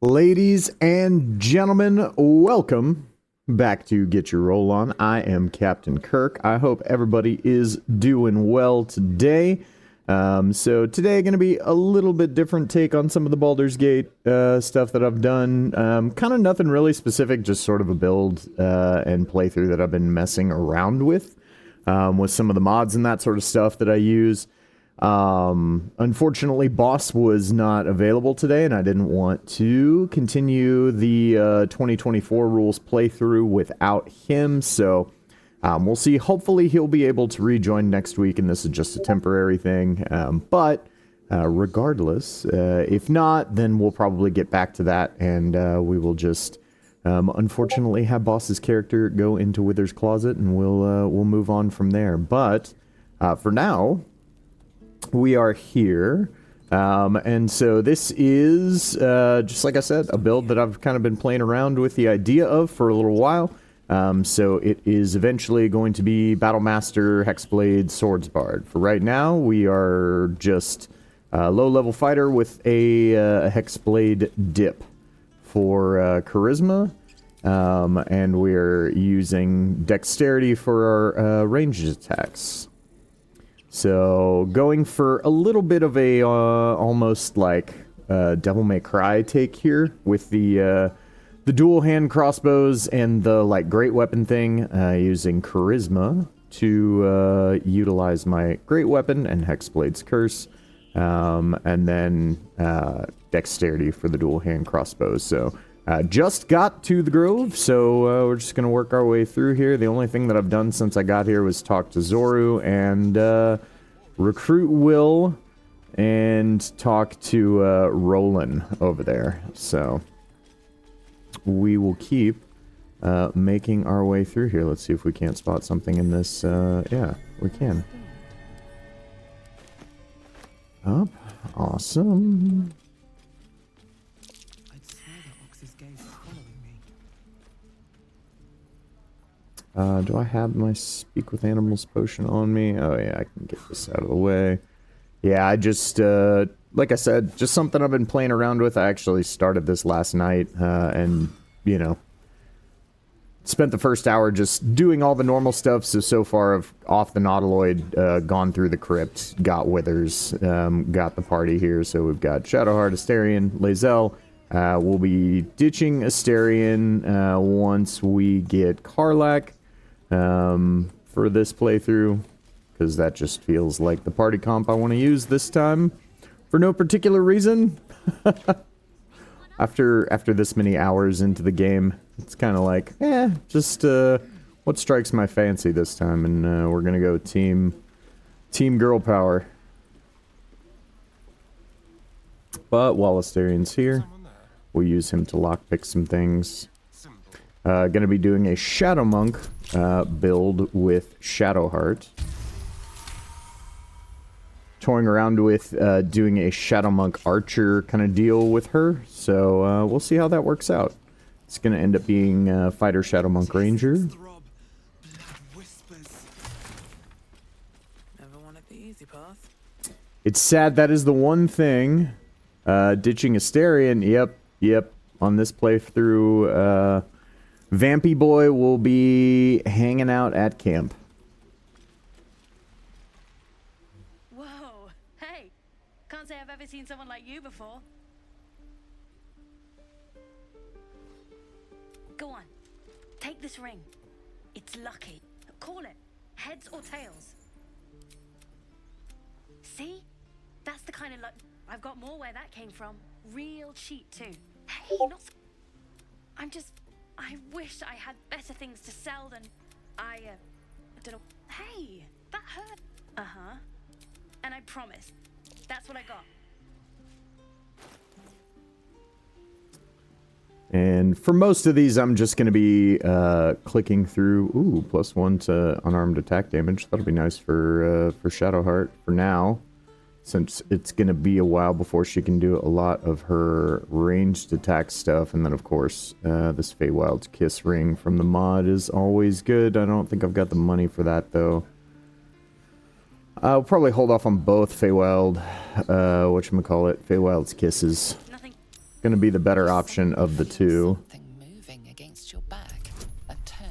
Ladies and gentlemen, welcome back to Get Your Roll On. I am Captain Kirk. I hope everybody is doing well today. So today going to be a little bit different take on some of the Baldur's Gate stuff that I've done. Kind of nothing really specific, just sort of a build and playthrough that I've been messing around with some of the mods and that sort of stuff that I use. Unfortunately, Boss was not available today, and I didn't want to continue the 2024 rules playthrough without him, so we'll see. Hopefully he'll be able to rejoin next week, and this is just a temporary thing, but regardless, if not, then we'll probably get back to that, and we will just unfortunately have Boss's character go into Wither's closet, and we'll move on from there. But for now, we are here, and so this is, just like I said, a build that I've kind of been playing around with the idea of for a little while. So it is eventually going to be Battlemaster, Hexblade, Swordsbard. For right now, we are just a low-level fighter with a Hexblade dip for charisma, and we're using dexterity for our ranged attacks. So, going for a little bit of a, almost like, Devil May Cry take here, with the dual hand crossbows and the, like, great weapon thing, using Charisma to, utilize my great weapon and Hexblade's Curse, and then, Dexterity for the dual hand crossbows. So, just got to the Grove, so we're just going to work our way through here. The only thing that I've done since I got here was talk to Zoru and recruit Will and talk to Roland over there. So we will keep making our way through here. Let's see if we can't spot something in this. Yeah, we can. Up. Awesome. Do I have my Speak with Animals potion on me? Oh yeah, I can get this out of the way. Yeah, I just, like I said, just something I've been playing around with. I actually started this last night, and, you know, spent the first hour just doing all the normal stuff. So far I've off the Nautiloid, gone through the crypt, got Withers, got the party here. So we've got Shadowheart, Asterion, Lae'zel. We'll be ditching Asterion once we get Karlach for this playthrough, because that just feels like the party comp I want to use this time for no particular reason. After this many hours into the game, it's kind of like, just what strikes my fancy this time, and we're gonna go team girl power. But while Asterion's here, we'll use him to lockpick some things. Gonna be doing a Shadow Monk build with Shadowheart. Toying around with doing a Shadow Monk Archer kind of deal with her. So we'll see how that works out. It's gonna end up being Fighter Shadow Monk Ranger. Never wanted the easy path. It's sad that is the one thing. Ditching Asterion, yep. On this playthrough, Vampy Boy will be hanging out at camp. Whoa, hey, can't say I've ever seen someone like you before. Go on, take this ring. It's lucky. Call it heads or tails. See? That's the kind of luck. I've got more where that came from. Real cheap too. Hey, not. I wish I had better things to sell than. I don't know. Hey, that hurt. Uh-huh. And I promise. That's what I got. And for most of these, I'm just going to be clicking through. Ooh, +1 to unarmed attack damage. That'll be nice for Shadowheart for now, since it's going to be a while before she can do a lot of her ranged attack stuff. And then, of course, this Feywild's Kiss ring from the mod is always good. I don't think I've got the money for that, though. I'll probably hold off on both Feywild, Feywild's Kisses. Nothing. going to be the better option of the two. Something moving against your back. A turn.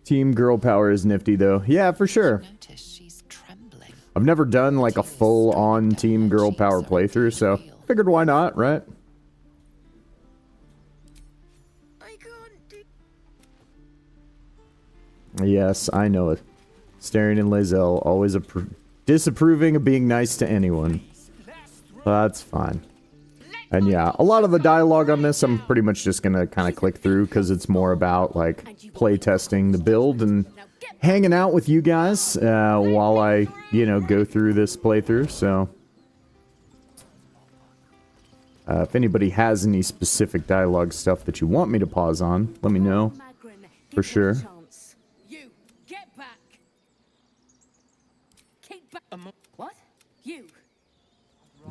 Team girl power is nifty, though. Yeah, for sure. Notice she's trembling. I've never done like a full-on team girl power playthrough, so figured why not, right? I can't do. Yes, I know it. Starion and Lae'zel always disapproving of being nice to anyone. That's fine. And yeah, a lot of the dialogue on this I'm pretty much just gonna kind of click through because it's more about like play testing the build and hanging out with you guys while I, you know, go through this playthrough. So if anybody has any specific dialogue stuff that you want me to pause on, let me know for sure. You get back. Keep back. What? You.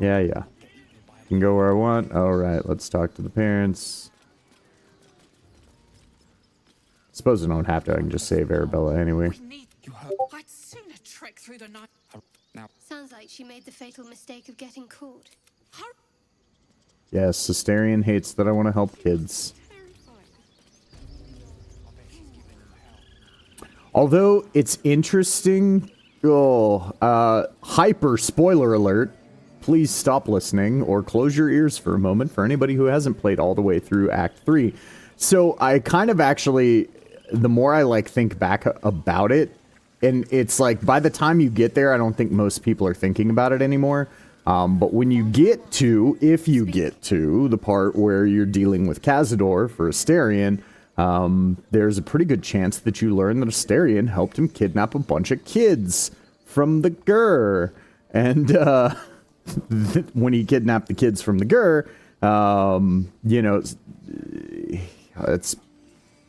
Yeah. Can go where I want. All right, let's talk to the parents. Suppose I don't have to. I can just save Arabella anyway. I'd sooner trek through the night. Sounds like she made the fatal mistake of getting caught. Yes, Astarion hates that I want to help kids. Although it's interesting. Hyper spoiler alert. Please stop listening or close your ears for a moment for anybody who hasn't played all the way through Act 3. So I kind of actually, the more I like think back about it, and it's like by the time you get there, I don't think most people are thinking about it anymore. But when you get to, if you get to the part where you're dealing with Cazador for Astarion, there's a pretty good chance that you learn that Astarion helped him kidnap a bunch of kids from the Gur. And, when he kidnapped the kids from the Gur, you know, it's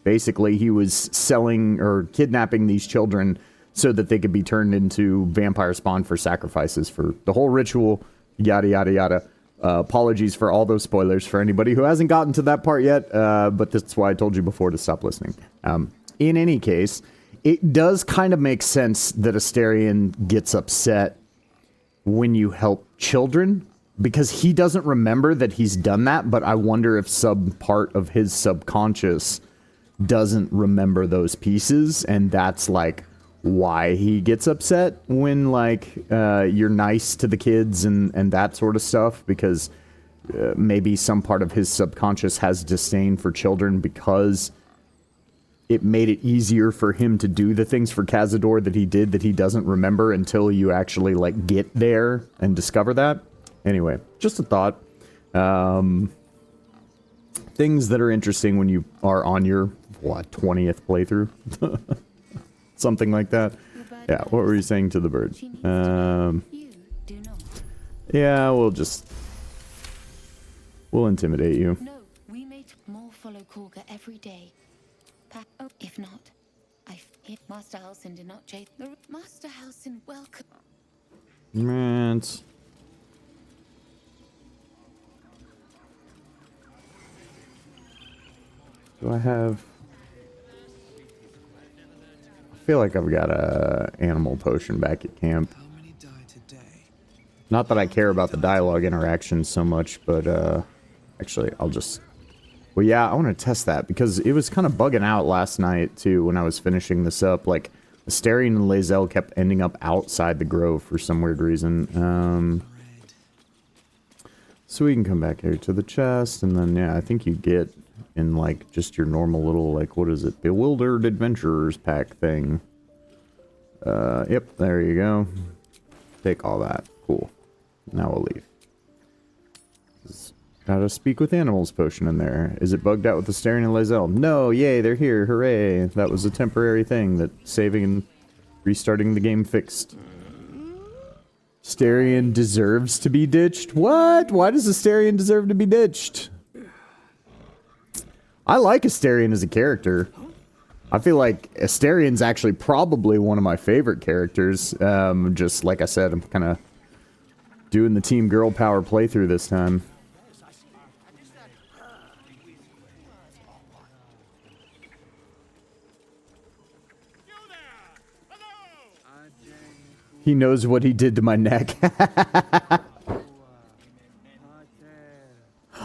basically he was selling or kidnapping these children so that they could be turned into vampire spawn for sacrifices for the whole ritual, yada, yada, yada. Apologies for all those spoilers for anybody who hasn't gotten to that part yet, but that's why I told you before to stop listening. In any case, it does kind of make sense that Astarion gets upset when you help children, because he doesn't remember that he's done that, but I wonder if some part of his subconscious doesn't remember those pieces, and that's like why he gets upset when like you're nice to the kids and that sort of stuff, because maybe some part of his subconscious has disdain for children because it made it easier for him to do the things for Cazador that he did that he doesn't remember until you actually like get there and discover that. Anyway, just a thought. Things that are interesting when you are on your 20th playthrough. Something like that. Yeah, what were you saying to the bird? Yeah, we'll intimidate you. No, we made more follow Korga every day. If not, I hit Master Halsin did not chase the Master Halsin welcome. Man. Do I have... I feel like I've got a animal potion back at camp. Not that I care about the dialogue interactions so much, but actually I'll just... Well, yeah, I want to test that because it was kind of bugging out last night, too, when I was finishing this up. Like, Astarion and Lae'zel kept ending up outside the grove for some weird reason. So we can come back here to the chest, and then, yeah, I think you get in, like, just your normal little, like, what is it? Bewildered Adventurers pack thing. Yep, there you go. Take all that. Cool. Now we'll leave. Got a speak with animals potion in there. Is it bugged out with the Astarion and Lae'zel? No, yay, they're here, hooray. That was a temporary thing that saving and restarting the game fixed. Astarion deserves to be ditched? What? Why does Astarion deserve to be ditched? I like Astarion as a character. I feel like Astarion's actually probably one of my favorite characters. Just like I said, I'm kind of doing the Team Girl Power playthrough this time. He knows what he did to my neck.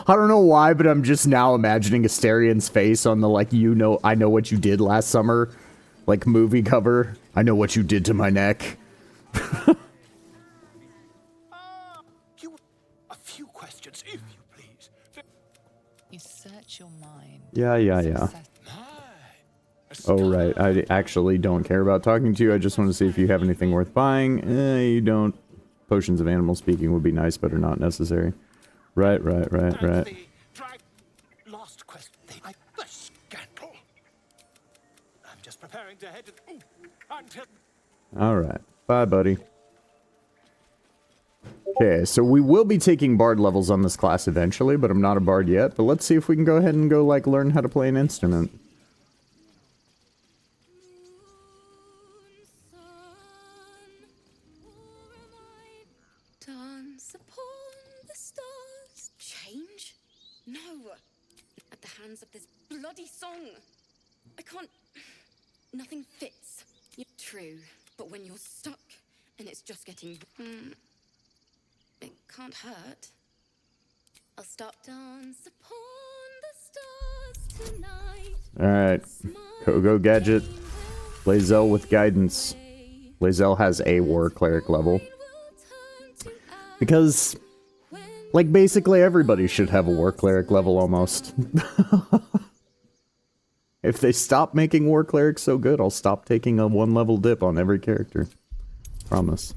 I don't know why, but I'm just now imagining Asterian's face on the, like, I know what you did last summer, like, movie cover. I know what you did to my neck. A few questions, if you please. You search your mind. Yeah. Success- Oh, right. I actually don't care about talking to you. I just want to see if you have anything worth buying. You don't. Potions of animal speaking would be nice, but are not necessary. Right. The last question. The scandal. I'm just preparing to head to until. Alright. Bye, buddy. Okay, so we will be taking bard levels on this class eventually, but I'm not a bard yet. But let's see if we can go ahead and go, like, learn how to play an instrument. Dance upon the stars. Change? No. At the hands of this bloody song. I can't. Nothing fits. True, but when you're stuck and it's just getting. It can't hurt. I'll stop dance upon the stars tonight. Alright. Kogo Gadget. Lae'zel with guidance. Lae'zel has a war cleric level. Because, like, basically everybody should have a war cleric level almost. If they stop making war clerics so good, I'll stop taking a 1-level dip on every character. Promise.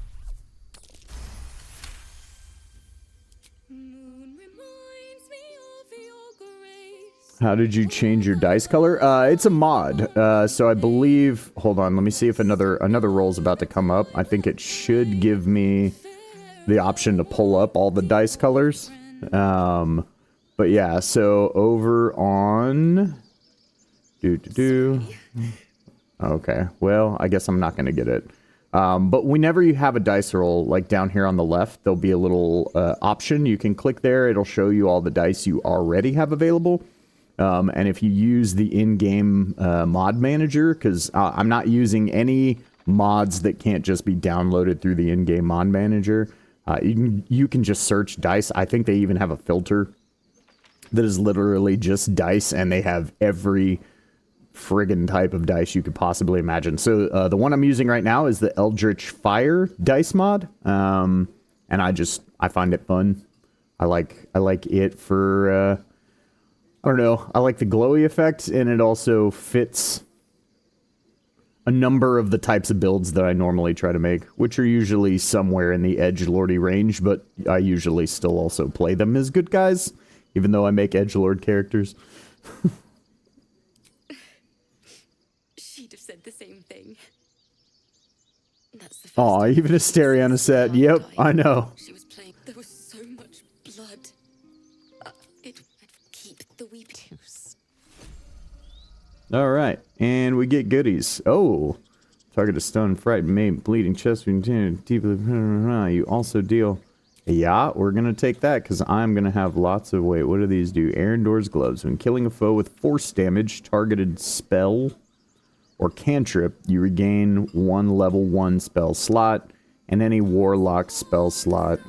How did you change your dice color? It's a mod. So I believe... Hold on, let me see if another roll's about to come up. I think it should give me the option to pull up all the dice colors. But yeah, so over on... Okay, well, I guess I'm not going to get it. But whenever you have a dice roll, like down here on the left, there'll be a little option. You can click there. It'll show you all the dice you already have available. And if you use the in-game mod manager, because I'm not using any mods that can't just be downloaded through the in-game mod manager, you can just search dice. I think they even have a filter that is literally just dice, and they have every friggin' type of dice you could possibly imagine. So the one I'm using right now is the Eldritch Fire dice mod, and I find it fun. I like it for I don't know. I like the glowy effect, and it also fits a number of the types of builds that I normally try to make, which are usually somewhere in the edgelordy range, but I usually still also play them as good guys, even though I make edgelord characters. She'd have said the same thing. That's the first Aw, time even Asteriana said, yep, I know. she was playing. There was so much blood. I'd keep the weeping. Alright, and we get goodies. Oh, target a stone, fright, mate, bleeding chest, deeply. You also deal. Yeah, we're gonna take that because I'm gonna have lots of. Wait, what do these do? Arendor's gloves. When killing a foe with force damage, targeted spell or cantrip, you regain 1 level 1 spell slot, and any warlock spell slot.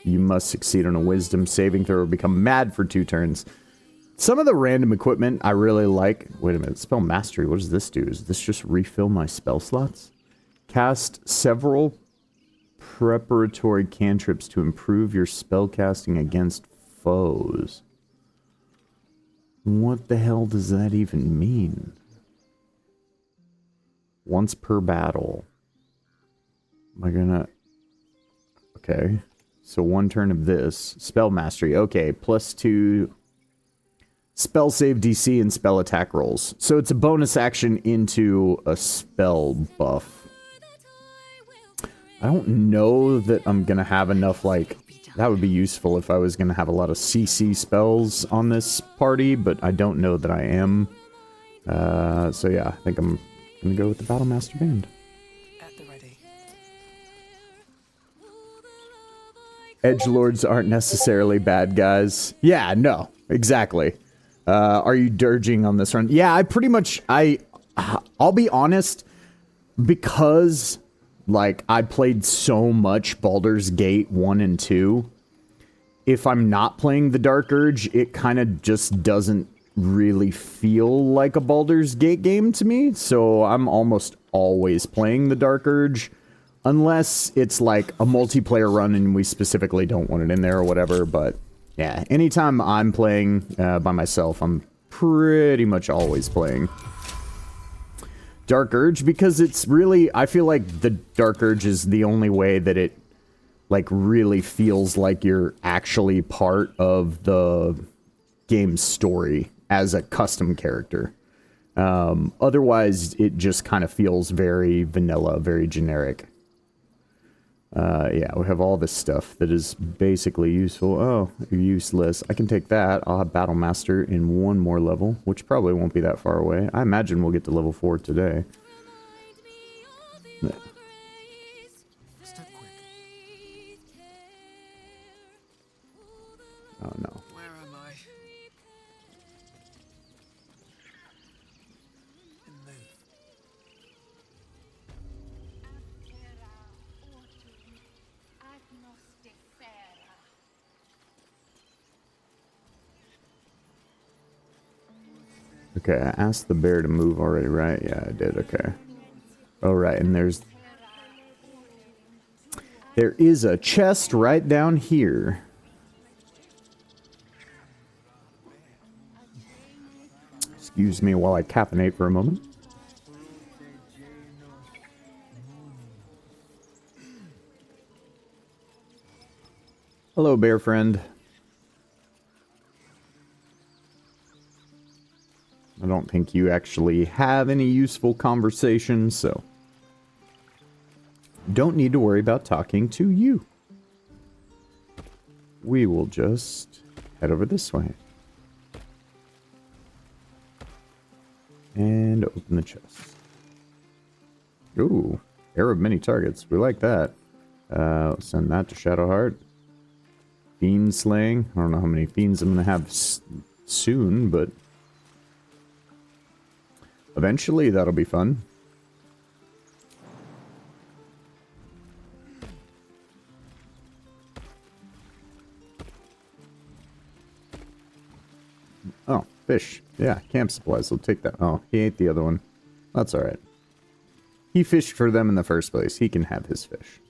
You must succeed on a wisdom saving throw or become mad for 2 turns. Some of the random equipment I really like. Wait a minute, spell mastery. What does this do? Does this just refill my spell slots? Cast several preparatory cantrips to improve your spell casting against foes. What the hell does that even mean? Once per battle. Am I gonna... Okay. So 1 turn of this. Spell mastery. Okay, +2 spell save DC and spell attack rolls. So it's a bonus action into a spell buff. I don't know that I'm gonna have enough, like... That would be useful if I was gonna have a lot of CC spells on this party, but I don't know that I am. So yeah, I think I'm gonna go with the Battlemaster band. At the ready. Edgelords aren't necessarily bad guys. Yeah, no, exactly. Are you dirging on this run? Yeah, I pretty much, I'll be honest, because, like, I played so much Baldur's Gate 1 and 2, if I'm not playing the Dark Urge, it kind of just doesn't really feel like a Baldur's Gate game to me, so I'm almost always playing the Dark Urge, unless it's like a multiplayer run and we specifically don't want it in there or whatever. But yeah, anytime I'm playing by myself, I'm pretty much always playing Dark Urge, because it's really, I feel like the Dark Urge is the only way that it like really feels like you're actually part of the game's story as a custom character. Otherwise, it just kind of feels very vanilla, very generic. Yeah, we have all this stuff that is basically useful. Oh, useless. I can take that. I'll have Battlemaster in one more level, which probably won't be that far away. I imagine we'll get to level 4 today. Yeah. Step quick. Oh, no. Where am I? And move. Okay, I asked the bear to move already, right? Yeah, I did. Okay. All right, and there is a chest right down here. Excuse me while I caffeinate for a moment. Hello, bear friend. I don't think you actually have any useful conversation, so don't need to worry about talking to you. We will just head over this way. And open the chest. Ooh, arrow of many targets. We like that. Send that to Shadowheart. Fiend slaying. I don't know how many fiends I'm going to have soon, but eventually that'll be fun. Oh, fish. Yeah, camp supplies. We'll take that. Oh, he ate the other one. That's alright. He fished for them in the first place. He can have his fish.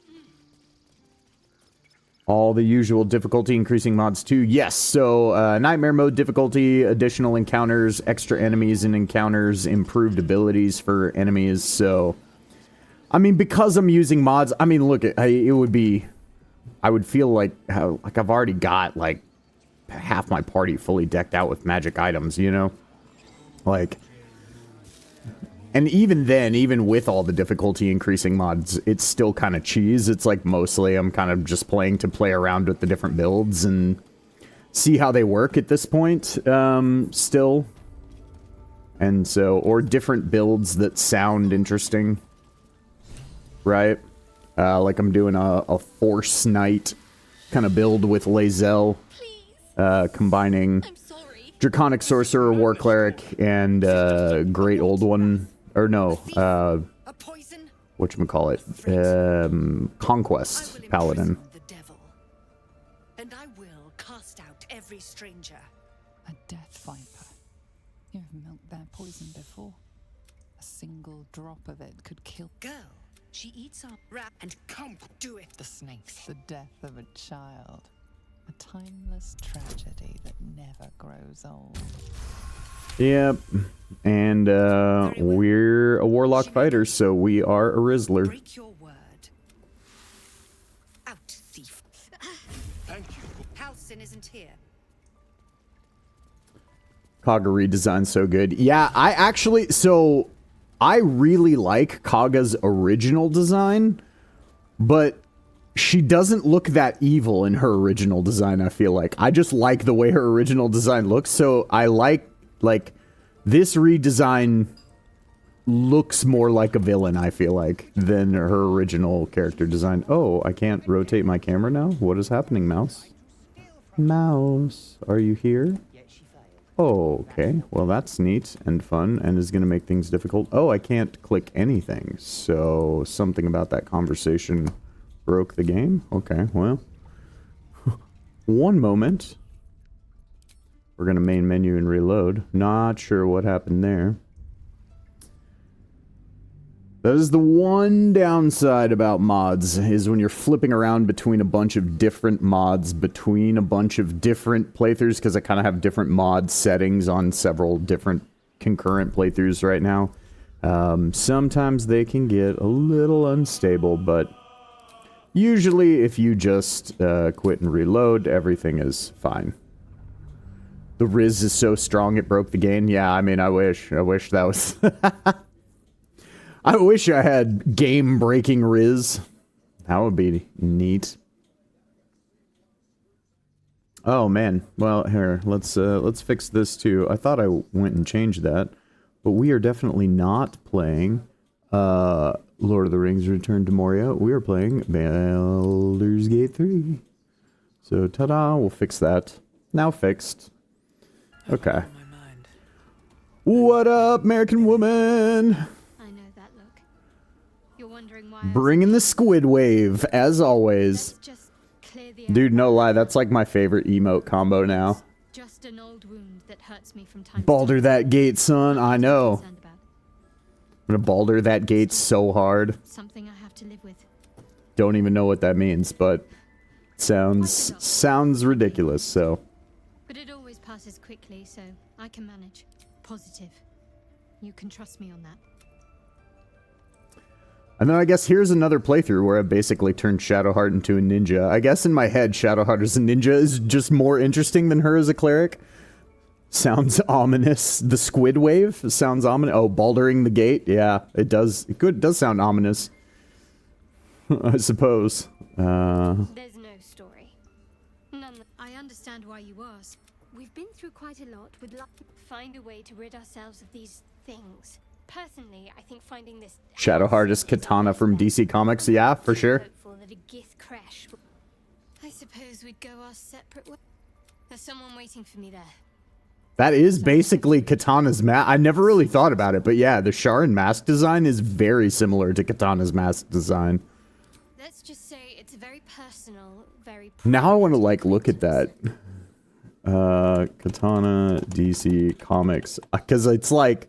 All the usual difficulty increasing mods too. Yes, so Nightmare Mode difficulty, additional encounters, extra enemies and encounters, improved abilities for enemies. So, I mean, because I'm using mods, I mean, look, it would be, I would feel like I've already got like half my party fully decked out with magic items, you know? Like, and even then, even with all the difficulty increasing mods, it's still kind of cheese. It's like mostly I'm kind of just playing to play around with the different builds and see how they work at this point, still. And so, or different builds that sound interesting, right? Like I'm doing a Force Knight kind of build with Lae'zel, combining Draconic Sorcerer, War Cleric, and Great Old One. Or no, whatchamacallit, Conquest Paladin. The devil, and I will cast out every stranger. A death viper. You've milked their poison before. A single drop of it could kill. Girl, she eats our rat and come do it. The snakes. The death of a child. A timeless tragedy that never grows old. Yep, and we're a warlock fighter, so we are a Rizzler. Break your word. Out, thief. Thank you. Halcyon isn't here. Kaga redesign so good. Yeah, I really like Kaga's original design, but she doesn't look that evil in her original design, I feel like. I just like the way her original design looks, so I like this redesign looks more like a villain, I feel like, than her original character design. Oh, I can't rotate my camera now? What is happening, mouse? Mouse, are you here? Oh, okay. Well, that's neat and fun and is going to make things difficult. Oh, I can't click anything. So, something about that conversation broke the game? Okay, well. One moment. We're going to main menu and reload. Not sure what happened there. That is the one downside about mods, is when you're flipping around between a bunch of different mods, between a bunch of different playthroughs, because I kind of have different mod settings on several different concurrent playthroughs right now. Sometimes they can get a little unstable, but usually if you just quit and reload, everything is fine. The Riz is so strong it broke the game. Yeah, I mean, I wish that was... I wish I had game-breaking Riz. That would be neat. Oh, man. Well, here, let's fix this, too. I thought I went and changed that. But we are definitely not playing Lord of the Rings Return to Moria. We are playing Baldur's Gate 3. So, ta-da, we'll fix that. Now fixed. Okay. What up, American woman? Bringing the squid wave, as always. Dude, no lie, that's like my favorite emote combo now. Just an old wound that hurts me from time Baldur that gate, son. I know. I'm gonna Baldur that gate so hard. Something I have to live with. Don't even know what that means, but sounds ridiculous, so. But it always passes quickly, so I can manage. Positive. You can trust me on that. And then I guess here's another playthrough where I basically turned Shadowheart into a ninja. I guess in my head, Shadowheart as a ninja is just more interesting than her as a cleric. Sounds ominous. The squid wave sounds ominous. Oh, Balduring the gate? Yeah, it does. It does sound ominous. I suppose. There's no story. None. I understand why you ask. We've been through quite a lot with luck. Find a way to rid ourselves of these things. Personally, I think finding this Shadowheart is Katana from DC Comics. Yeah, for sure. I suppose we'd go our separate ways. There's someone waiting for me there. That is basically Katana's mask. I never really thought about it, but yeah, the Sharon mask design is very similar to Katana's mask design. Let's just say it's very personal, very. Now I want to like look at that. Katana DC Comics, because it's like.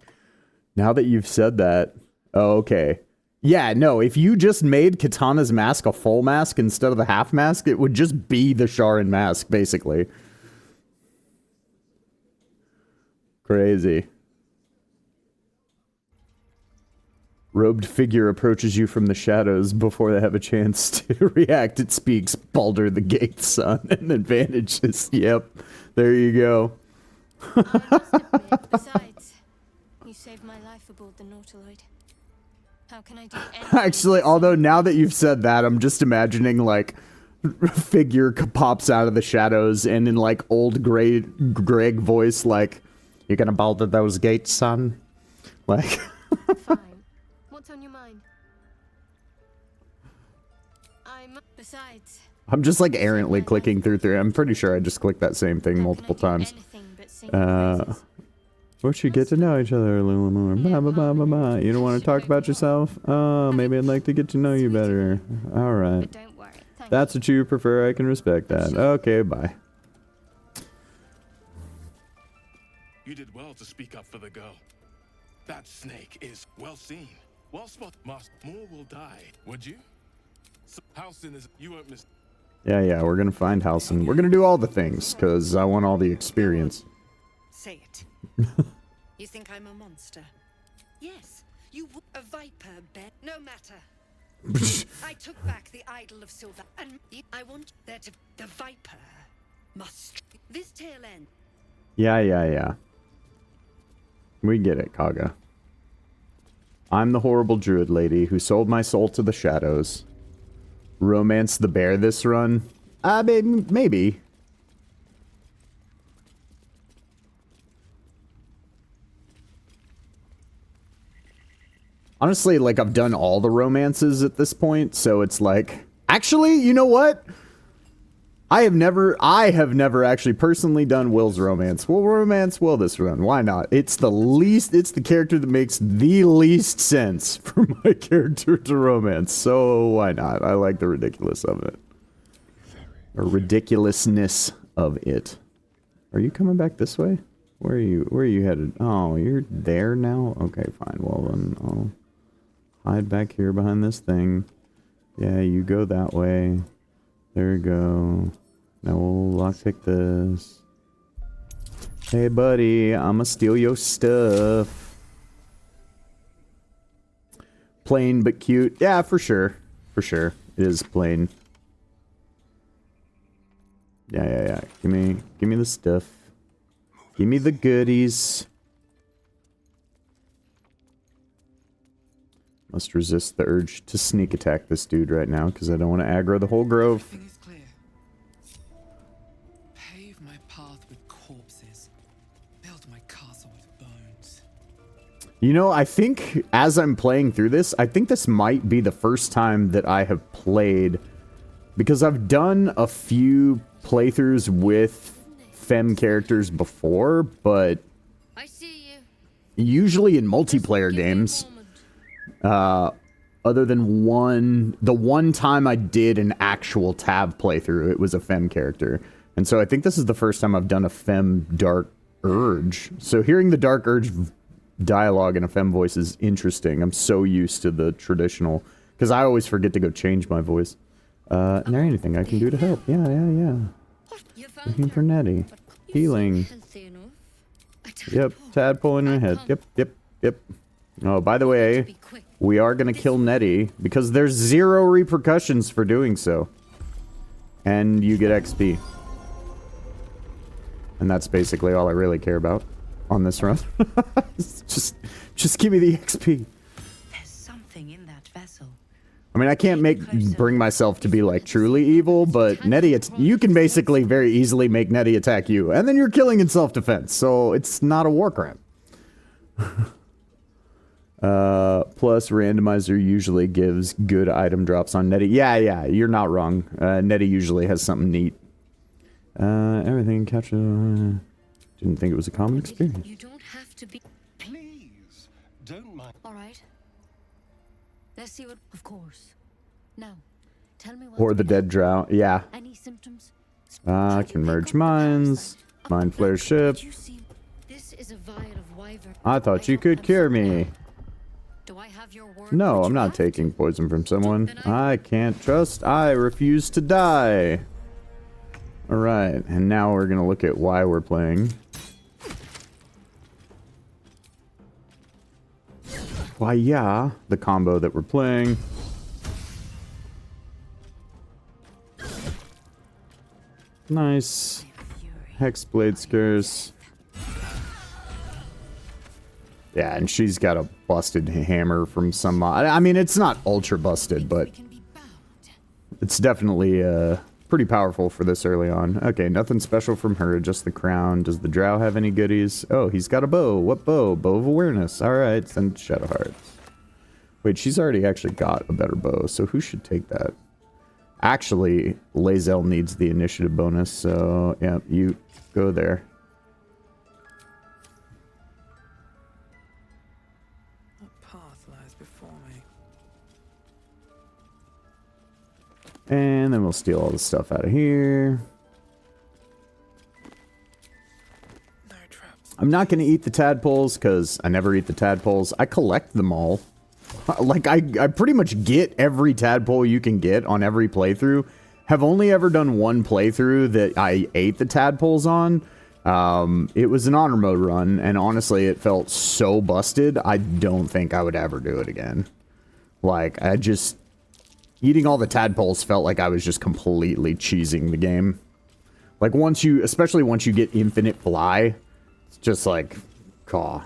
Now that you've said that, oh, okay. Yeah, no, if you just made Katana's mask a full mask instead of the half mask, it would just be the Sharon mask, basically. Crazy. Robed figure approaches you from the shadows before they have a chance to react. It speaks, Baldur the Gate, son, and advantages. Yep, there you go. Besides, you saved my life aboard the Nautiloid. How can I do anything? Actually, although now that you've said that, I'm just imagining, like, a figure pops out of the shadows and in, like, old Greg voice, like, "You gonna Baldur those gates, son?" Like... Fine. What's on your mind? Besides... I'm just, like, errantly clicking through. I'm pretty sure I just clicked that same thing multiple times. We should get to know each other a little more. Blah, blah, blah, blah, blah. You don't want to talk about yourself? Oh, maybe I'd like to get to know you better. Alright. That's what you prefer. I can respect that. Okay, bye. You did well to speak up for the girl. That snake is well seen. Well spotted. More will die. Would you? So, Halcyon is... You won't miss... Yeah, we're gonna find Halcyon. We're gonna do all the things, because I want all the experience. Say it. You think I'm a monster? Yes, you a viper, Ben. No matter. I took back the idol of silver, and I want there to the viper must this tail end. Yeah. We get it, Kaga. I'm the horrible druid lady who sold my soul to the shadows. Romance the bear this run? Maybe. Honestly, like, I've done all the romances at this point, so it's like... Actually, you know what? I have never actually personally done Will's romance. We'll romance Will this run. Why not? It's the character that makes the least sense for my character to romance, so why not? I like the ridiculous of it. or ridiculousness of it. Are you coming back this way? Where are you headed? Oh, you're there now? Okay, fine. Well, then I'll hide back here behind this thing. Yeah, you go that way. There you go. Now we'll lockpick this. Hey, buddy, I'ma steal your stuff. Plain but cute. Yeah, for sure. For sure. It is plain. Yeah. Give me the stuff. Give me the goodies. Must resist the urge to sneak attack this dude right now, because I don't want to aggro the whole grove. Everything is clear. Pave my path with corpses. Build my castle with bones. You know, I think as I'm playing through this, I think this might be the first time that I have played, because I've done a few playthroughs with femme characters before, but I see you. usually in multiplayer games, other than the one time I did an actual tab playthrough, it was a femme character. And so I think this is the first time I've done a femme Dark Urge. So hearing the Dark Urge dialogue in a femme voice is interesting. I'm so used to the traditional, because I always forget to go change my voice. Is there anything I can do to help? Yeah. Looking for Nettie. Healing. Yep, tadpole in my head. Yep. Oh, by the way, we are gonna kill Nettie, because there's 0 repercussions for doing so. And you get XP. And that's basically all I really care about on this run. just give me the XP. There's something in that vessel. I mean, I can't bring myself to be like truly evil, but Nettie, you can basically very easily make Nettie attack you, and then you're killing in self-defense, so it's not a war crime. Plus, randomizer usually gives good item drops on Nettie. Yeah, you're not wrong. Nettie usually has something neat. Everything captured. Didn't think it was a common experience. You don't have to be. Please, don't mind. All right. Let's see what. Of course. Now, tell me what. Or the dead drow. Yeah. Any symptoms? Can merge minds. Mind flare ship. This is a vial of wyvern. I thought you could cure me. Do I have your word? No, I'm not taking poison from someone. I can't trust. I refuse to die. Alright, and now we're gonna look at why we're playing. Why, yeah, the combo that we're playing. Nice. Hexblade scarce. Yeah, and she's got a busted hammer from some... I mean, it's not ultra busted, but it's definitely pretty powerful for this early on. Okay, nothing special from her, just the crown. Does the drow have any goodies? Oh, he's got a bow. What bow? Bow of awareness. Alright, send Shadow Hearts. Wait, she's already actually got a better bow, so who should take that? Actually, Lae'zel needs the initiative bonus, so yeah, you go there. What path lies before me? And then we'll steal all the stuff out of here. No traps. I'm not going to eat the tadpoles, because I never eat the tadpoles. I collect them all. Like, I pretty much get every tadpole you can get on every playthrough. Have only ever done one playthrough that I ate the tadpoles on. It was an honor mode run, and honestly, it felt so busted, I don't think I would ever do it again. Like, eating all the tadpoles felt like I was just completely cheesing the game. Like, especially once you get infinite fly, it's just like, caw.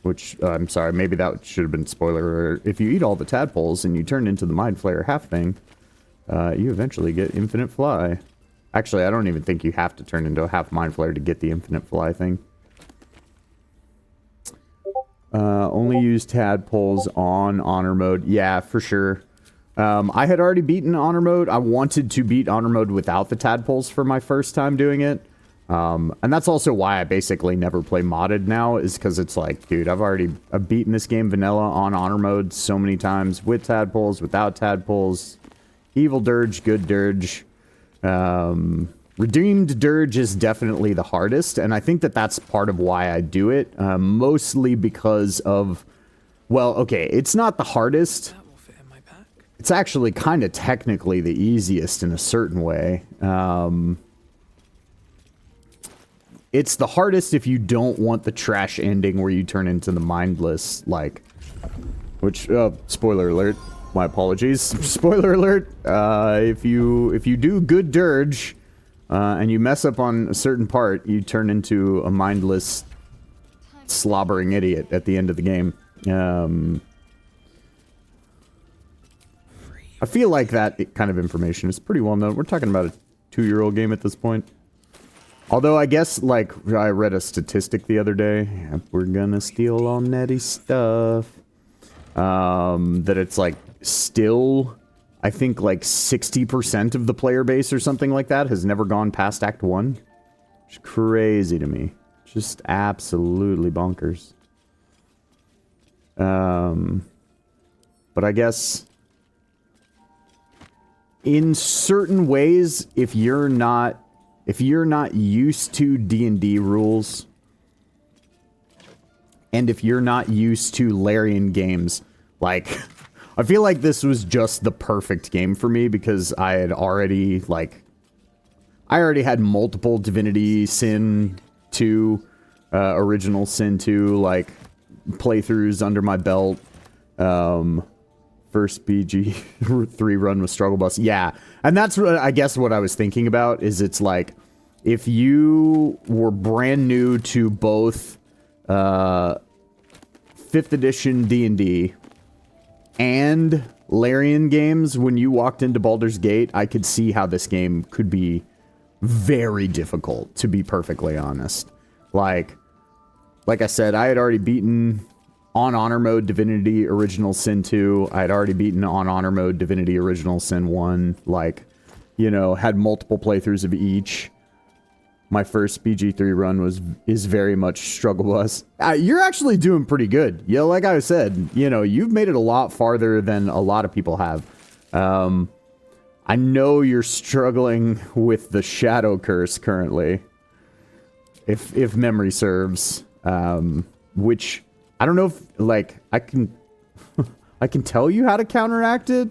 Which, I'm sorry, maybe that should have been spoiler. If you eat all the tadpoles and you turn into the Mind Flayer half thing, you eventually get infinite fly. Actually, I don't even think you have to turn into a half Mind Flayer to get the infinite fly thing. Only use tadpoles on honor mode. Yeah, for sure. I had already beaten honor mode. I wanted to beat honor mode without the tadpoles for my first time doing it. And that's also why I basically never play modded now, is because it's like, dude, I've beaten this game vanilla on honor mode so many times with tadpoles, without tadpoles, evil dirge, good dirge. Redeemed Dirge is definitely the hardest, and I think that that's part of why I do it. Mostly because of, well, okay, it's not the hardest. That will fit in my pack. It's actually kind of technically the easiest in a certain way. It's the hardest if you don't want the trash ending where you turn into the mindless, like, which, spoiler alert, my apologies, spoiler alert, if you do good dirge, and you mess up on a certain part, you turn into a mindless, slobbering idiot at the end of the game. I feel like that kind of information is pretty well known. We're talking about a 2-year-old game at this point. Although I guess, like, I read a statistic the other day. We're gonna steal all Netty stuff. That it's, like, still, I think, like, 60% of the player base or something like that has never gone past Act 1. It's crazy to me. Just absolutely bonkers. But I guess in certain ways, if you're not used to D&D rules, and if you're not used to Larian games, like, I feel like this was just the perfect game for me because I already had multiple Divinity Sin 2, Original Sin 2, like, playthroughs under my belt. First BG3 run with Struggle Bus. Yeah, and that's what I guess what I was thinking about is it's like, if you were brand new to both 5th edition D&D and Larian games, when you walked into Baldur's Gate, I could see how this game could be very difficult, to be perfectly honest. Like I said, I had already beaten on Honor Mode Divinity Original Sin 2. I had already beaten on Honor Mode Divinity Original Sin 1. Like, you know, had multiple playthroughs of each. My first BG3 run is very much Struggle Bus. You're actually doing pretty good. Yeah, like I said, you know, you've made it a lot farther than a lot of people have. I know you're struggling with the Shadow Curse currently, if memory serves, which I don't know if, like, I can tell you how to counteract it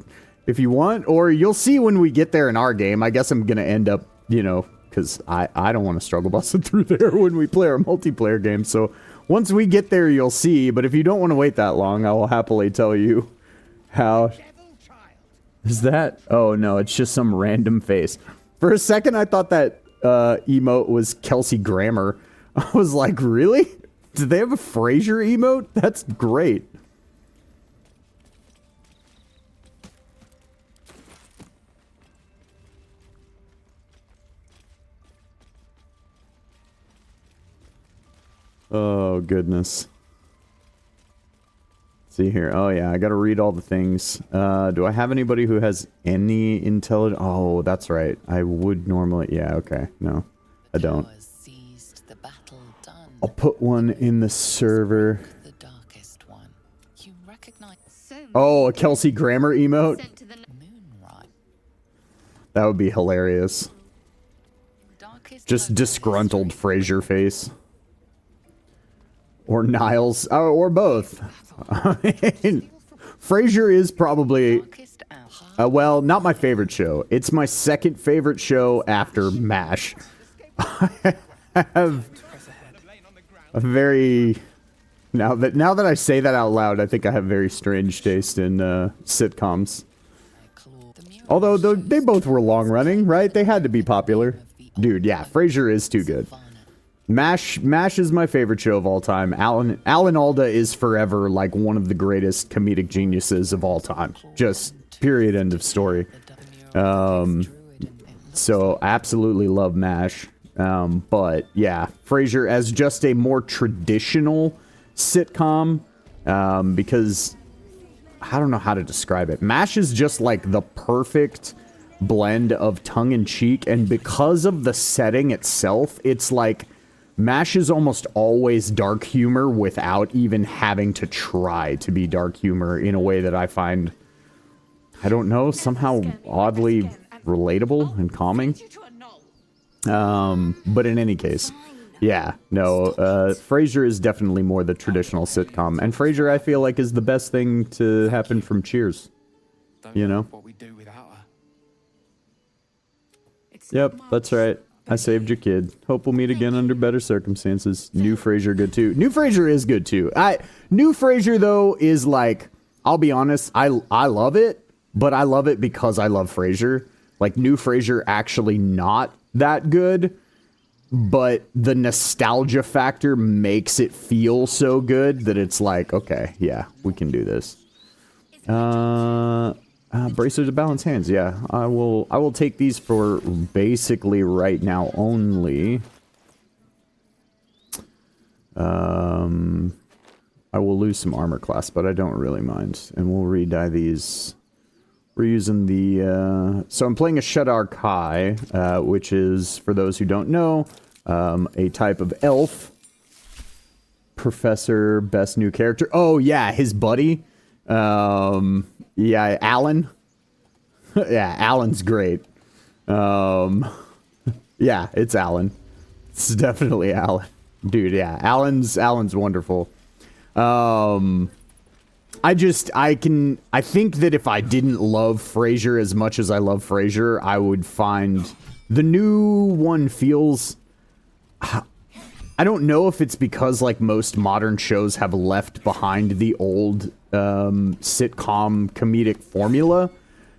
if you want, or you'll see when we get there in our game. I guess I'm gonna end up, you know, because I don't want to struggle busting through there when we play our multiplayer game. So once we get there, you'll see. But if you don't want to wait that long, I will happily tell you how. Is that? Oh no, it's just some random face. For a second, I thought that emote was Kelsey Grammer. I was like, really? Did they have a Frasier emote? That's great. Oh, goodness. See here. Oh, yeah, I gotta read all the things. Do I have anybody who has any intelligence? Oh, that's right. I would normally... Yeah, okay. No, I don't. I'll put one in the server. Oh, a Kelsey Grammer emote? That would be hilarious. Just disgruntled Frasier face. Or Niles, or both. I mean, Frasier is probably, well, not my favorite show. It's my second favorite show after MASH. I have a very, now that I say that out loud, I think I have very strange taste in sitcoms. Although they both were long running, right? They had to be popular. Dude, yeah, Frasier is too good. MASH is my favorite show of all time. Alan Alda is forever like one of the greatest comedic geniuses of all time. Just period, end of story. So I absolutely love MASH. But yeah, Frasier as just a more traditional sitcom, because I don't know how to describe it. MASH is just like the perfect blend of tongue-in-cheek, and because of the setting itself, it's like MASH is almost always dark humor without even having to try to be dark humor in a way that I find, I don't know, somehow oddly relatable and calming. But in any case, yeah, no, Frasier is definitely more the traditional sitcom, and Frasier I feel like is the best thing to happen from Cheers. You know? What we do without her. Yep, that's right. I saved your kid. Hope we'll meet again under better circumstances. New Frasier good too. New Frasier is good too. New Frasier though is like, I'll be honest, I love it, but I love it because I love Frasier. Like New Frasier actually not that good, but the nostalgia factor makes it feel so good that it's like, okay, yeah, we can do this. Bracers to balance hands, yeah. I will take these for basically right now only. I will lose some armor class, but I don't really mind. And we'll re-dye these. We're using the, so I'm playing a Shadar Kai, which is, for those who don't know, a type of elf. Professor, best new character. Oh yeah, his buddy. Yeah, Alan. Yeah, Alan's great. Yeah, it's Alan. It's definitely Alan. Dude, yeah, Alan's wonderful. I think that if I didn't love Frasier as much as I love Frasier, I would find the new one feels, I don't know if it's because like most modern shows have left behind the old sitcom comedic formula,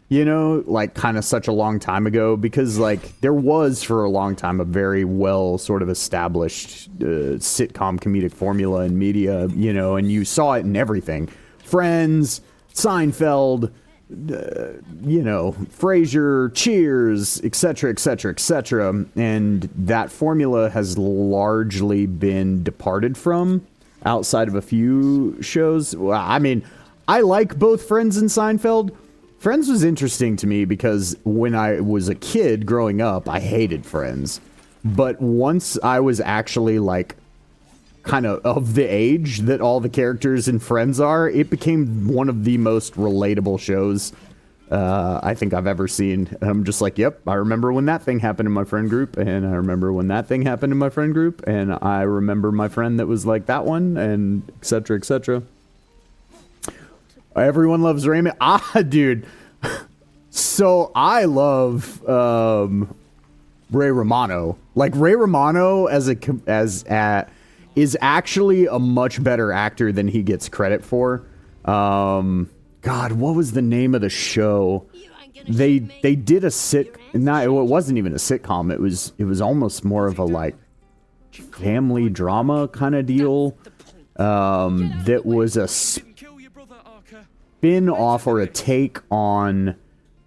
you know, like kind of such a long time ago, because like there was for a long time a very well sort of established sitcom comedic formula in media, you know, and you saw it in everything. Friends, Seinfeld, you know, Frasier, Cheers, etc., etc., etc. And that formula has largely been departed from outside of a few shows. Well, I mean, I like both Friends and Seinfeld. Friends was interesting to me because when I was a kid growing up, I hated Friends. But once I was actually like kind of the age that all the characters in Friends are, it became one of the most relatable shows I think I've ever seen. I'm just like, yep, I remember when that thing happened in my friend group, and I remember when that thing happened in my friend group, and I remember my friend that was like that one, and etc., etc. Everyone loves Raymond. Dude. So I love Ray Romano. Like Ray Romano is actually a much better actor than he gets credit for. God, what was the name of the show? They did a it wasn't even a sitcom. It was almost more of a like family drama kind of deal. That was a spin-off or a take on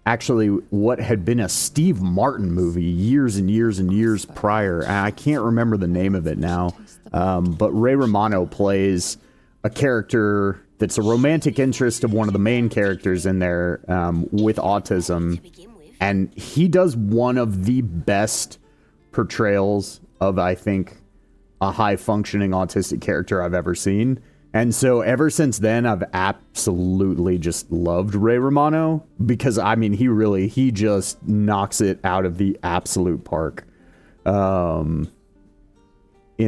actually what had been a Steve Martin movie years and years and years prior. And I can't remember the name of it now. But Ray Romano plays a character that's a romantic interest of one of the main characters in there with autism. And he does one of the best portrayals of, I think, a high-functioning autistic character I've ever seen. And so ever since then, I've absolutely just loved Ray Romano because, I mean, he just knocks it out of the absolute park in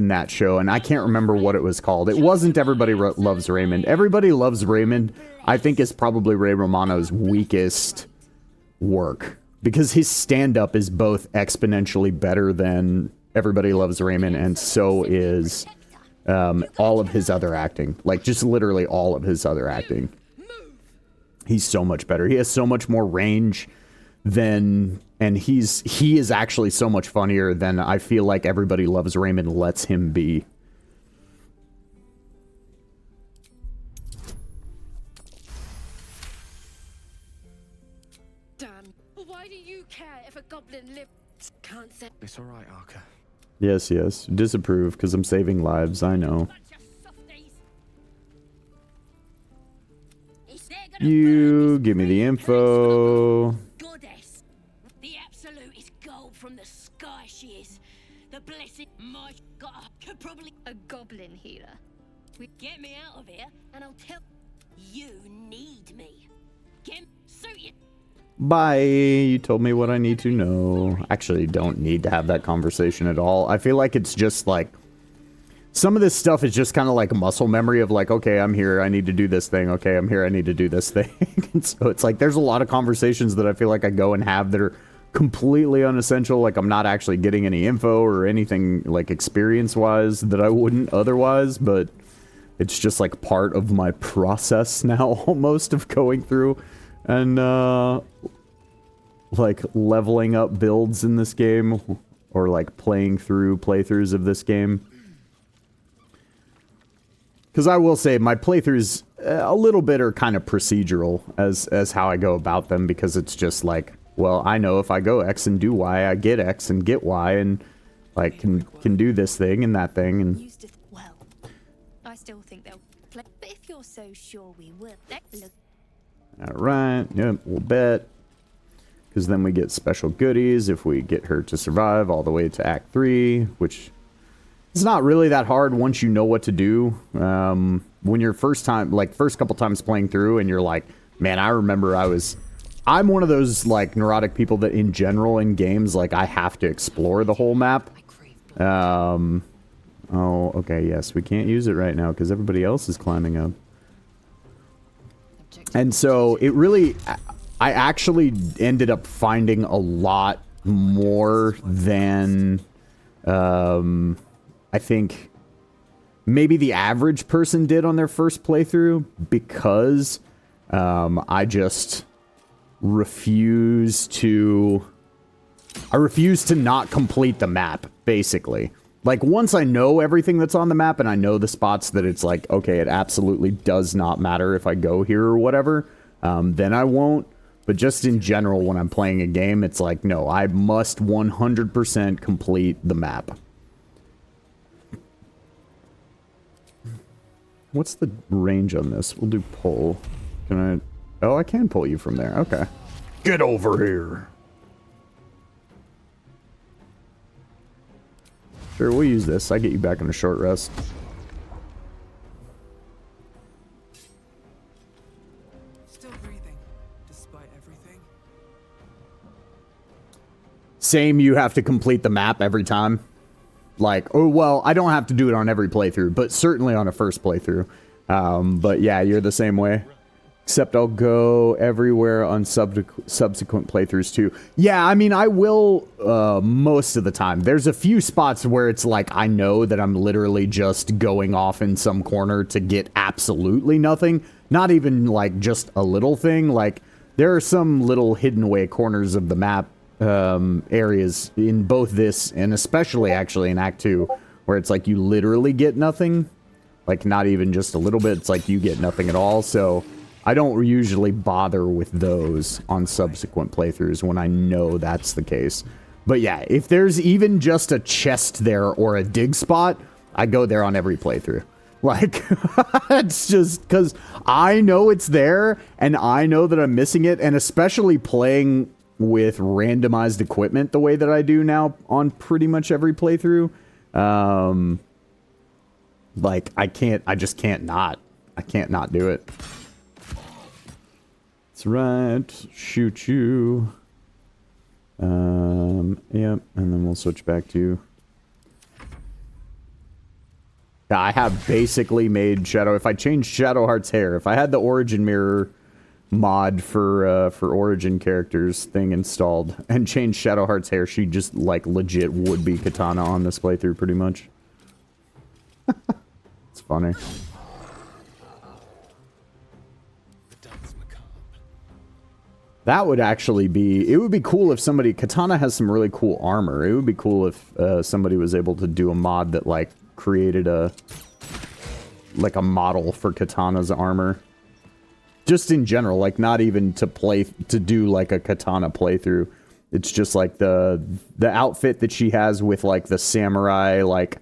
that show. And I can't remember what it was called. It wasn't Everybody Loves Raymond. Everybody Loves Raymond, I think, is probably Ray Romano's weakest work because his stand-up is both exponentially better than Everybody Loves Raymond, and so is all of his other acting. Like, just literally all of his other acting. He's so much better. He has so much more range than... And he is actually so much funnier than I feel like Everybody Loves Raymond lets him be. Damn. Why do you care if a goblin lives? Can't say. It's alright, Arca. Yes, yes. Disapprove, because I'm saving lives, I know. You give me the info. Goddess. The absolute is gold from the sky she is. The blessed my god could probably A goblin healer. get me out of here and I'll tell you need me. Suit you. Bye. You told me what I need to know. Actually, don't need to have that conversation at all. I feel like it's just like some of this stuff is just kind of like muscle memory of like, okay, I'm here, I need to do this thing. Okay, I'm here, I need to do this thing. And so it's like there's a lot of conversations that I feel like I go and have that are completely unessential. Like I'm not actually getting any info or anything like experience-wise that I wouldn't otherwise, but it's just like part of my process now almost of going through and like leveling up builds in this game, or like playing through playthroughs of this game. Because I will say my playthroughs a little bit are kind of procedural as how I go about them, because it's just like, well, I know if I go X and do Y, I get X and get Y, and like can do this thing and that thing. And Well, I still think they'll play, but if you're so sure we will, let's look. Alright, yep, we'll bet. Because then we get special goodies if we get her to survive all the way to Act 3, which is not really that hard once you know what to do. When you're first couple times playing through and you're like, man, I remember I'm one of those like neurotic people that in general in games, like I have to explore the whole map. Oh, okay, yes, we can't use it right now because everybody else is climbing up. And so it really, I actually ended up finding a lot more than, I think maybe the average person did on their first playthrough, because I just refuse to not complete the map, basically. Like, once I know everything that's on the map and I know the spots that it's like, okay, it absolutely does not matter if I go here or whatever, then I won't. But just in general, when I'm playing a game, it's like, no, I must 100% complete the map. What's the range on this? We'll do pull. Can I... Oh, I can pull you from there. Okay. Get over here. Sure, we'll use this. I get you back in a short rest. Still breathing, despite everything. Same, you have to complete the map every time. Like, oh, well, I don't have to do it on every playthrough, but certainly on a first playthrough. But yeah, you're the same way. Except I'll go everywhere on subsequent playthroughs too. Yeah, I mean, I will most of the time. There's a few spots where it's like I know that I'm literally just going off in some corner to get absolutely nothing. Not even like just a little thing. Like, there are some little hidden away corners of the map areas in both this and especially actually in Act 2 where it's like you literally get nothing. Like, not even just a little bit. It's like you get nothing at all. So I don't usually bother with those on subsequent playthroughs when I know that's the case. But yeah, if there's even just a chest there or a dig spot, I go there on every playthrough. Like, it's just because I know it's there and I know that I'm missing it. And especially playing with randomized equipment the way that I do now on pretty much every playthrough. Like, I just can't not do it. That's right. Shoot you. Yep. And then we'll switch back to... Yeah, I have basically made Shadow... If I changed Shadowheart's hair, if I had the Origin Mirror mod for Origin characters thing installed and changed Shadowheart's hair, she just, like, legit would be Katana on this playthrough, pretty much. It's funny. That would actually be... It would be cool if somebody... Katana has some really cool armor. It would be cool if somebody was able to do a mod that, like, created a... like, a model for Katana's armor. Just in general. Like, not even to do, like, a Katana playthrough. It's just, like, the outfit that she has with, like, the samurai, like,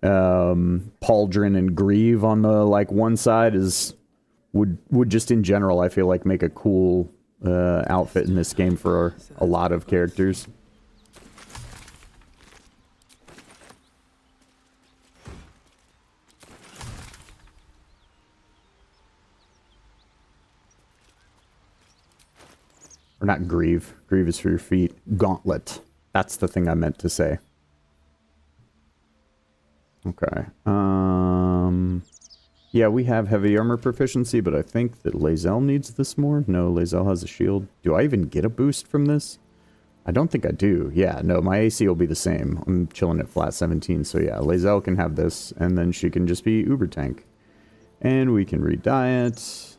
pauldron and greave on the, like, one side is... Would just, in general, I feel like, make a cool... outfit in this game for a lot of characters. Or not greave. Greave is for your feet. Gauntlet. That's the thing I meant to say. Okay. Yeah, we have heavy armor proficiency, but I think that Lae'zel needs this more. No, Lae'zel has a shield. Do I even get a boost from this? I don't think I do. Yeah, no, my AC will be the same. I'm chilling at flat 17, so yeah, Lae'zel can have this, and then she can just be uber tank. And we can read diet.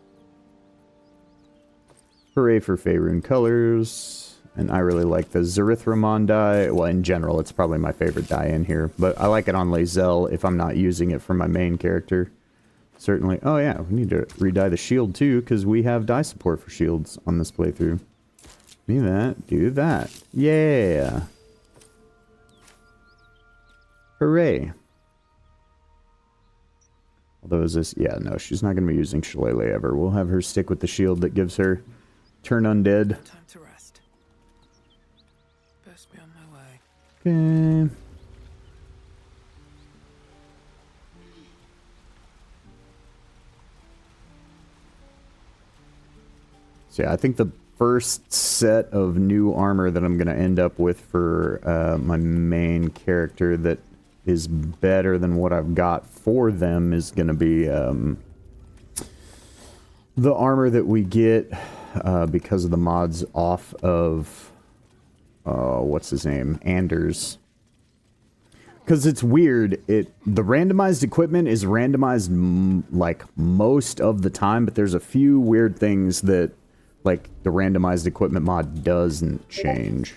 Hooray for Faerun colors. And I really like the Zerithramon dye. Well, in general, it's probably my favorite dye in here, but I like it on Lae'zel if I'm not using it for my main character. Certainly. Oh yeah, we need to re-dye the shield too, because we have dye support for shields on this playthrough. Do that, do that. Yeah! Hooray! Although is this... Yeah, no, she's not going to be using Shillelagh ever. We'll have her stick with the shield that gives her turn undead. Time to rest. Best be on my way. Okay. So yeah, I think the first set of new armor that I'm going to end up with for my main character that is better than what I've got for them is going to be the armor that we get because of the mods off of what's his name? Anders. Because it's weird, the randomized equipment is randomized like most of the time, but there's a few weird things that like the randomized equipment mod doesn't change.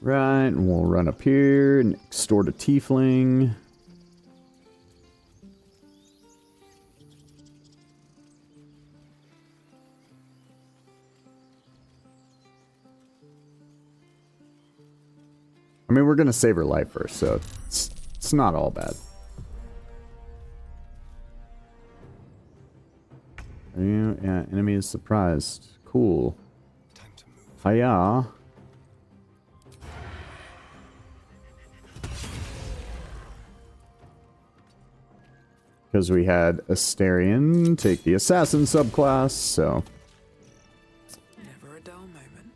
Right, and we'll run up here and extort a tiefling. I mean, we're going to save her life first, so it's not all bad. Yeah, enemy is surprised. Cool. Time to move. Hiya. Because we had Asterion take the assassin subclass, so... Never a dull moment.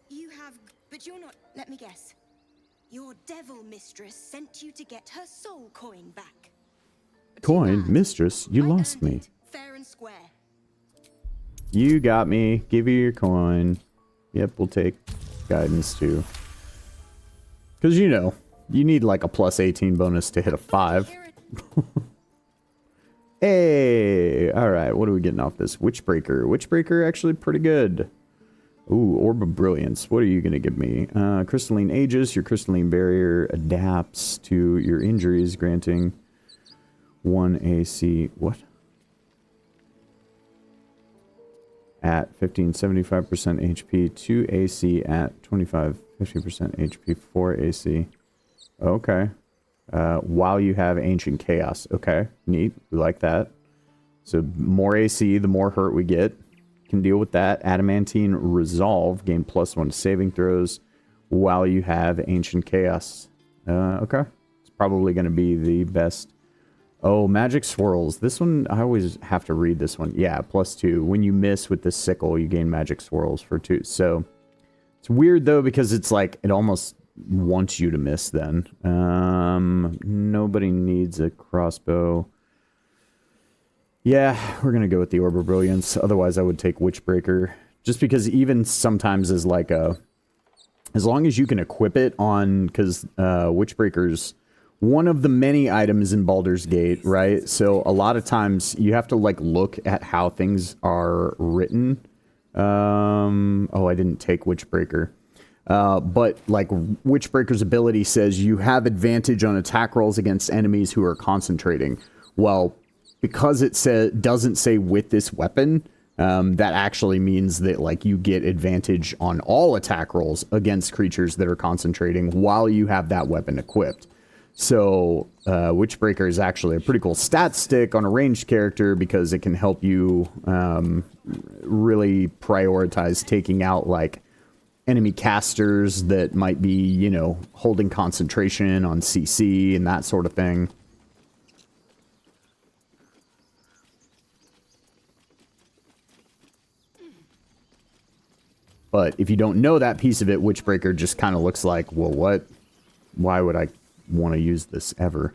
You have... But you're not... Let me guess. Your devil mistress sent you to get her soul coin back. Coin? Mistress, you lost me. Fair and square. You got me. Give you your coin. Yep, we'll take guidance too. Because, you know, you need like a plus 18 bonus to hit a 5. Hey! Alright, what are we getting off this? Witchbreaker. Witchbreaker actually pretty good. Ooh, Orb of Brilliance. What are you going to give me? Crystalline Aegis. Your crystalline barrier adapts to your injuries, granting 1 AC. What? At 15, 75% HP, 2 AC at 25, 50% HP, 4 AC. Okay. While you have Ancient Chaos. Okay, neat. We like that. So more AC, the more hurt we get. Can deal with that. Adamantine Resolve. Gain +1 saving throws while you have Ancient Chaos. Okay. It's probably going to be the best. Oh, Magic Swirls. This one, I always have to read this one. Yeah, +2. When you miss with the sickle, you gain Magic Swirls for 2. So, it's weird, though, because it's like, it almost wants you to miss then. Nobody needs a crossbow. Yeah, we're going to go with the Orb of Brilliance. Otherwise, I would take Witchbreaker. Just because even sometimes is like a... As long as you can equip it on... Because Witchbreaker's one of the many items in Baldur's Gate, right? So a lot of times you have to like look at how things are written. Oh, I didn't take Witchbreaker. But like Witchbreaker's ability says you have advantage on attack rolls against enemies who are concentrating. Well, because it doesn't say with this weapon, that actually means that like you get advantage on all attack rolls against creatures that are concentrating while you have that weapon equipped. So Witchbreaker is actually a pretty cool stat stick on a ranged character because it can help you really prioritize taking out like enemy casters that might be, you know, holding concentration on CC and that sort of thing. But if you don't know that piece of it, Witchbreaker just kind of looks like, well, what? Why would I want to use this ever?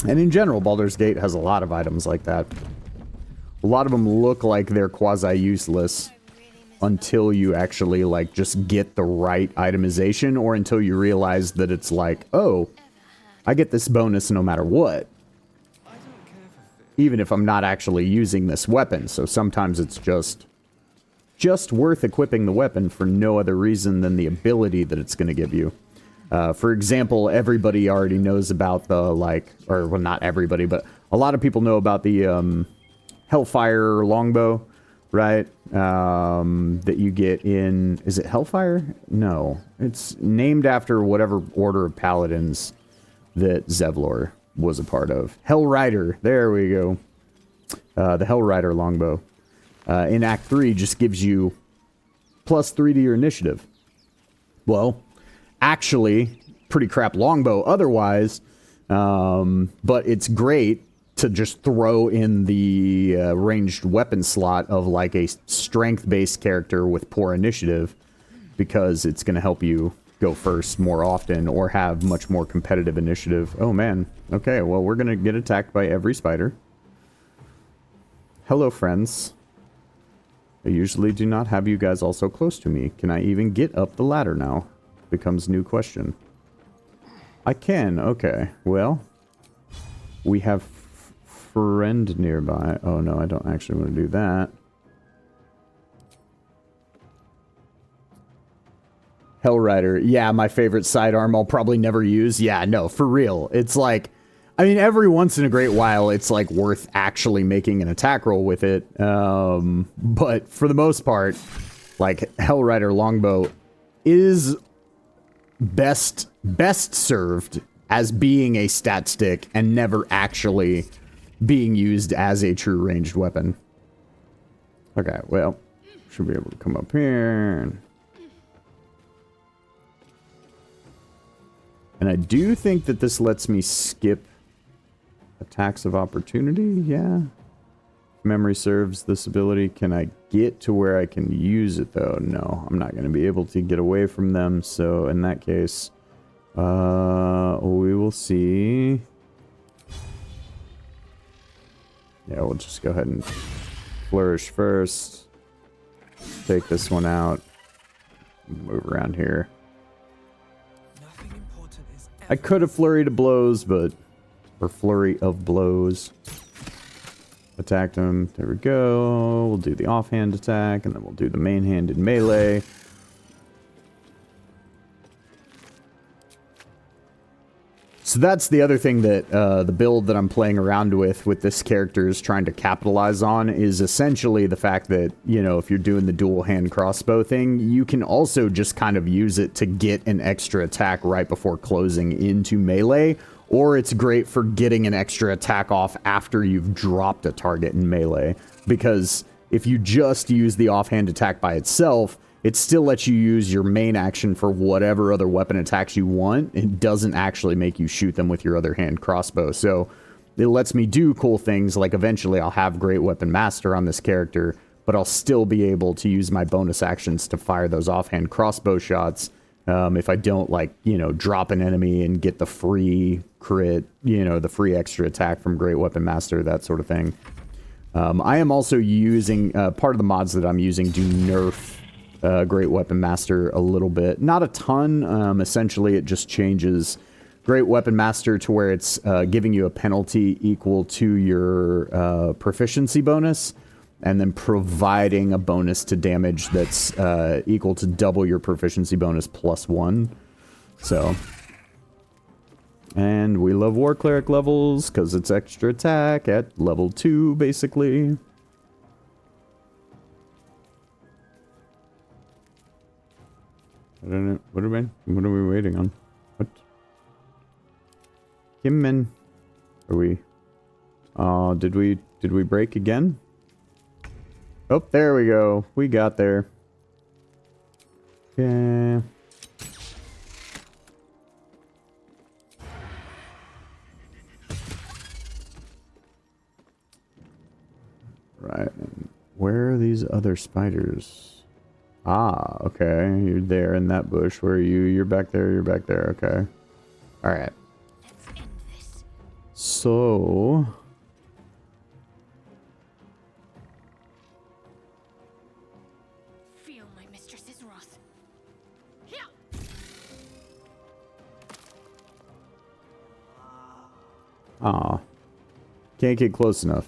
And in general, Baldur's Gate has a lot of items like that. A lot of them look like they're quasi-useless until you actually, like, just get the right itemization, or until you realize that it's like, oh, I get this bonus no matter what. Even if I'm not actually using this weapon. So sometimes it's just worth equipping the weapon for no other reason than the ability that it's going to give you. For example, everybody already knows about the, like, or well, not everybody, but a lot of people know about the Hellfire longbow, right? That you get in, is it Hellfire? No, it's named after whatever order of paladins that Zevlor was a part of. Hellrider, there we go. The Hellrider longbow. In Act 3 just gives you +3 to your initiative. Well, actually, pretty crap longbow otherwise, but it's great to just throw in the ranged weapon slot of like a strength-based character with poor initiative, because it's going to help you go first more often or have much more competitive initiative. Oh man, okay, well we're going to get attacked by every spider. Hello friends. I usually do not have you guys all so close to me. Can I even get up the ladder now? Becomes new question. I can, okay. Well, we have friend nearby. Oh no, I don't actually want to do that. Hellrider. Yeah, my favorite sidearm I'll probably never use. Yeah, no, for real. It's like, I mean, every once in a great while, it's like worth actually making an attack roll with it. But for the most part, like Hellrider longbow is best served as being a stat stick and never actually being used as a true ranged weapon. Okay, well, should be able to come up here. And I do think that this lets me skip attacks of opportunity, yeah. Memory serves this ability. Can I get to where I can use it, though? No, I'm not going to be able to get away from them, so in that case, we will see. Yeah, we'll just go ahead and flourish first. Take this one out. Move around here. I could have flurried of blows, but... Or flurry of blows. Attacked him. There we go. We'll do the offhand attack, and then we'll do the main-handed melee. So that's the other thing that the build that I'm playing around with this character is trying to capitalize on, is essentially the fact that, you know, if you're doing the dual hand crossbow thing, you can also just kind of use it to get an extra attack right before closing into melee, or it's great for getting an extra attack off after you've dropped a target in melee, because if you just use the offhand attack by itself, it still lets you use your main action for whatever other weapon attacks you want. It doesn't actually make you shoot them with your other hand crossbow. So it lets me do cool things, like eventually I'll have Great Weapon Master on this character, but I'll still be able to use my bonus actions to fire those offhand crossbow shots. If I don't, like, you know, drop an enemy and get the free crit, you know, the free extra attack from Great Weapon Master, that sort of thing. I am also using, part of the mods that I'm using do nerf Great Weapon Master a little bit. Not a ton. Essentially, it just changes Great Weapon Master to where it's giving you a penalty equal to your proficiency bonus, and then providing a bonus to damage that's equal to double your proficiency bonus +1. So, and we love War Cleric levels because it's extra attack at level 2, basically. I don't know. What are we waiting on? What? Kimmen. Are we? Did we break again? Oh, there we go. We got there. Okay. Right. Where are these other spiders? Ah, okay. You're there in that bush. Where are you? You're back there. You're back there. Okay. Alright. So... Feel my mistress's wrath. Ah. Can't get close enough.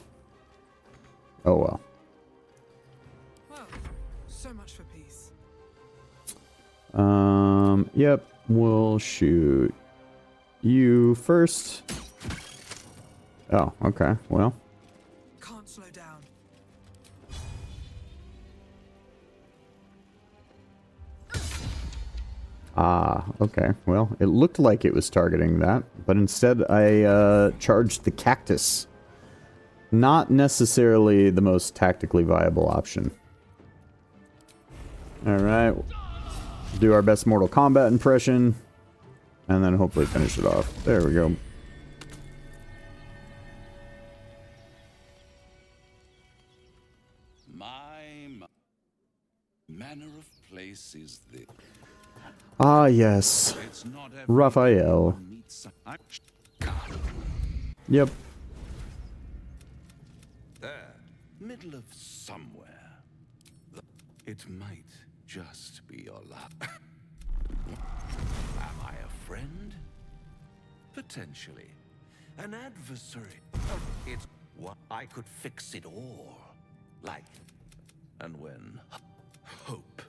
Oh well. Well, so much for peace. Yep. We'll shoot you first. Oh, okay. Well. Can't slow down. Ah, okay. Well, it looked like it was targeting that, but instead I charged the cactus. Not necessarily the most tactically viable option. Alright. Do our best Mortal Kombat impression. And then hopefully finish it off. There we go. My manner of place is this. Ah, yes. It's not Raphael. Yep. There, middle of somewhere. It might just be your luck. Am I a friend? Potentially. An adversary? It's what I could fix it all. Like, and when hope.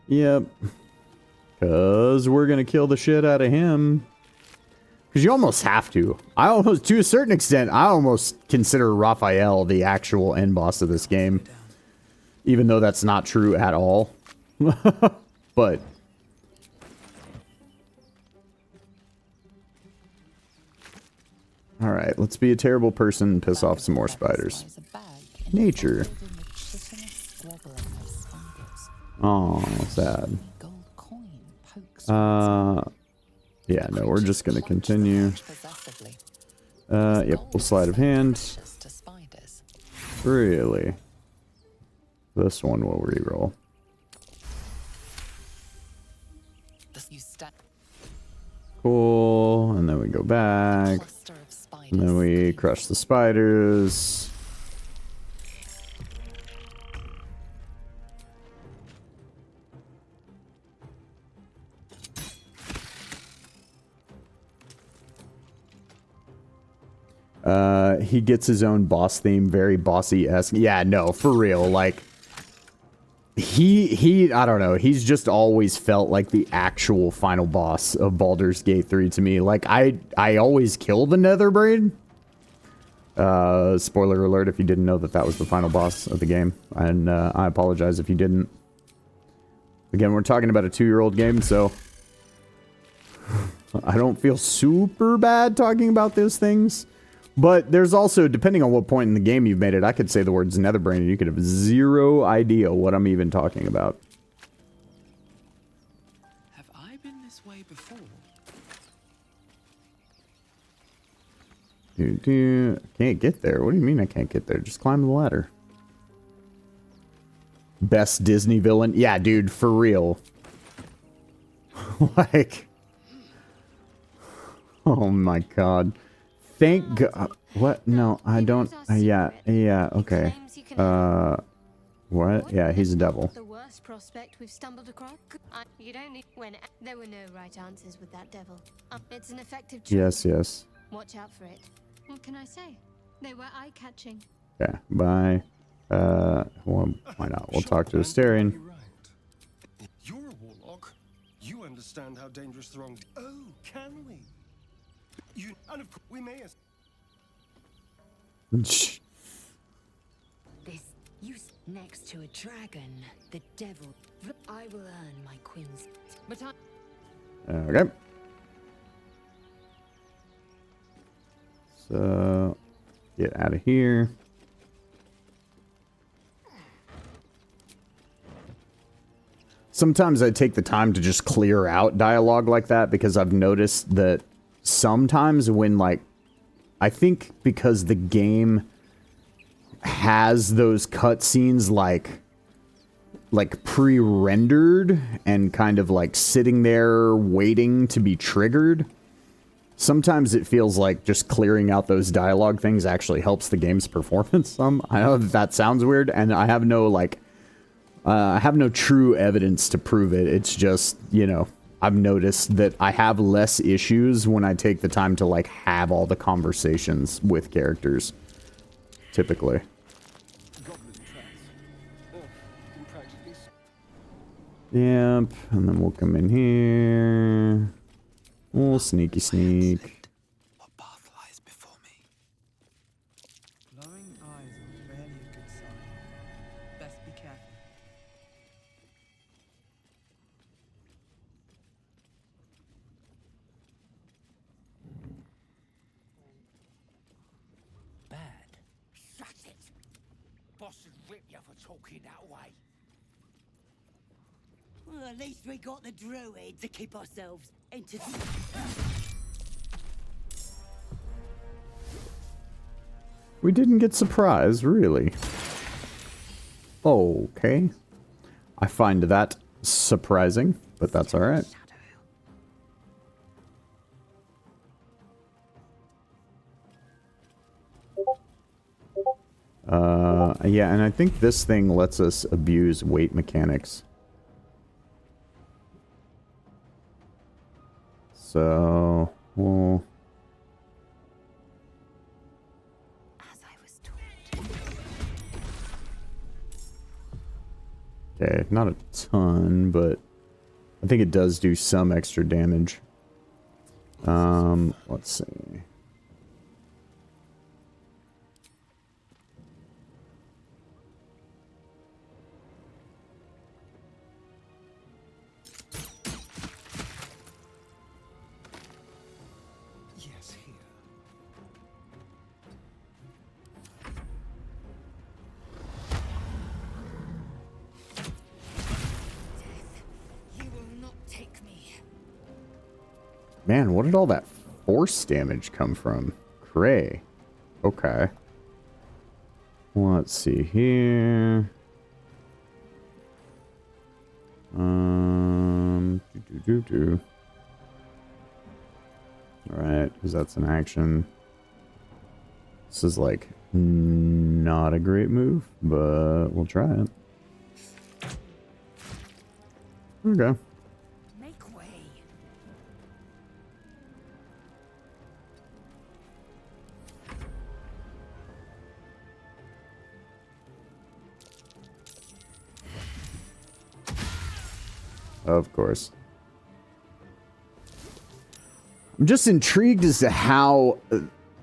Yep. Because we're going to kill the shit out of him. Because you almost have to. I almost, to a certain extent, I almost consider Raphael the actual end boss of this game. Even though that's not true at all. But... Alright, let's be a terrible person and piss off some more spiders. Nature. Oh, sad. Yeah, no, we're just gonna continue. Yep, we'll sleight of hand. Really? This one will reroll. Cool, and then we go back. And then we crush the spiders. He gets his own boss theme, very bossy-esque. Yeah, no, for real, like... He, I don't know, he's just always felt like the actual final boss of Baldur's Gate 3 to me. Like, I always kill the Netherbrain. Spoiler alert if you didn't know that that was the final boss of the game. And, I apologize if you didn't. Again, we're talking about a 2-year-old game, so... I don't feel super bad talking about those things. But there's also, depending on what point in the game you've made it, I could say the words Netherbrain and you could have zero idea what I'm even talking about. Have I been this way before? Can't get there. What do you mean I can't get there? Just climb the ladder. Best Disney villain? Yeah, dude, for real. Like... Oh my god. Thank God. What? No, I don't. Yeah, okay. What? Yeah, he's a devil. The worst prospect we've stumbled across. You don't need when there were no right answers with that devil. It's an effective trick. Yes. Watch out for it. What can I say? They were eye-catching. Okay, bye. Well, why not? We'll talk to Asterion. You're a warlock. You understand how dangerous the wrong... Oh, can we? And of course, we may as... This use name. next to a dragon, the devil. I will earn my queen's. But I. Okay. So, get out of here. Sometimes I take the time to just clear out dialogue like that because I've noticed that sometimes when, like, I think because the game has those cutscenes like pre-rendered and kind of like sitting there waiting to be triggered, sometimes it feels like just clearing out those dialogue things actually helps the game's performance some. I know that sounds weird, and I have no true evidence to prove it. It's just, you know, I've noticed that I have less issues when I take the time to, like, have all the conversations with characters, typically. Yep, and then we'll come in here. We'll sneaky sneak. What path lies before me? Glowing eyes are rarely a good sign. Best be careful. Bad. Shut it! Boss would rip you for talking that way. Well, at least we got the druid to keep ourselves entertained. We didn't get surprised, really. Okay. I find that surprising, but that's alright. Yeah, and I think this thing lets us abuse weight mechanics. So, well... As I was taught. Okay, not a ton, but I think it does do some extra damage. Let's see. Yes, here. You will not take me. Man, what did all that force damage come from? Cray. Okay. Let's see here. Alright, because that's an action. This is like not a great move, but we'll try it. Okay. Make way. Of course. I'm just intrigued as to how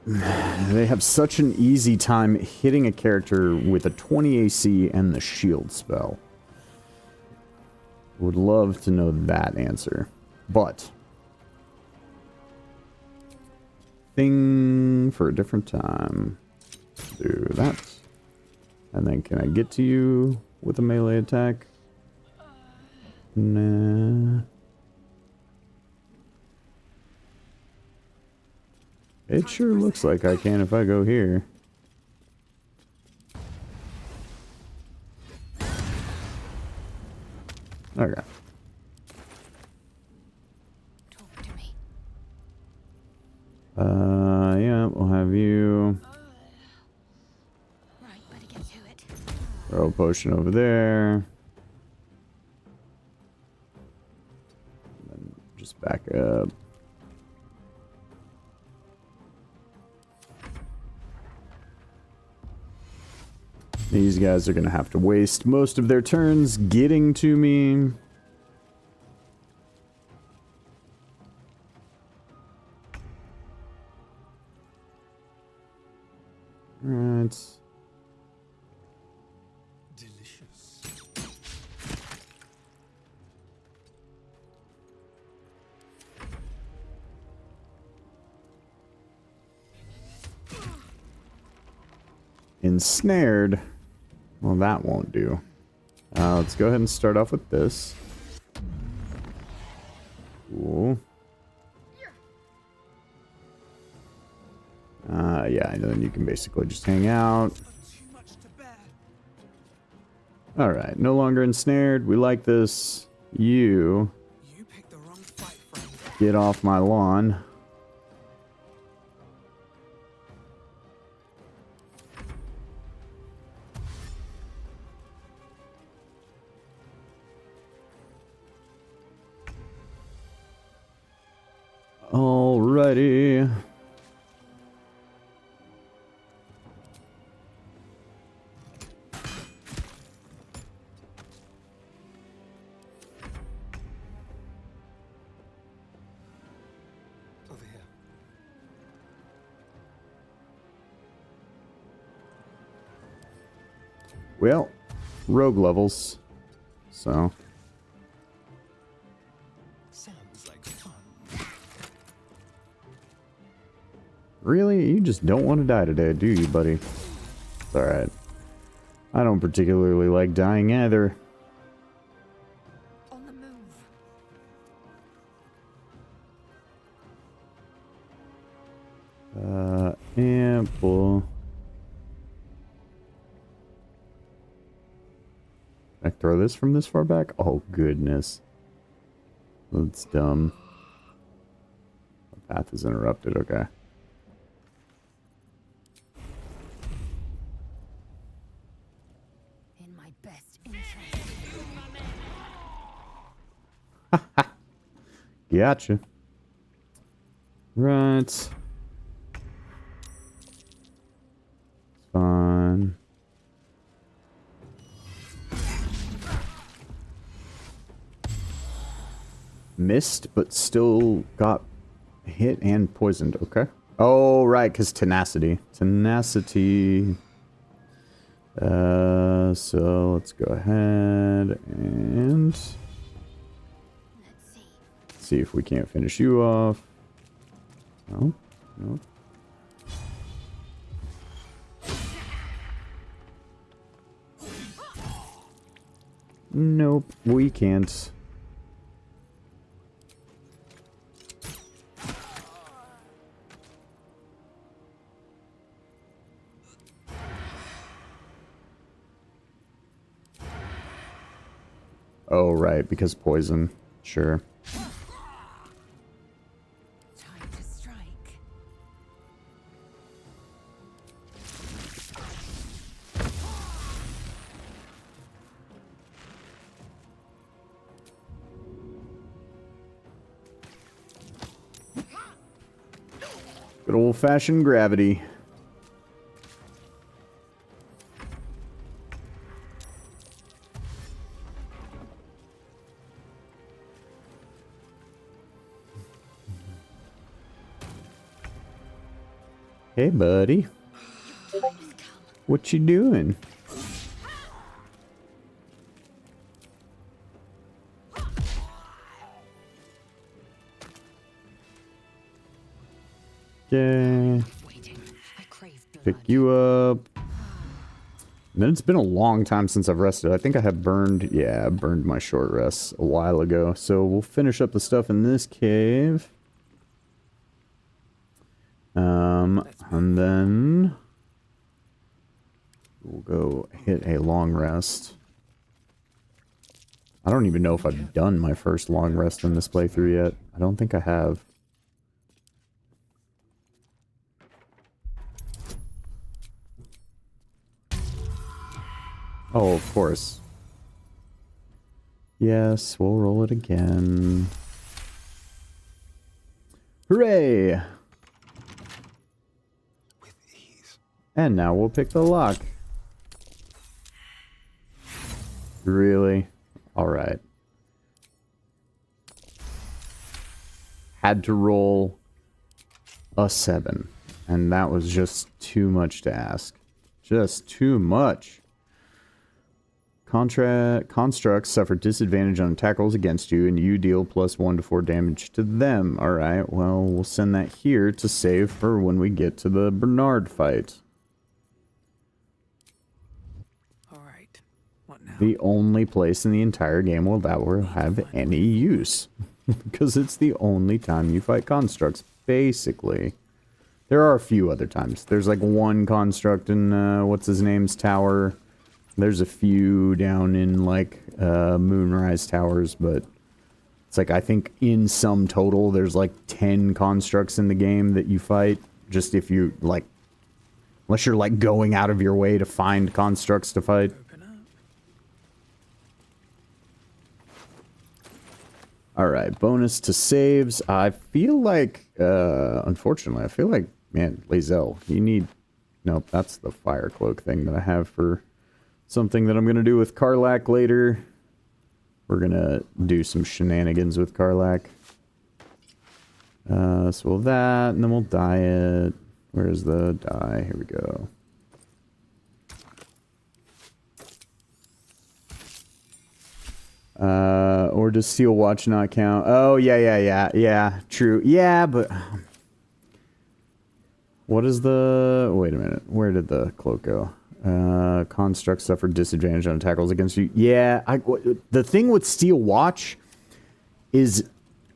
they have such an easy time hitting a character with a 20 AC and the shield spell. Would love to know that answer. But thing for a different time. Do that. And then can I get to you with a melee attack? Nah. It sure looks like I can if I go here. Okay. Talk to me. Yeah, we'll have you Right, better get to it. throw a potion over there. And then just back up. These guys are going to have to waste most of their turns getting to me. Alright. Delicious. ensnared. Well, that won't do. Let's go ahead and start off with this. Cool. Yeah, and then you can basically just hang out. Alright, no longer ensnared. We like this. You get off my lawn. Alrighty. Over here. Well, rogue levels. So. Sounds like fun. Really? You just don't want to die today, do you, buddy? It's alright. I don't particularly like dying either. On the move. Ample. Can I throw this from this far back? Oh, goodness. That's dumb. The path is interrupted, okay. In my best interest. Gotcha. Right. Fine. Missed, but still got hit and poisoned. Okay. Oh, right, because tenacity. Tenacity. So let's go ahead and see if we can't finish you off. No, no. Nope, we can't. Oh, right, because poison. Sure. Time to strike. Good old-fashioned gravity. Hey, buddy. What you doing? Okay. Pick you up. And then it's been a long time since I've rested. I think I have burned, yeah, I burned my short rests a while ago. So we'll finish up the stuff in this cave. And then we'll go hit a long rest. I don't even know if I've done my first long rest in this playthrough yet. I don't think I have. Oh, of course. Yes, we'll roll it again. Hooray! And now we'll pick the lock. Really? Alright. Had to roll a 7. And that was just too much to ask. Just too much. Constructs suffer disadvantage on attack rolls against you, and you deal +1 to 4 damage to them. Alright, well, we'll send that here to save for when we get to the Bernard fight. the only place in the entire game where that will have any use. Because it's the only time you fight constructs, basically. There are a few other times. There's like one construct in, what's his name's tower. There's a few down in, like, Moonrise Towers, but it's like, I think in sum total, there's like 10 constructs in the game that you fight. Just if you, like, unless you're, like, going out of your way to find constructs to fight. Alright, bonus to saves. I feel like, unfortunately, I feel like, man, Lae'zel, you need... Nope, that's the fire cloak thing that I have for something that I'm going to do with Karlach later. We're going to do some shenanigans with Karlach. So we'll that, and then we'll dye it. Where's the dye? Here we go. Or does Steel Watch not count? Oh, yeah, true. Yeah, but... What is the... Wait a minute. Where did the cloak go? Constructs suffer disadvantage on attack rolls against you. Yeah, the thing with Steel Watch is,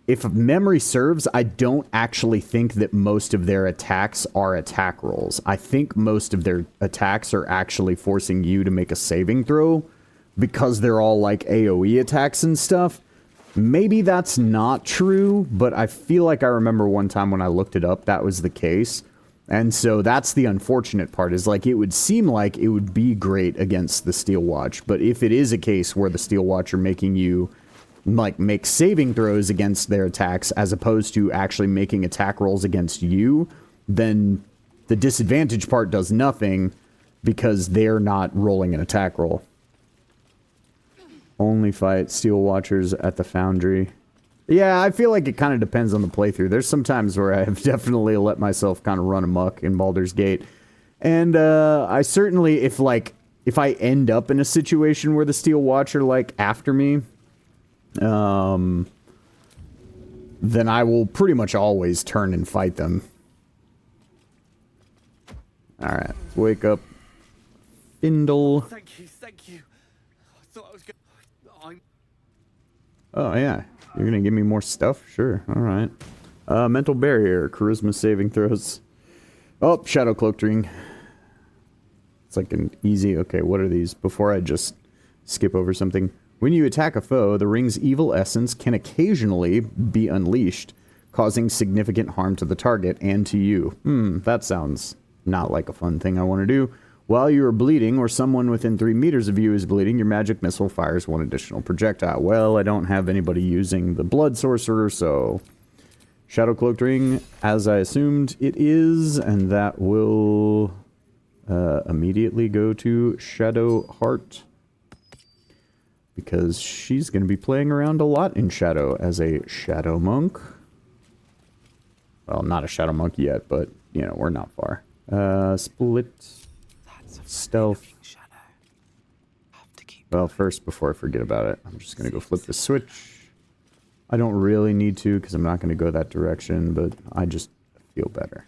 if memory serves, I don't actually think that most of their attacks are attack rolls. I think most of their attacks are actually forcing you to make a saving throw, because they're all like AoE attacks and stuff. Maybe that's not true, but I feel like I remember one time when I looked it up, that was the case. And so that's the unfortunate part, is like, it would seem like it would be great against the Steel Watch, but if it is a case where the Steel Watch are making you, like, make saving throws against their attacks as opposed to actually making attack rolls against you, then the disadvantage part does nothing because they're not rolling an attack roll. Only fight Steel Watchers at the Foundry. Yeah, I feel like it kind of depends on the playthrough. There's some times where I have definitely let myself kind of run amok in Baldur's Gate. And I certainly, if I end up in a situation where the Steel Watch are, like, after me, then I will pretty much always turn and fight them. Alright, let's wake up Findle. Thank you. I thought I was going... Oh, yeah. You're gonna give me more stuff? Sure. Alright. Mental Barrier. Charisma saving throws. Oh, Shadow Cloaked Ring. It's like an easy... Okay, what are these? Before I just skip over something. When you attack a foe, the ring's evil essence can occasionally be unleashed, causing significant harm to the target and to you. That sounds not like a fun thing I want to do. While you are bleeding, or someone within 3 meters of you is bleeding, your magic missile fires 1 additional projectile. Well, I don't have anybody using the Blood Sorcerer, so... Shadow Cloaked Ring, as I assumed it is, and that will immediately go to Shadow Heart. Because she's going to be playing around a lot in Shadow as a Shadow Monk. Well, not a Shadow Monk yet, but, you know, we're not far. Split... Stealth. Well, first, before I forget about it, I'm just going to go flip the switch. I don't really need to, because I'm not going to go that direction, but I just feel better.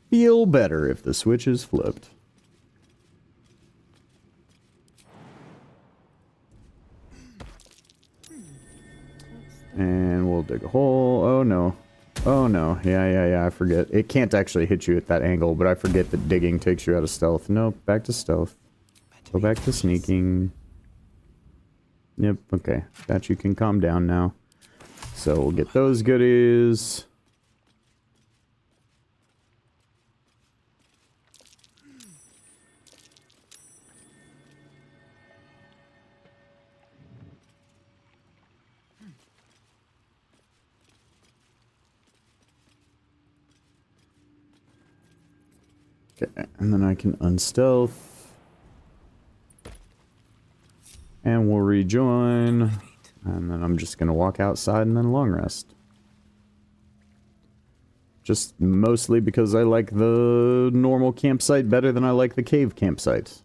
Feel better if the switch is flipped. And we'll dig a hole. Oh, no. Oh, no. Yeah, I forget. It can't actually hit you at that angle, but I forget that digging takes you out of stealth. Nope, back to stealth. Go back to sneaking. Yep, okay. That you can calm down now. So we'll get those goodies. Okay, and then I can unstealth. And we'll rejoin. And then I'm just going to walk outside and then long rest. Just mostly because I like the normal campsite better than I like the cave campsite.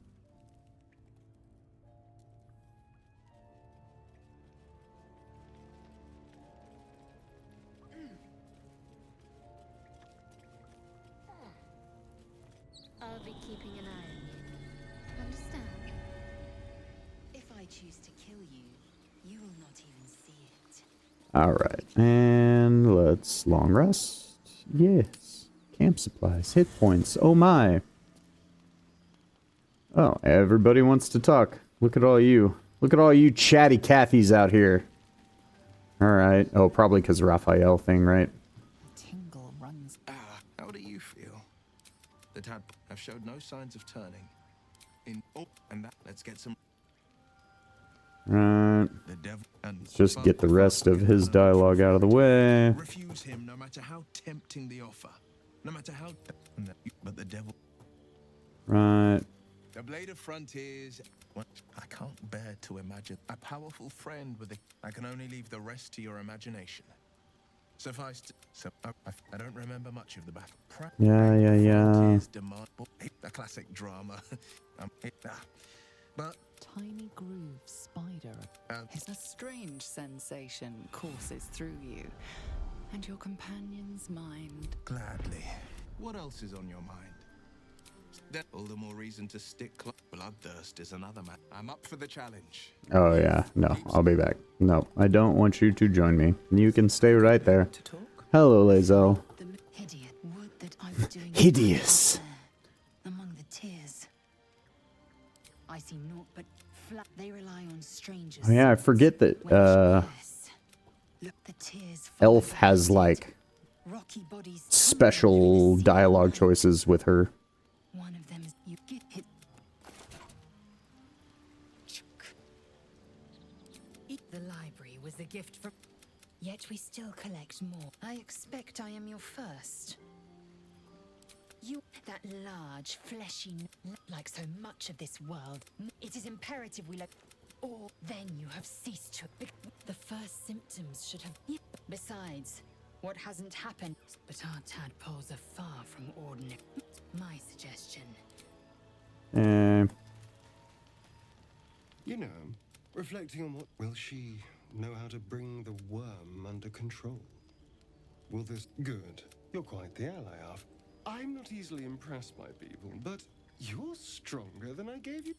I'll be keeping an eye on you. Understand? If I choose to kill you, you will not even see it. Alright, and let's long rest. Yes. Camp supplies, hit points. Oh my. Oh, everybody wants to talk. Look at all you. Look at all you chatty Cathys out here. Alright. Oh, probably because Raphael thing, right? Tingle runs. How do you feel? The tadpole have showed no signs of turning. Let's get some. Right. The devil and Just get the rest of his dialogue out of the way. Refuse him no matter how tempting the offer. No matter how... But the devil... Right. The Blade of Frontiers... I can't bear to imagine a powerful friend with a... I can only leave the rest to your imagination. Suffice to... I don't remember much of the battle. Yeah. A classic drama. But... Tiny groove spider. A strange sensation courses through you, and your companion's mind. Gladly. What else is on your mind? All the more reason to stick close. Bloodthirst is another man. I'm up for the challenge. Oh yeah, no, I'll be back. No, I don't want you to join me. You can stay right there. Hello, Lae'zel. Hideous. Among the tears, I see naught but flat. They rely on strangers. Oh yeah, I forget that Elf has like special dialogue choices with her. One of them is you get hit. The library was a gift from. Yet we still collect more. I expect I am your first. You, that large, fleshy, like so much of this world. It is imperative we let, or then you have ceased to. The first symptoms should have. Besides, what hasn't happened? But our tadpoles are far from ordinary. My suggestion. You know, reflecting on what... Will she know how to bring the worm under control? Will this... Good. You're quite the ally of... I'm not easily impressed by people, but you're stronger than I gave you.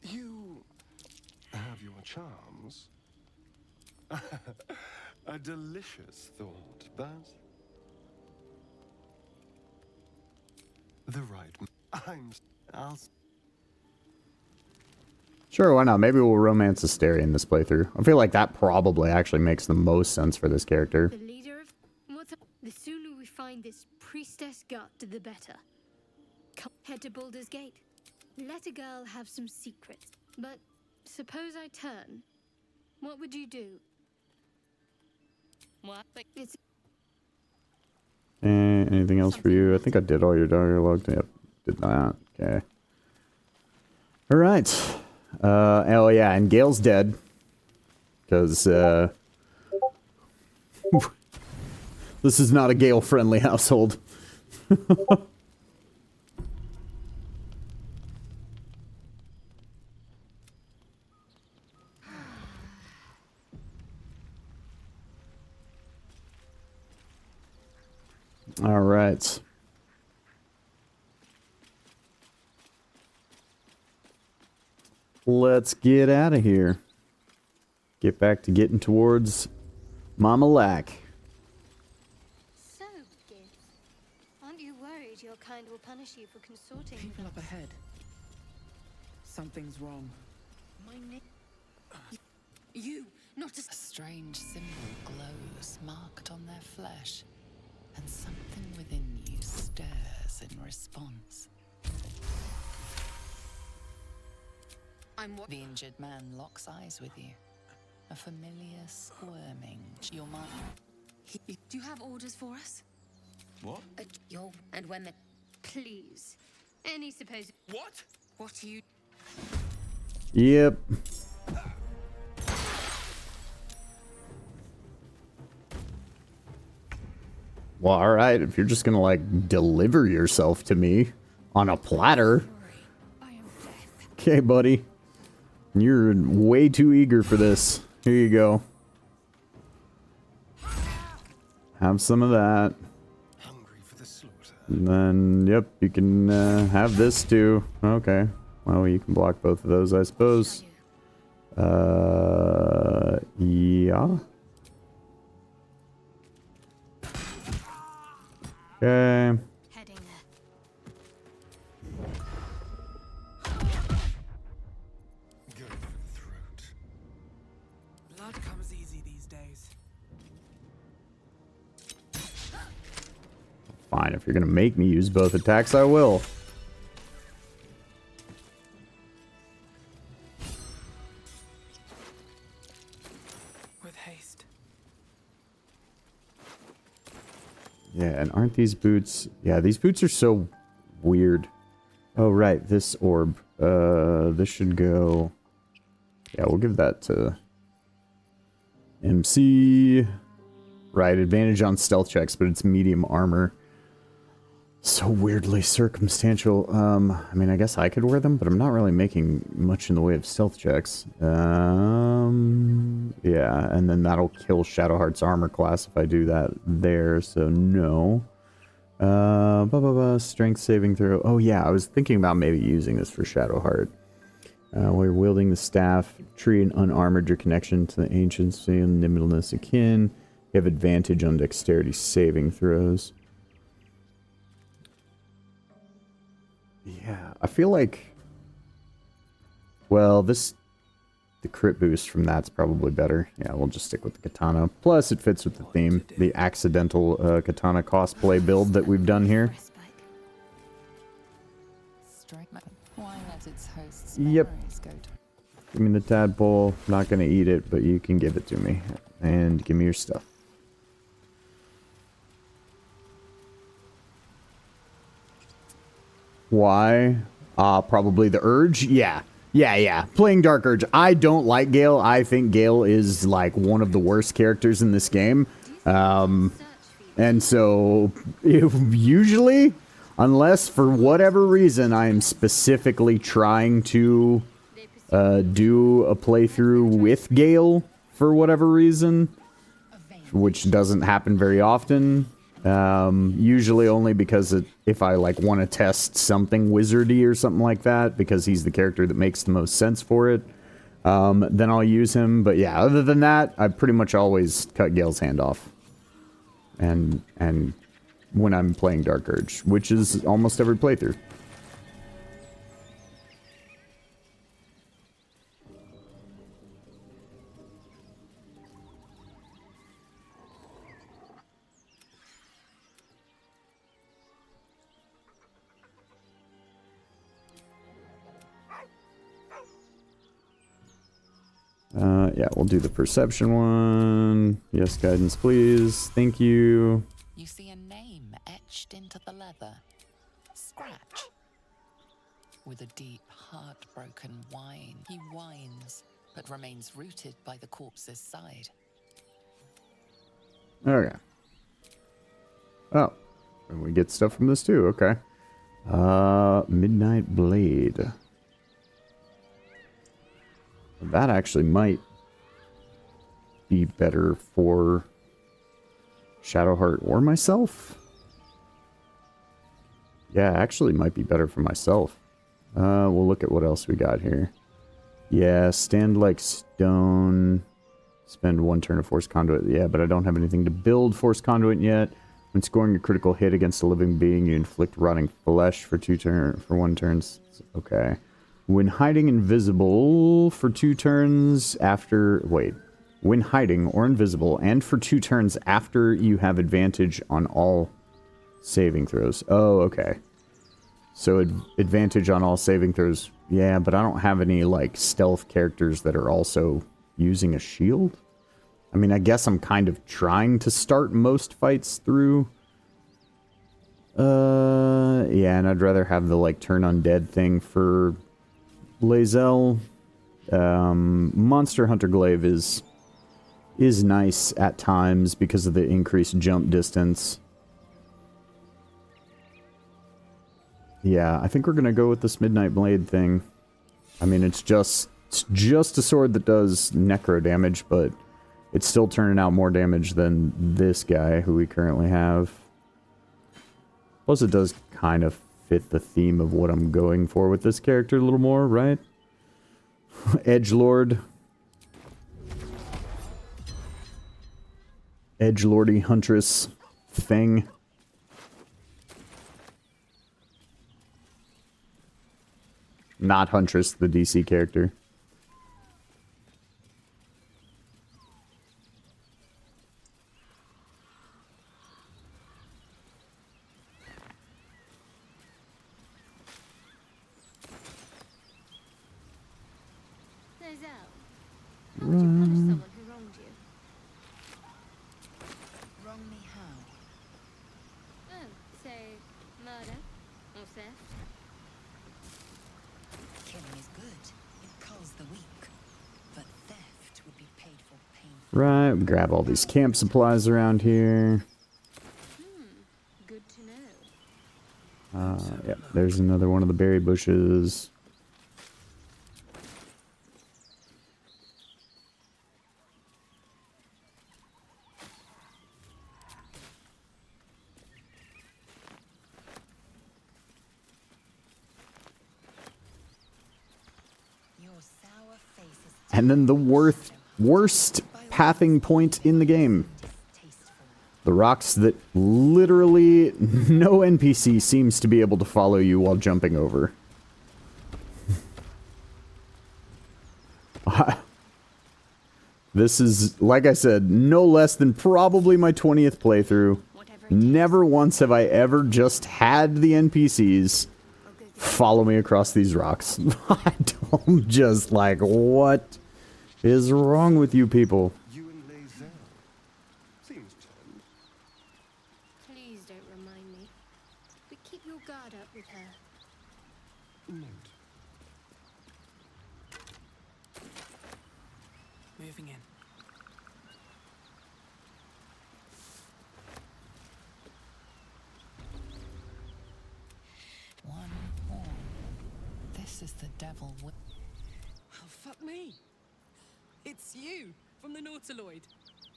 You have your charms. A delicious thought, but... The right... I'll... Sure, why not? Maybe we'll romance Asteria in this playthrough. I feel like that probably actually makes the most sense for this character. The leader of... The sooner we find this priestess gut, the better. Come, head to Baldur's Gate. Let a girl have some secrets. But suppose I turn. What would you do? What? It's... Anything else for you? I think I did all your dialogue. Yep, did that. Okay. Alright. Oh yeah, and Gale's dead. Because, this is not a Gale-friendly household. All right. Let's get out of here. Get back to getting towards Mama Lack. So, Gid, aren't you worried your kind will punish you for consorting People with up ahead. Something's wrong. My name. You, not A strange symbol glows, marked on their flesh, and something within you stirs in response. The injured man locks eyes with you. A familiar squirming. Your mind. Do you have orders for us? What? And when the... Please. Any supposed... What? What are you... Yep. Well, alright, if you're just gonna, like, deliver yourself to me on a platter. Okay, buddy. You're way too eager for this. Here you go. Have some of that. And then, yep, you can have this too. Okay. Well, you can block both of those, I suppose. Yeah. Okay. Heading there. Go for the throat. Blood comes easy these days. Fine, if you're gonna make me use both attacks, I will. With haste. Yeah, and aren't these boots... Yeah, these boots are so weird. Oh, right, this orb. This should go... Yeah, we'll give that to... MC... Right, advantage on stealth checks, but it's medium armor. So weirdly circumstantial. I mean, I guess I could wear them, but I'm not really making much in the way of stealth checks. Yeah, and then that'll kill Shadowheart's armor class if I do that there, so no. Strength saving throw. Oh yeah, I was thinking about maybe using this for Shadowheart. While you're wielding the staff, treat and unarmored your connection to the anciency and nimbleness akin. You have advantage on dexterity saving throws. Yeah, I feel like... Well, the crit boost from that's probably better. Yeah, we'll just stick with the katana. Plus, it fits with the theme. The accidental katana cosplay build that we've done here. Why let its host's Yep. memories go to... Give me the tadpole. I'm not going to eat it, but you can give it to me. And give me your stuff. Why? Probably the Urge? Yeah. Yeah. Playing Dark Urge. I don't like Gale. I think Gale is, like, one of the worst characters in this game. And so, usually, unless for whatever reason I am specifically trying to do a playthrough with Gale for whatever reason, which doesn't happen very often, usually only because if I like want to test something wizardy or something like that, because he's the character that makes the most sense for it, then I'll use him. But yeah, other than that, I pretty much always cut Gale's hand off. And when I'm playing Dark Urge, which is almost every playthrough. Yeah, we'll do the perception one. Yes, guidance, please. Thank you. You see a name etched into the leather. Scratch. With a deep, heartbroken whine, he whines, but remains rooted by the corpse's side. Okay. Oh, and we get stuff from this too. Okay. Midnight Blade. That actually might be better for Shadowheart or myself. Yeah, actually might be better for myself. We'll look at what else we got here. Yeah, stand like stone. Spend 1 turn of Force Conduit. Yeah, but I don't have anything to build Force Conduit yet. When scoring a critical hit against a living being, you inflict rotting flesh for 1 turn. Okay. When hiding invisible for 2 turns after... Wait. When hiding or invisible and for 2 turns after you have advantage on all saving throws. Oh, okay. So advantage on all saving throws. Yeah, but I don't have any, like, stealth characters that are also using a shield. I mean, I guess I'm kind of trying to start most fights through... Yeah, and I'd rather have the, like, turn undead thing for Lae'zel. Monster Hunter Glaive is nice at times because of the increased jump distance. Yeah, I think we're gonna go with this Midnight Blade thing. I mean, it's just a sword that does necro damage, but it's still turning out more damage than this guy who we currently have. Plus, it does kind of fit the theme of what I'm going for with this character a little more, right? Edgelord. edgelordy huntress thing. Not Huntress, the DC character. How would you punish someone who wronged you? Wrong me how? Oh, say murder or theft? Killing is good. It culls the weak. But theft would be paid for pain. Right, we grab all these camp supplies around here. Good to know. Yep, there's another one of the berry bushes. And then the worst pathing point in the game. The rocks that literally no NPC seems to be able to follow you while jumping over. This is, like I said, no less than probably my 20th playthrough. Never once have I ever just had the NPCs follow me across these rocks. I'm just like, what is wrong with you people? You and Lae'zel. Seems turned. Please don't remind me. But keep your guard up with her. Note. Moving in. One more. This is the devil. Oh, fuck me. It's you from the Nautiloid.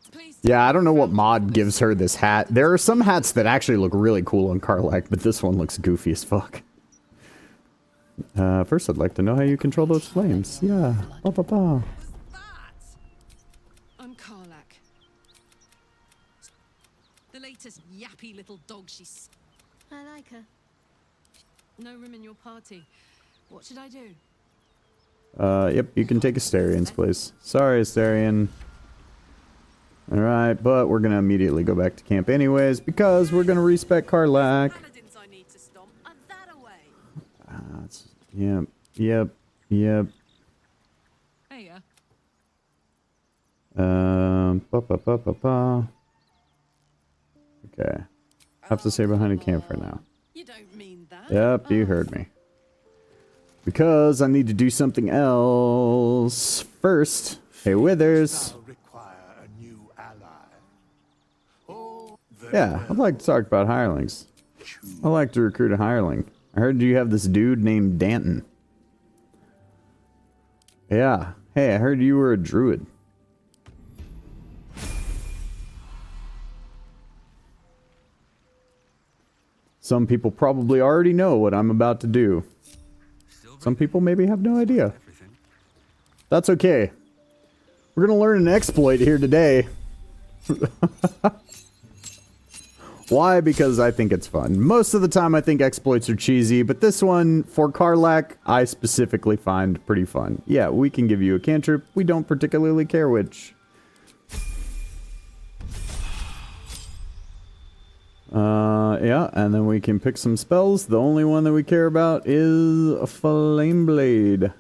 Please. Yeah, I don't know what mod gives her this hat. There are some hats that actually look really cool on Karlach, but this one looks goofy as fuck. First, I'd like to know how you control those flames. Yeah. Ba ba ba. I'm Karlach. The latest yappy little dog she's... I like her. No room in your party. What should I do? Yep, you can take Asterian's place. Sorry, Astarian. Alright, but we're gonna immediately go back to camp anyways, because we're gonna respec Karlach. Yep. Hey, Okay. Have to stay behind a camp for now. You don't mean that. Yep, you heard me. Because I need to do something else. First, hey Withers. Yeah, I'd like to talk about hirelings. I'd like to recruit a hireling. I heard you have this dude named Danton. Yeah. Hey, I heard you were a druid. Some people probably already know what I'm about to do. Some people maybe have no idea. That's okay. We're gonna learn an exploit here today. Why? Because I think it's fun. Most of the time I think exploits are cheesy, but this one, for Karlach, I specifically find pretty fun. Yeah, we can give you a cantrip. We don't particularly care which. Yeah, and then we can pick some spells. The only one that we care about is a Flameblade.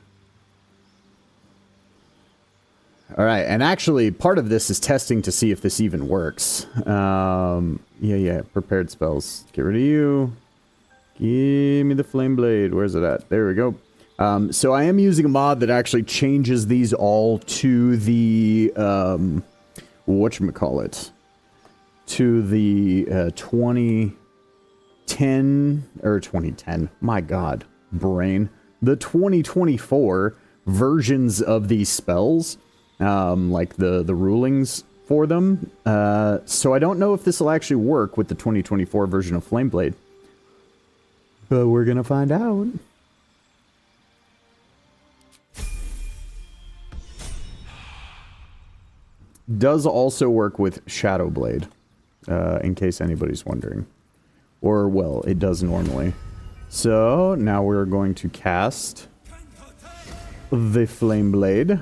Alright, and actually, part of this is testing to see if this even works. Yeah, prepared spells. Get rid of you. Give me the Flameblade. Where's it at? There we go. So I am using a mod that actually changes these all to the, whatchamacallit? To the 2010, or 2010, my god, brain. The 2024 versions of these spells. Like the rulings for them. So I don't know if this will actually work with the 2024 version of Flameblade. But we're gonna find out. does also work with Shadowblade, in case anybody's wondering. Or, well, it does normally. So, now we're going to cast the Flame Blade.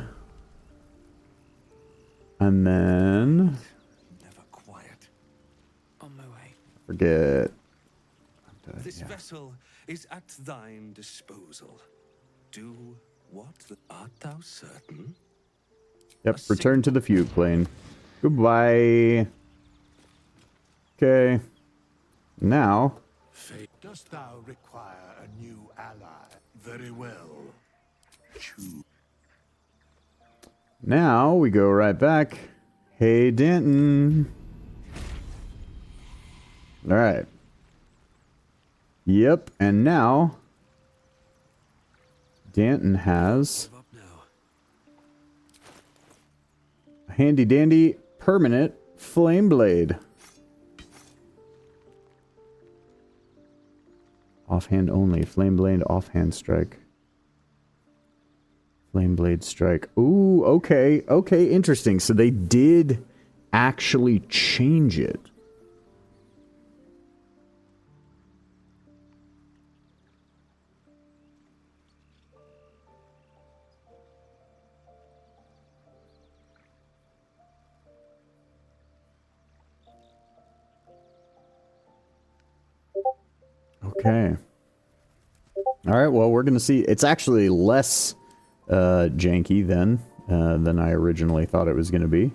And then... Never quiet. On my way. Forget. This vessel is at thine disposal. Do what? Art thou certain? Yep, return to the fugue plane. Goodbye. Okay. Now... Dost thou require a new ally? Very well. Choose. Now we go right back. Hey, Denton. Alright. Yep, and now... Danton has... a handy-dandy permanent Flame Blade. Offhand only. Flame Blade offhand strike. Flame Blade strike. Ooh, okay. Okay, interesting. So they did actually change it. Okay. Alright, well, we're going to see. It's actually less janky than I originally thought it was going to be.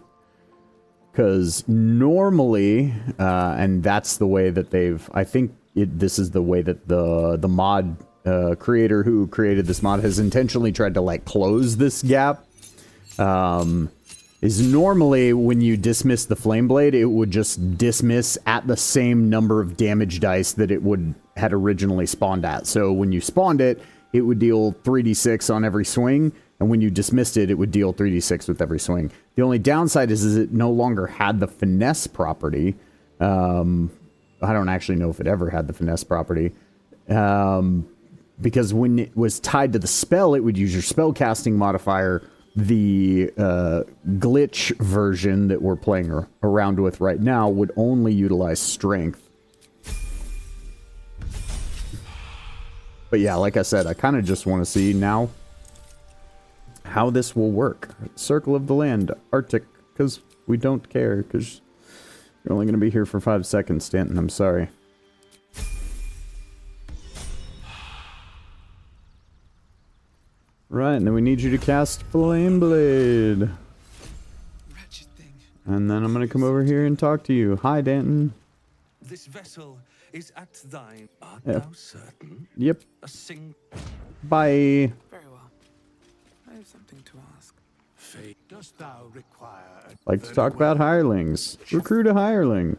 Because normally, and that's the way that they've... I think this is the way that the mod creator who created this mod has intentionally tried to, like, close this gap. Is normally when you dismiss the Flame Blade, it would just dismiss at the same number of damage dice that it had originally spawned at. So when you spawned it, it would deal 3d6 on every swing, and when you dismissed it, it would deal 3d6 with every swing. The only downside is it no longer had the finesse property. I don't actually know if it ever had the finesse property. Because when it was tied to the spell, it would use your spellcasting modifier. The glitch version that we're playing around with right now would only utilize strength. But yeah, like I said, I kind of just want to see now how this will work. Circle of the Land, Arctic, because we don't care, because you're only going to be here for 5 seconds, Stanton, I'm sorry. Right, and then we need you to cast Flame Blade. Wretched thing. And then I'm going to come over here and talk to you. Hi, Danton. This vessel is at thine. Art Yep. thou certain? Yep. A sing. Bye. Very well. I have something to ask. Fate. Dost thou require a Like to talk about hirelings. Recruit a hireling.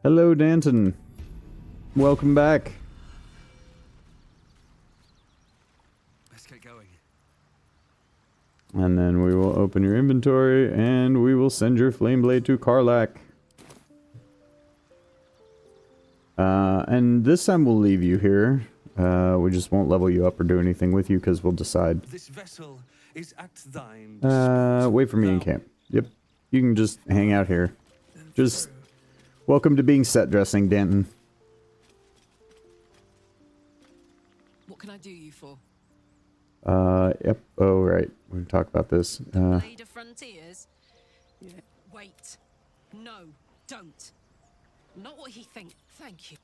Hello, Danton. Welcome back. Let's get going. And then we will open your inventory, and we will send your Flame Blade to Karlak. And this time we'll leave you here. We just won't level you up or do anything with you, because we'll decide. This vessel is at thine. Wait for me in camp. Yep. You can just hang out here. Just welcome to being set dressing, Danton. What can I do you for? Yep. Oh, right. We're gonna talk about this. Blade of Frontiers? Yeah. Wait. No, don't. Not what he thinks. Thank you.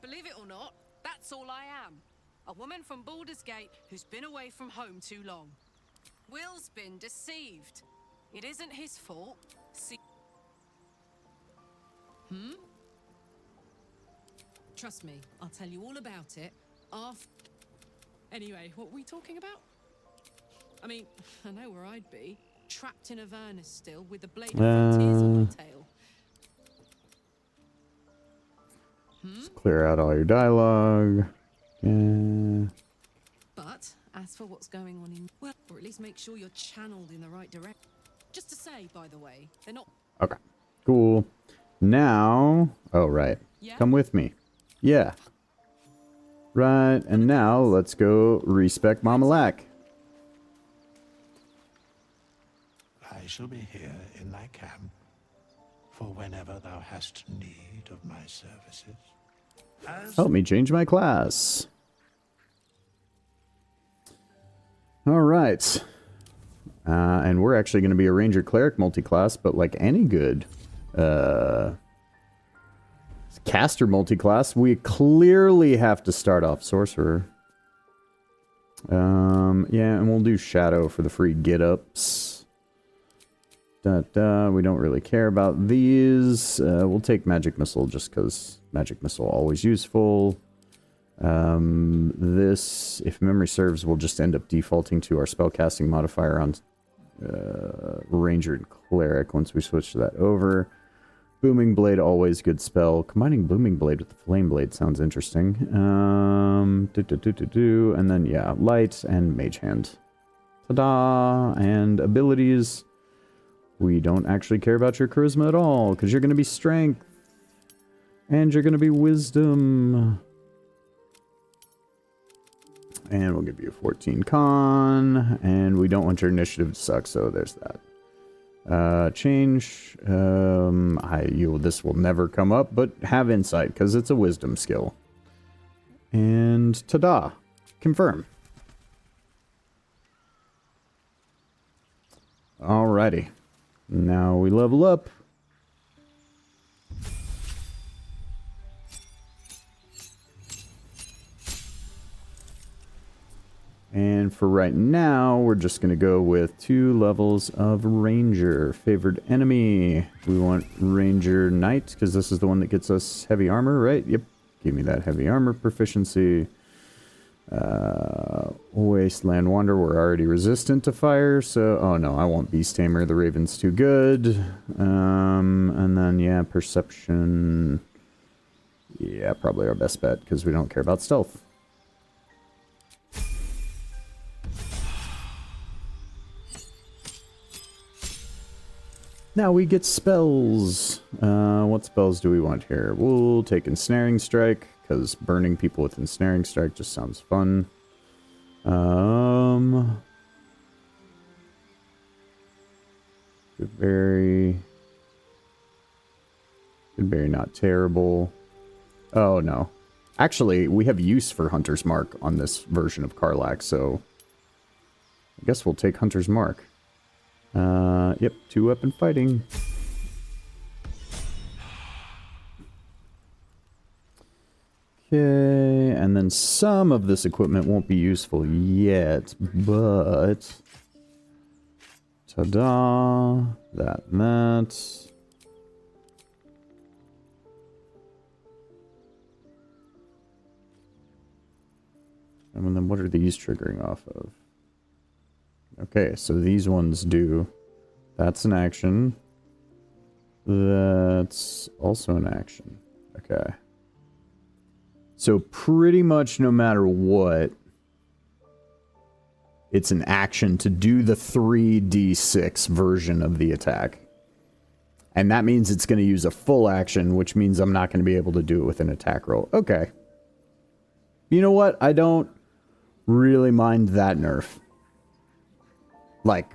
Believe it or not, that's all I am. A woman from Baldur's Gate who's been away from home too long. Will's been deceived. It isn't his fault. See. Trust me, I'll tell you all about it after. Anyway, what were we talking about? I mean, I know where I'd be. Trapped in Avernus still, with the Blade of Frontiers on my tail. Just clear out all your dialogue. Yeah. But as for what's going on in, well, or at least make sure you're channeled in the right direction. Just to say, by the way, they're not. Okay. Cool. Now, oh right. Yeah? Come with me. Yeah. Right, and now let's go respec Mama Lack. shall be here in thy camp for whenever thou hast need of my services. Help me change my class. All right. And we're actually going to be a Ranger Cleric multi-class, but like any good caster multi-class, we clearly have to start off Sorcerer. Yeah, and we'll do Shadow for the free get-ups. We don't really care about these. We'll take Magic Missile just because Magic Missile always useful. This, if memory serves, will just end up defaulting to our spellcasting modifier on Ranger and Cleric once we switch that over. Booming Blade, always good spell. Combining Booming Blade with the Flame Blade sounds interesting. And then, yeah, Light and Mage Hand. Ta-da! And abilities. We don't actually care about your Charisma at all, because you're going to be Strength. And you're going to be Wisdom. And we'll give you a 14 Con. And we don't want your Initiative to suck, so there's that. Change. This will never come up, but have Insight, because it's a Wisdom skill. And ta-da! Confirm. Alrighty. Now we level up. And for right now, we're just going to go with 2 levels of Ranger. Favored enemy. We want Ranger Knight, because this is the one that gets us heavy armor, right? Yep. Give me that heavy armor proficiency. Wasteland Wanderer, we're already resistant to fire, so... Oh no, I want Beast Tamer. The Raven's too good. And then, yeah, Perception. Yeah, probably our best bet, because we don't care about stealth. Now we get spells. What spells do we want here? We'll take Ensnaring Strike, because burning people with Ensnaring Strike just sounds fun. Good berry, not terrible. Oh no. Actually, we have use for Hunter's Mark on this version of Karlach, so I guess we'll take Hunter's Mark. Yep, 2-weapon fighting. Okay, and then some of this equipment won't be useful yet, but... Ta-da! That and that. And then what are these triggering off of? Okay, so these ones do. That's an action. That's also an action. Okay. So pretty much no matter what, it's an action to do the 3d6 version of the attack. And that means it's going to use a full action, which means I'm not going to be able to do it with an attack roll. Okay. You know what? I don't really mind that nerf. Like,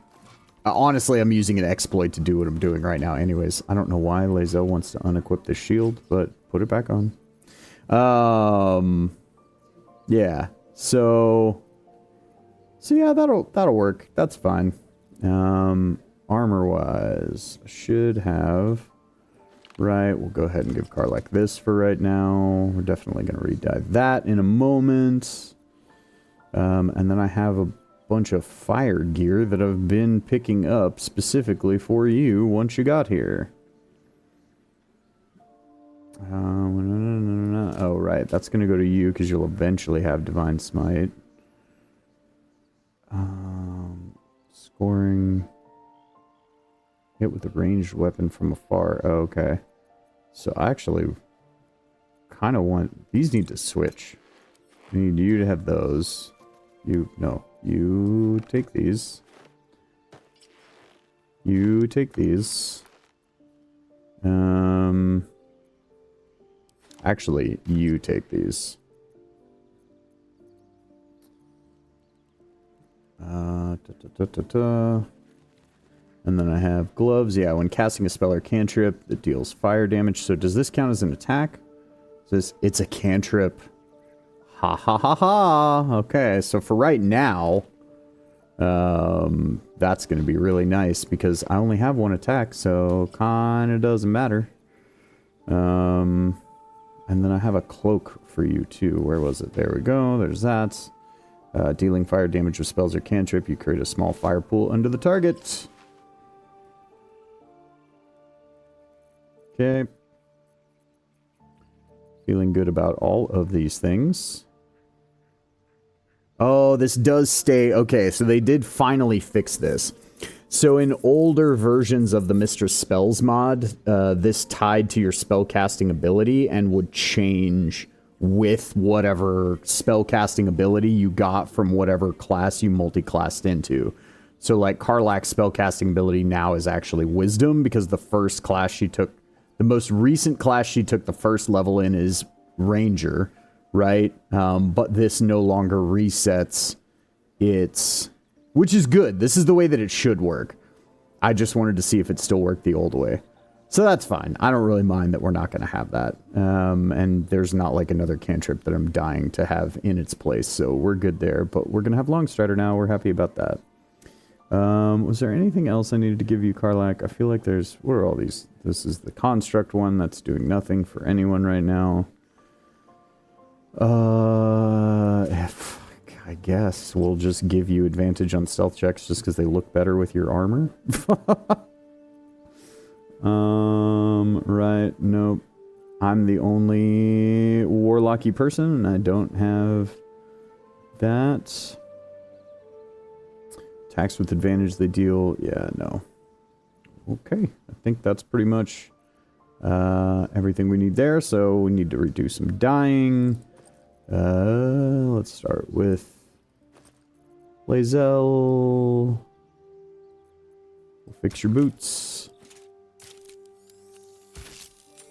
honestly, I'm using an exploit to do what I'm doing right now anyways. I don't know why Lae'zel wants to unequip the shield, but put it back on. Yeah. So yeah, that'll work. That's fine. Armor-wise, should have... Right, we'll go ahead and give Karlach this for right now. We're definitely going to re-dive that in a moment. And then I have a bunch of fire gear that I've been picking up specifically for you once you got here. Oh, right. That's going to go to you because you'll eventually have Divine Smite. Scoring. Hit with a ranged weapon from afar. Oh, okay. So I actually kind of want... These need to switch. I need you to have those. No. You take these. You take these. Actually, you take these. And then I have gloves. Yeah, when casting a spell or cantrip, it deals fire damage. So does this count as an attack? It's a cantrip. Ha ha ha ha. Okay, so for right now, that's going to be really nice because I only have one attack, so kind of doesn't matter. And then I have a cloak for you too. Where was it? There we go. There's that. Dealing fire damage with spells or cantrip, you create a small fire pool under the target. Okay. Feeling good about all of these things. Oh, this does stay... Okay, so they did finally fix this. So in older versions of the Mistress Spells mod, this tied to your spellcasting ability and would change with whatever spellcasting ability you got from whatever class you multi-classed into. So like Karlach's spellcasting ability now is actually Wisdom because the first class she took... The most recent class she took the first level in is Ranger, right? But this no longer resets its... Which is good. This is the way that it should work. I just wanted to see if it still worked the old way. So that's fine. I don't really mind that we're not going to have that. And there's not like another cantrip that I'm dying to have in its place. So we're good there. But we're going to have Longstrider now. We're happy about that. Was there anything else I needed to give you, Karlach? I feel like there's... What are all these? This is the construct one. That's doing nothing for anyone right now. I guess we'll just give you advantage on stealth checks just because they look better with your armor. Right. Nope. I'm the only warlocky person and I don't have that. Attacks with advantage they deal. Yeah, no. Okay. I think that's pretty much everything we need there. So we need to reduce some dying. Let's start with Lae'zel. We'll fix your boots.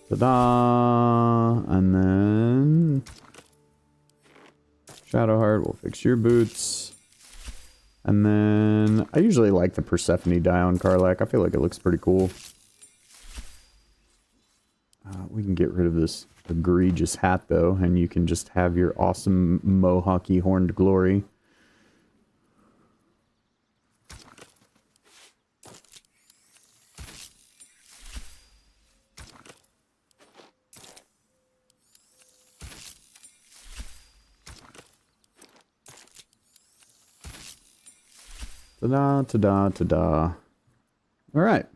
Ta-da! And then Shadowheart, we'll fix your boots. And then I usually like the Persephone die on Karlach. I feel like it looks pretty cool. We can get rid of this egregious hat though, and you can just have your awesome mohawky horned glory. Ta-da, ta-da, ta-da. Alright.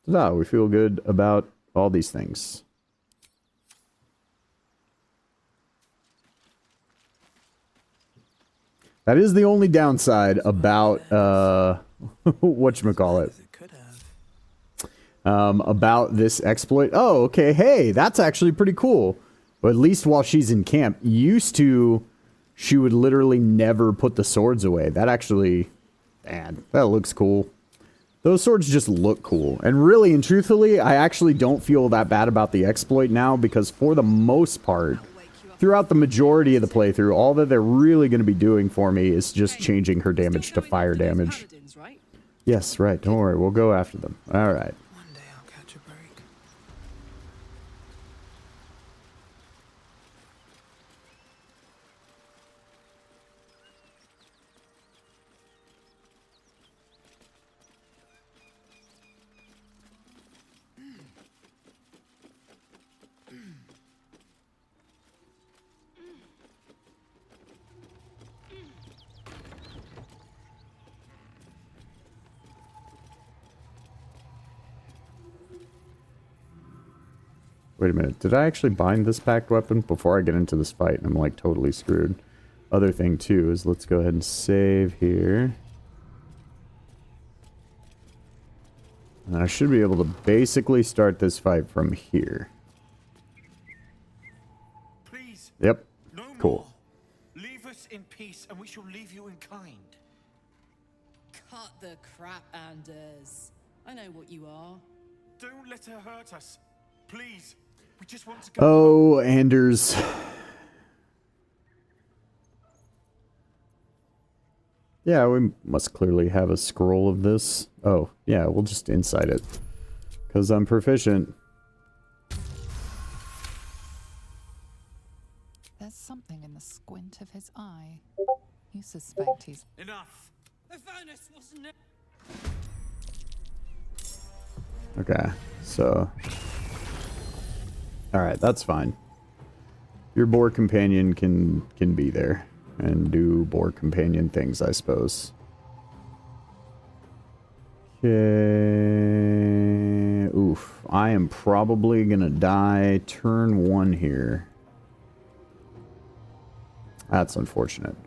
Ta-da, we feel good about all these things. That is the only downside about, whatchamacallit. About this exploit. Oh, okay, hey, that's actually pretty cool. But at least while she's in camp, used to, she would literally never put the swords away. That actually, man, that looks cool. Those swords just look cool. And really and truthfully, I actually don't feel that bad about the exploit now because for the most part, throughout the majority of the playthrough, all that they're really going to be doing for me is just changing her damage to fire damage. Yes, right. Don't worry. We'll go after them. All right. Wait a minute, did I actually bind this packed weapon before I get into this fight? I'm like totally screwed. Other thing too is let's go ahead and save here. And I should be able to basically start this fight from here. Please. Yep. No cool. More. Leave us in peace and we shall leave you in kind. Cut the crap, Anders. I know what you are. Don't let her hurt us. Please. We just want to go. Oh, Anders. Yeah, we must clearly have a scroll of this. Oh, yeah, we'll just insight it. Because I'm proficient. There's something in the squint of his eye. You suspect he's... Enough! The furnace wasn't it? Okay, so... Alright, that's fine. Your boar companion can be there. And do boar companion things, I suppose. Okay... Oof. I am probably gonna die turn 1 here. That's unfortunate.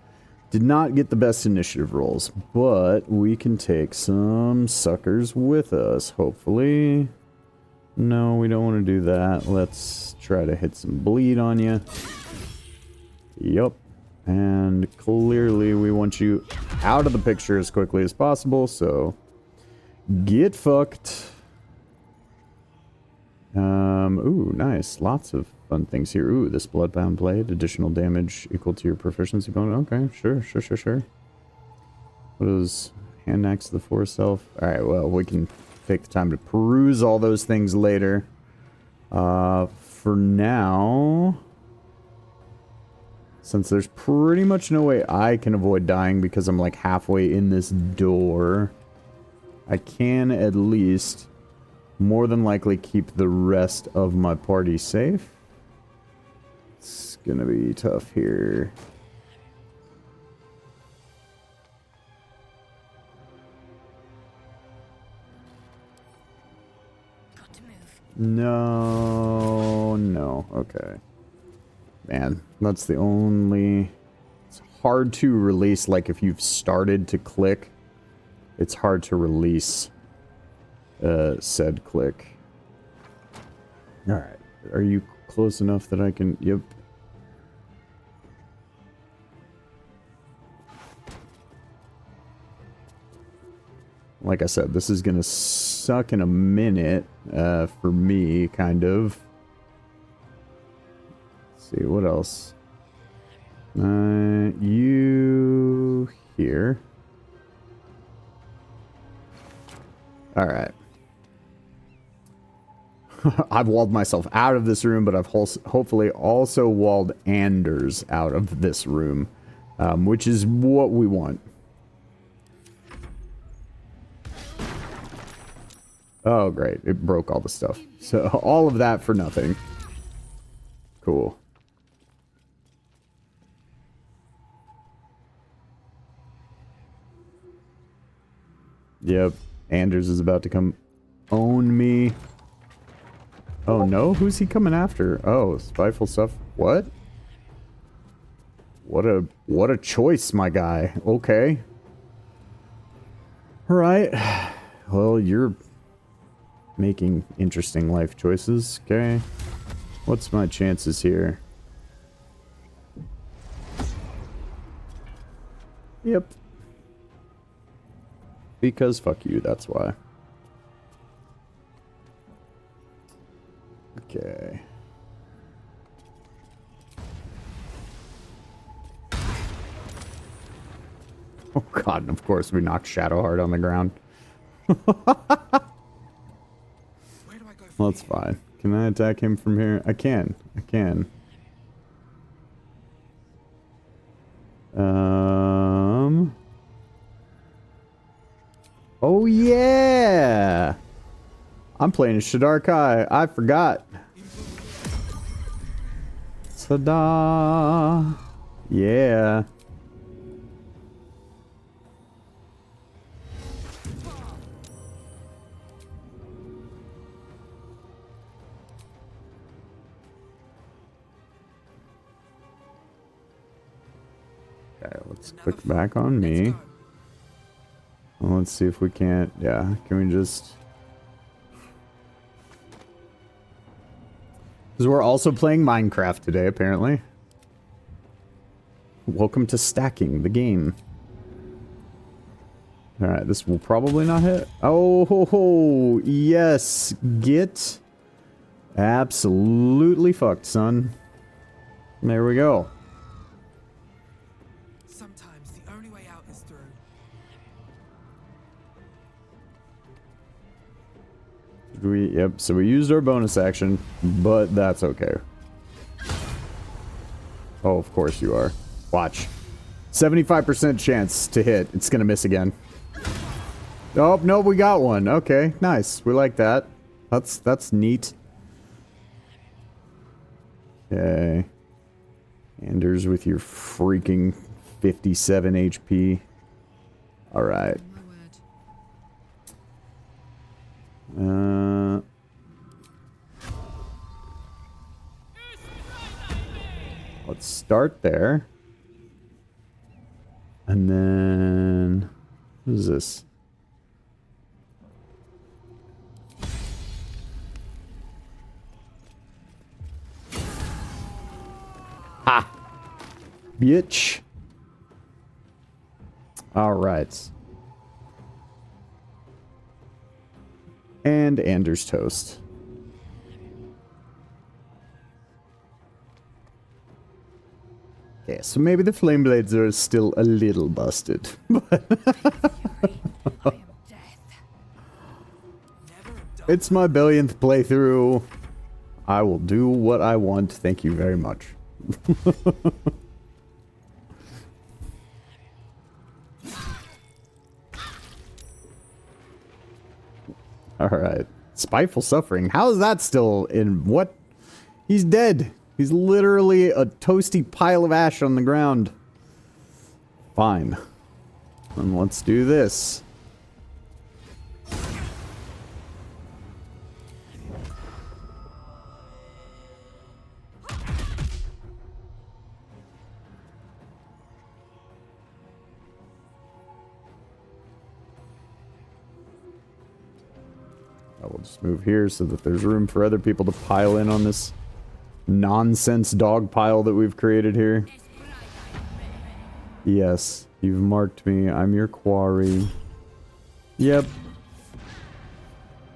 Did not get the best initiative rolls, but we can take some suckers with us, hopefully. No, we don't want to do that. Let's try to hit some bleed on you. Yup. And clearly we want you out of the picture as quickly as possible, so get fucked. Ooh, nice. Lots of fun things here. Ooh, this Bloodbound Blade. Additional damage equal to your proficiency bonus. Okay, sure. What is hand axe to the forest self? Alright, well, we can take the time to peruse all those things later. For now... Since there's pretty much no way I can avoid dying because I'm like halfway in this door, I can at least more than likely keep the rest of my party safe. It's gonna be tough here. Got to move. No, okay. Man, that's the only... It's hard to release, like if you've started to click, it's hard to release said click. Alright, are you close enough that I can... Yep. Like I said, this is gonna suck in a minute for me, kind of. See, what else? You here. Alright. I've walled myself out of this room, but I've hopefully also walled Anders out of this room, which is what we want. Oh, great. It broke all the stuff. So, all of that for nothing. Cool. Yep. Anders is about to come own me. Oh no, who's he coming after? Oh, spiteful stuff. What? What a choice, my guy. Okay. Alright. Well, you're making interesting life choices. Okay. What's my chances here? Yep. Because fuck you, that's why. Okay. Oh god, and of course we knocked Shadowheart on the ground. Well, that's fine. Can I attack him from here? I can. Oh yeah! I'm playing Shadar Kai. I forgot. Ta-da! Yeah. Okay, let's click back on me. Well, let's see if we can't... Yeah, can we just... Because we're also playing Minecraft today, apparently. Welcome to stacking the game. Alright, this will probably not hit. Oh, ho, ho, yes. Get absolutely fucked, son. There we go. Sometimes the only way out is through. Yep, so we used our bonus action, but that's okay. Oh, of course you are. Watch. 75% chance to hit. It's gonna miss again. Oh, no, we got one. Okay, nice. We like that. That's neat. Okay. Anders with your freaking 57 HP. Alright. Let's start there. And then... what is this? Ha! Bitch. Alright. And Anders toast. Okay, so maybe the flame blades are still a little busted. It's my billionth playthrough. I will do what I want. Thank you very much. Alright. Spiteful Suffering. How is that still in... what? He's dead. He's literally a toasty pile of ash on the ground. Fine. And let's do this. I will just move here so that there's room for other people to pile in on this nonsense dog pile that we've created here. Yes, you've marked me. I'm your quarry. Yep.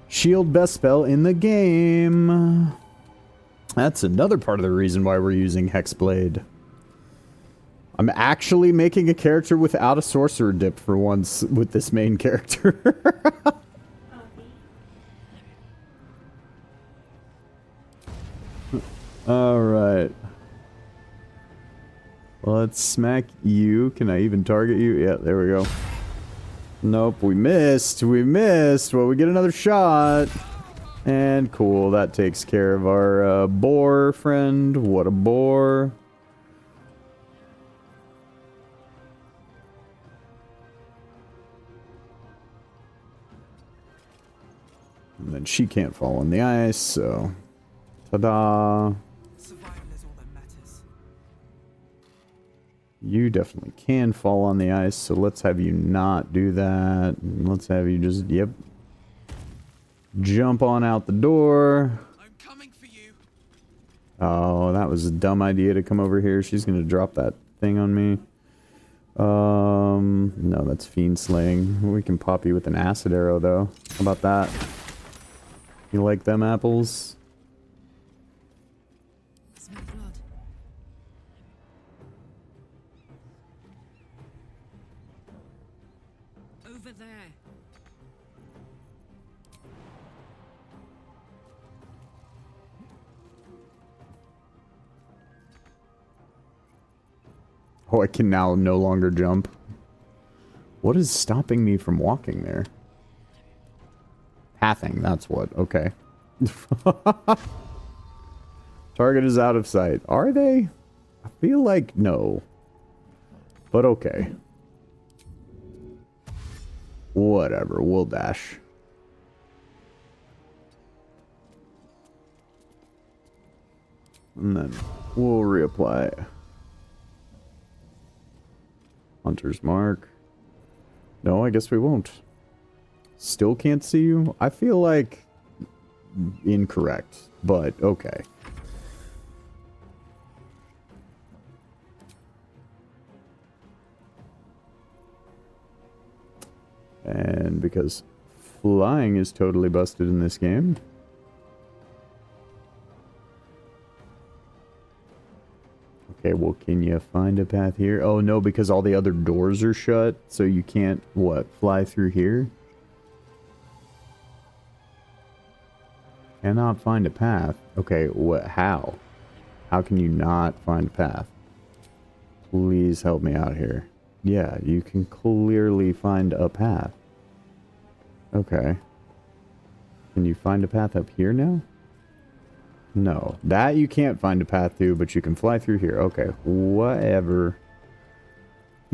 Shield best spell in the game. That's another part of the reason why we're using Hexblade. I'm actually making a character without a sorcerer dip for once with this main character. Alright. Let's smack you. Can I even target you? Yeah, there we go. Nope, we missed. We missed. Well, we get another shot. And cool, that takes care of our boar friend. What a boar. And then she can't fall on the ice, so... ta-da! You definitely can fall on the ice, so let's have you not do that. Let's have you just, yep. Jump on out the door. I'm coming for you. Oh, that was a dumb idea to come over here. She's gonna drop that thing on me. No, that's fiend slaying. We can pop you with an acid arrow, though. How about that? You like them apples? Over there. Oh, I can now no longer jump. What is stopping me from walking there? Pathing, that's what. Okay. Target is out of sight. Are they? I feel like no. But okay. Whatever, we'll dash. And then we'll reapply. Hunter's mark. No, I guess we won't. Still can't see you? I feel like incorrect, but okay. And because flying is totally busted in this game. Okay, well, can you find a path here? Oh, no, because all the other doors are shut, so you can't, what, fly through here? Cannot find a path. Okay, what? How? How can you not find a path? Please help me out here. Yeah, you can clearly find a path. Okay. Can you find a path up here now? No. That you can't find a path to, but you can fly through here. Okay, whatever.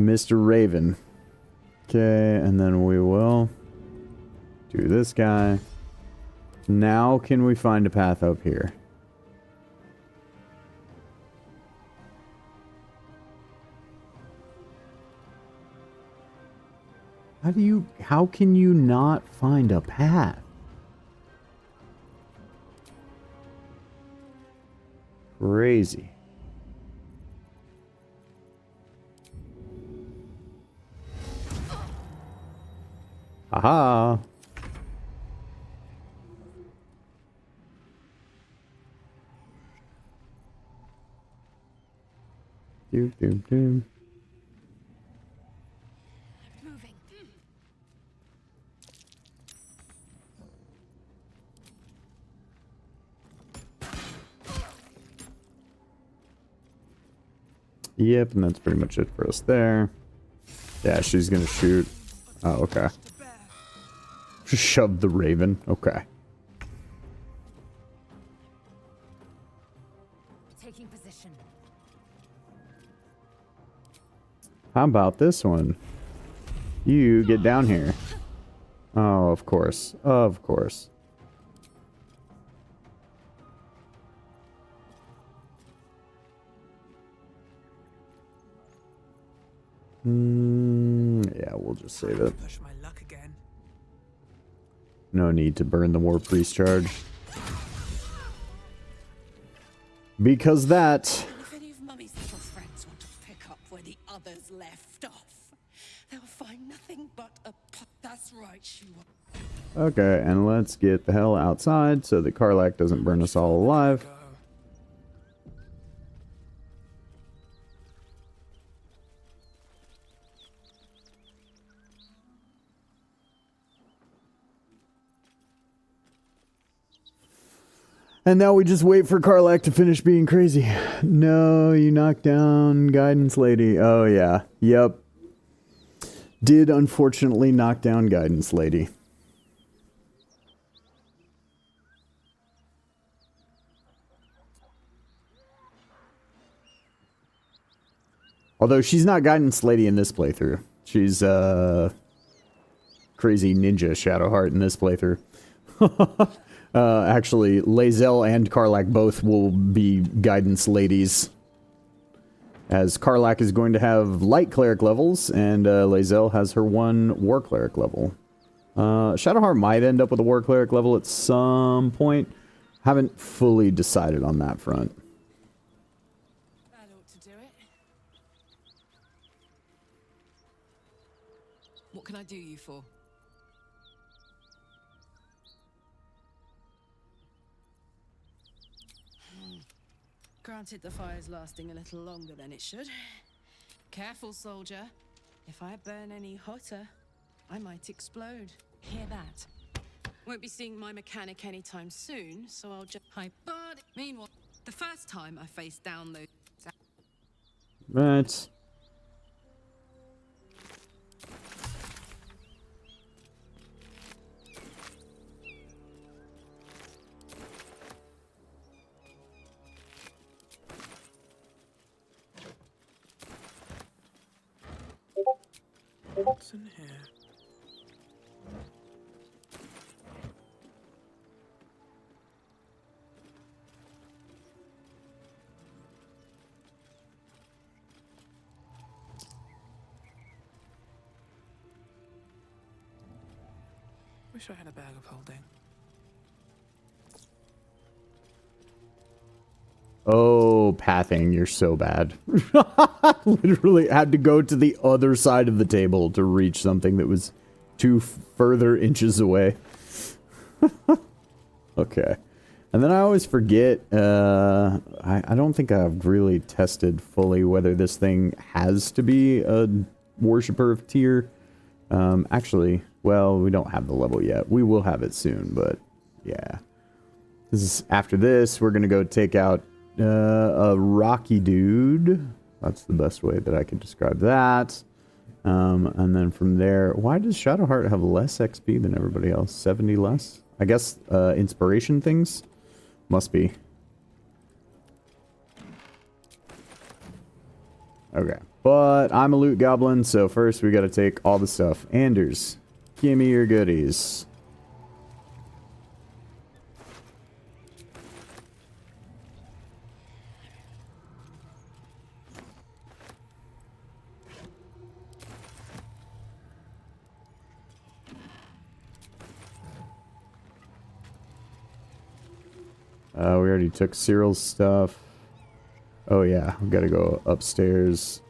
Mr. Raven. Okay, and then we will do this guy. Now can we find a path up here? How can you not find a path? Crazy. Aha! Doom, doom, doom. Moving. Yep, and that's pretty much it for us there. Yeah, she's gonna shoot. Oh, okay. Shove the raven. Okay. Taking position. How about this one? You get down here. Oh, of course. Of course. Yeah, we'll just save it. Push my luck again. No need to burn the War Priest charge. Because that... If any of Mummy's little friends want to pick up where the others left off, they'll find nothing but a that's right, she will. Okay, and let's get the hell outside so that Karlach doesn't burn us all alive. And now we just wait for Karlach to finish being crazy. No, you knocked down Guidance Lady. Oh, yeah. Yep. Did unfortunately knock down Guidance Lady. Although she's not Guidance Lady in this playthrough. She's, crazy ninja Shadowheart in this playthrough. Actually, Lae'zel and Karlach both will be Guidance Ladies. As Karlach is going to have Light Cleric levels, and Lae'zel has her one War Cleric level. Shadowheart might end up with a War Cleric level at some point. Haven't fully decided on that front. That ought to do it. What can I do you for? Granted, the fire's lasting a little longer than it should. Careful, soldier. If I burn any hotter, I might explode. Hear that? Won't be seeing my mechanic anytime soon, so I'll just... But meanwhile, the first time I faced down those... Right. What's in here? Wish I had a bag of holding. Oh, pathing, you're so bad. Literally had to go to the other side of the table to reach something that was 2 further inches away. Okay. And then I always forget, I don't think I've really tested fully whether this thing has to be a Worshipper of Tyr. Actually, well, we don't have the level yet. We will have it soon, but yeah. After this, we're gonna go take out a rocky dude. That's the best way that I could describe that. And then from there, why does Shadowheart have less XP than everybody else? 70 less? I guess inspiration things? Must be. Okay. But I'm a loot goblin, so first we gotta take all the stuff. Anders, give me your goodies. We already took Cyril's stuff. Oh yeah, we gotta go upstairs.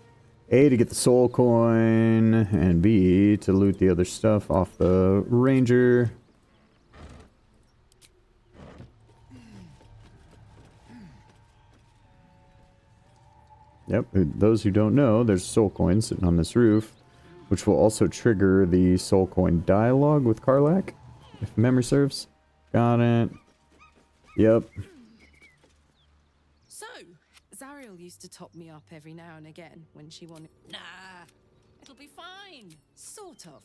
A, to get the soul coin, and B, to loot the other stuff off the ranger. Yep, those who don't know, there's soul coins sitting on this roof, which will also trigger the soul coin dialogue with Karlach, if memory serves. Got it. Yep. So, Zariel used to top me up every now and again when she wanted. Nah, it'll be fine. Sort of.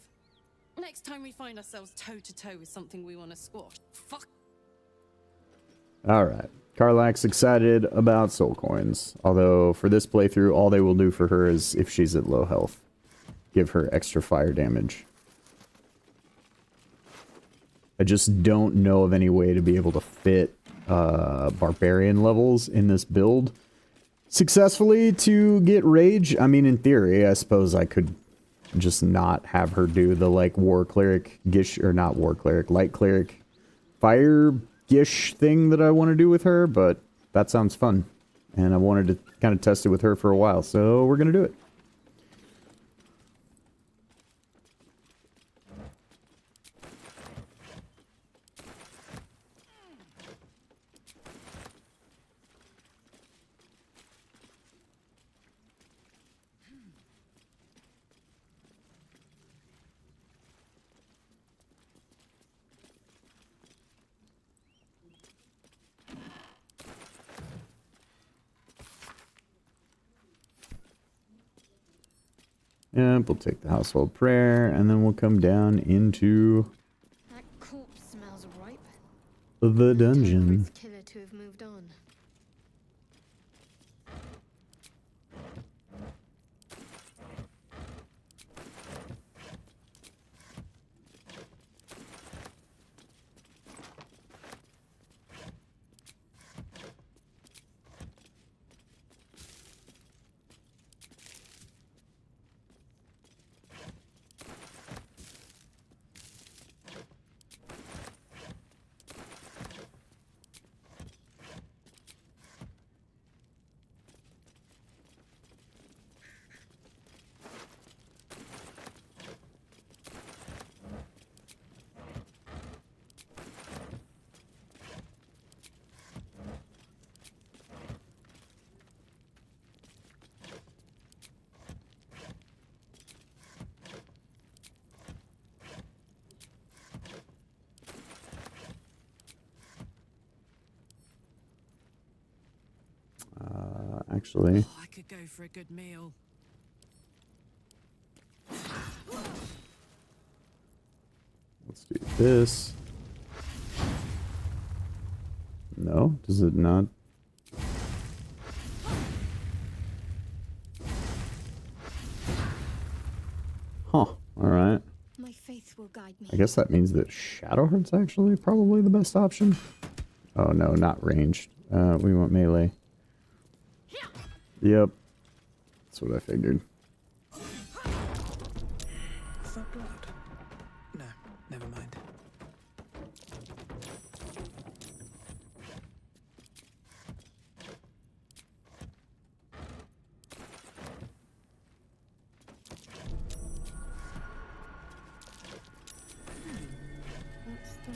Next time we find ourselves toe to toe with something we want to squash. Fuck. Alright. Karlach's excited about soul coins. Although, for this playthrough, all they will do for her is, if she's at low health, give her extra fire damage. I just don't know of any way to be able to fit barbarian levels in this build successfully to get rage. I mean, in theory, I suppose I could just not have her do the, like, war cleric gish, or not war cleric, light cleric fire gish thing that I want to do with her, but that sounds fun. And I wanted to kind of test it with her for a while, so we're going to do it. Yep, we'll take the household prayer, and then we'll come down into That corpse smells ripe. the dungeon. Killer to have moved on. Actually, I could go for a good meal. let's do this. No, does it not? Huh, alright. My faith will guide me. I guess that means that Shadowheart's actually probably the best option. Oh no, not ranged. We want melee. Yep. That's what I figured. For blood? No, never mind. What's that?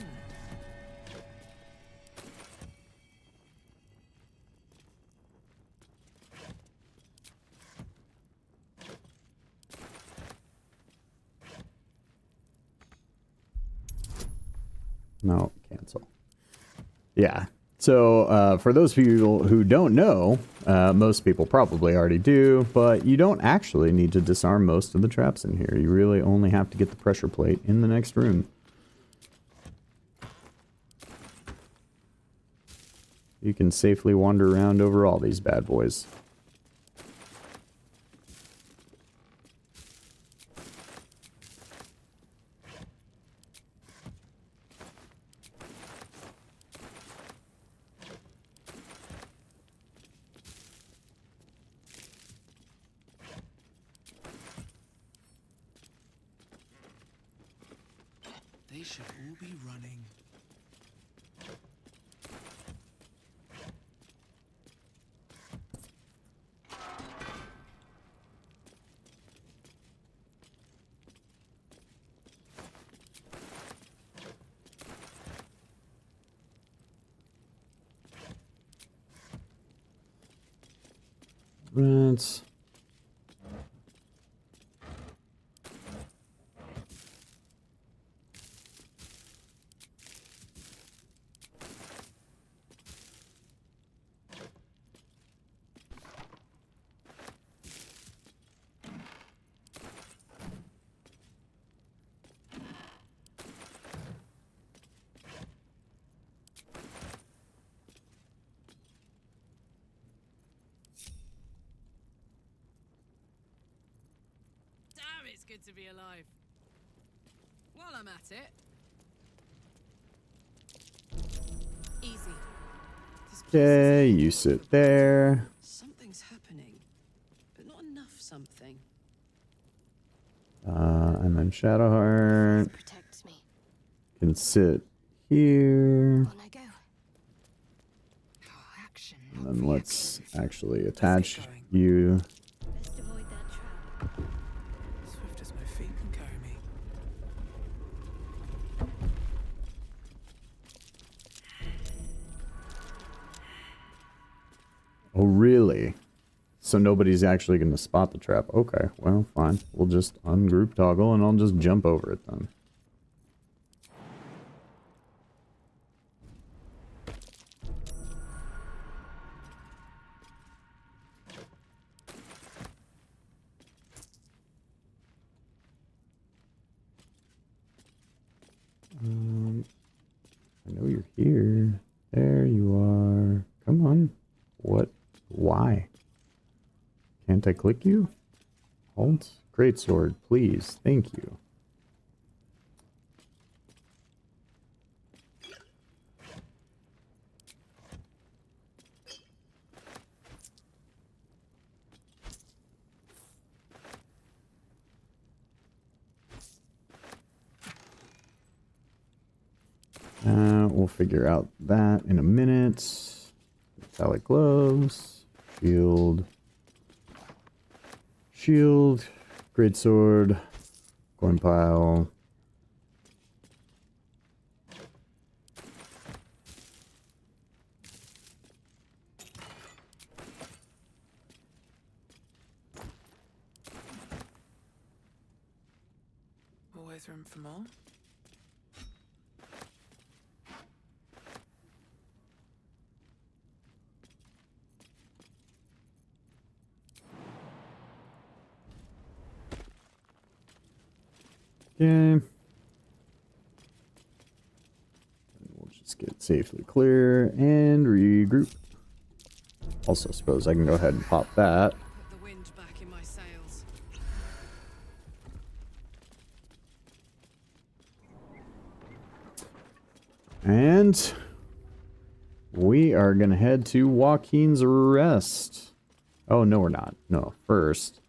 No, cancel. Yeah. So for those people who don't know, most people probably already do, but you don't actually need to disarm most of the traps in here. You really only have to get the pressure plate in the next room. You can safely wander around over all these bad boys. They should all be running. Right. Damn, it's good to be alive. While I'm at it. Easy. This place Okay, is you sit there. something's happening, but not enough something. And then Shadowheart Protects me. can sit here. On I go. Action. And then let's actually attach you. Best avoid that trap. Swift as my feet can carry me. Oh, really? So nobody's actually going to spot the trap. Okay, well, fine. We'll just ungroup toggle and I'll just jump over it then. I know you're here. There you are. Come on. What? Why? Can't I click you? Halt. Great sword, please. Thank you. We'll figure out that in a minute. Metallic gloves. Shield. Shield. Great sword. Coin pile. Always room for more. Okay. We'll just get safely clear and regroup. Also, suppose I can go ahead and pop that. Put the wind back in my sails. And we are going to head to Joaquin's Rest. Oh, no, we're not. No, first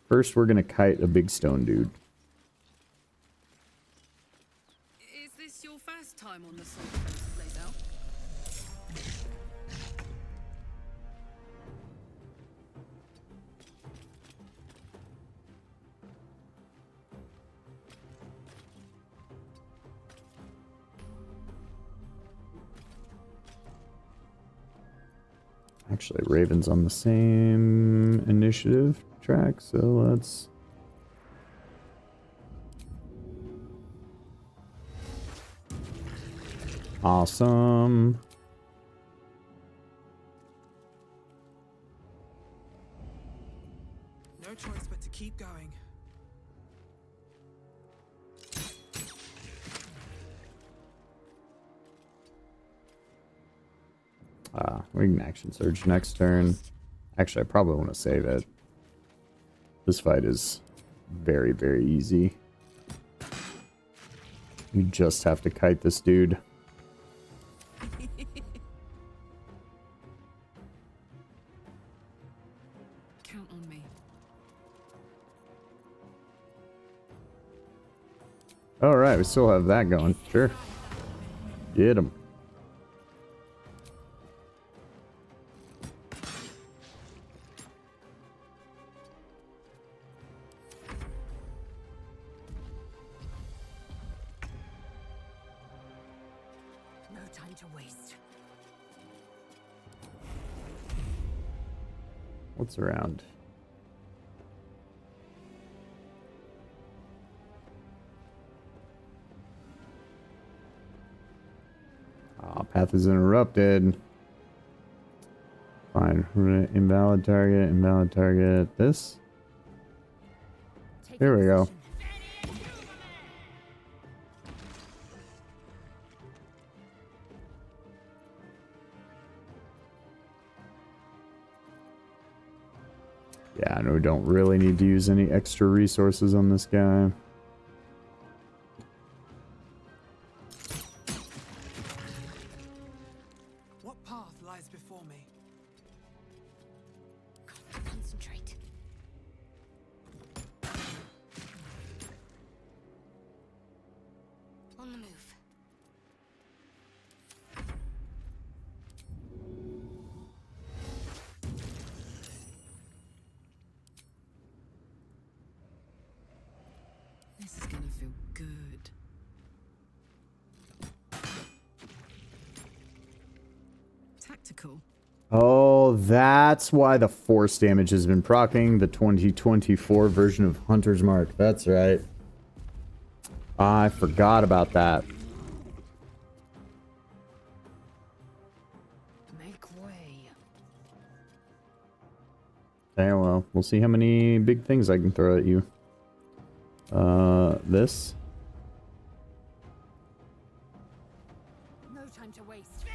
we're going to kite a big stone dude. Is this your first time on the Sword Coast, Blazel? Actually, Raven's on the same initiative track, so let's... Awesome. No choice but to keep going. We can action surge next turn. Actually, I probably want to save it. This fight is very, very easy. You just have to kite this dude. Count on me. Alright, we still have that going. Sure. Get him. No time to waste. What's around? Path is interrupted. Fine. Invalid target, invalid target. This? Here we go. Yeah, I know we don't really need to use any extra resources on this guy. What path lies before me? Concentrate. On the move. This is gonna feel good. Tactical. Oh, that's why the force damage has been proccing the 2024 version of Hunter's Mark. That's right. I forgot about that. Make way. Okay, well, we'll see how many big things I can throw at you. This. No time to waste.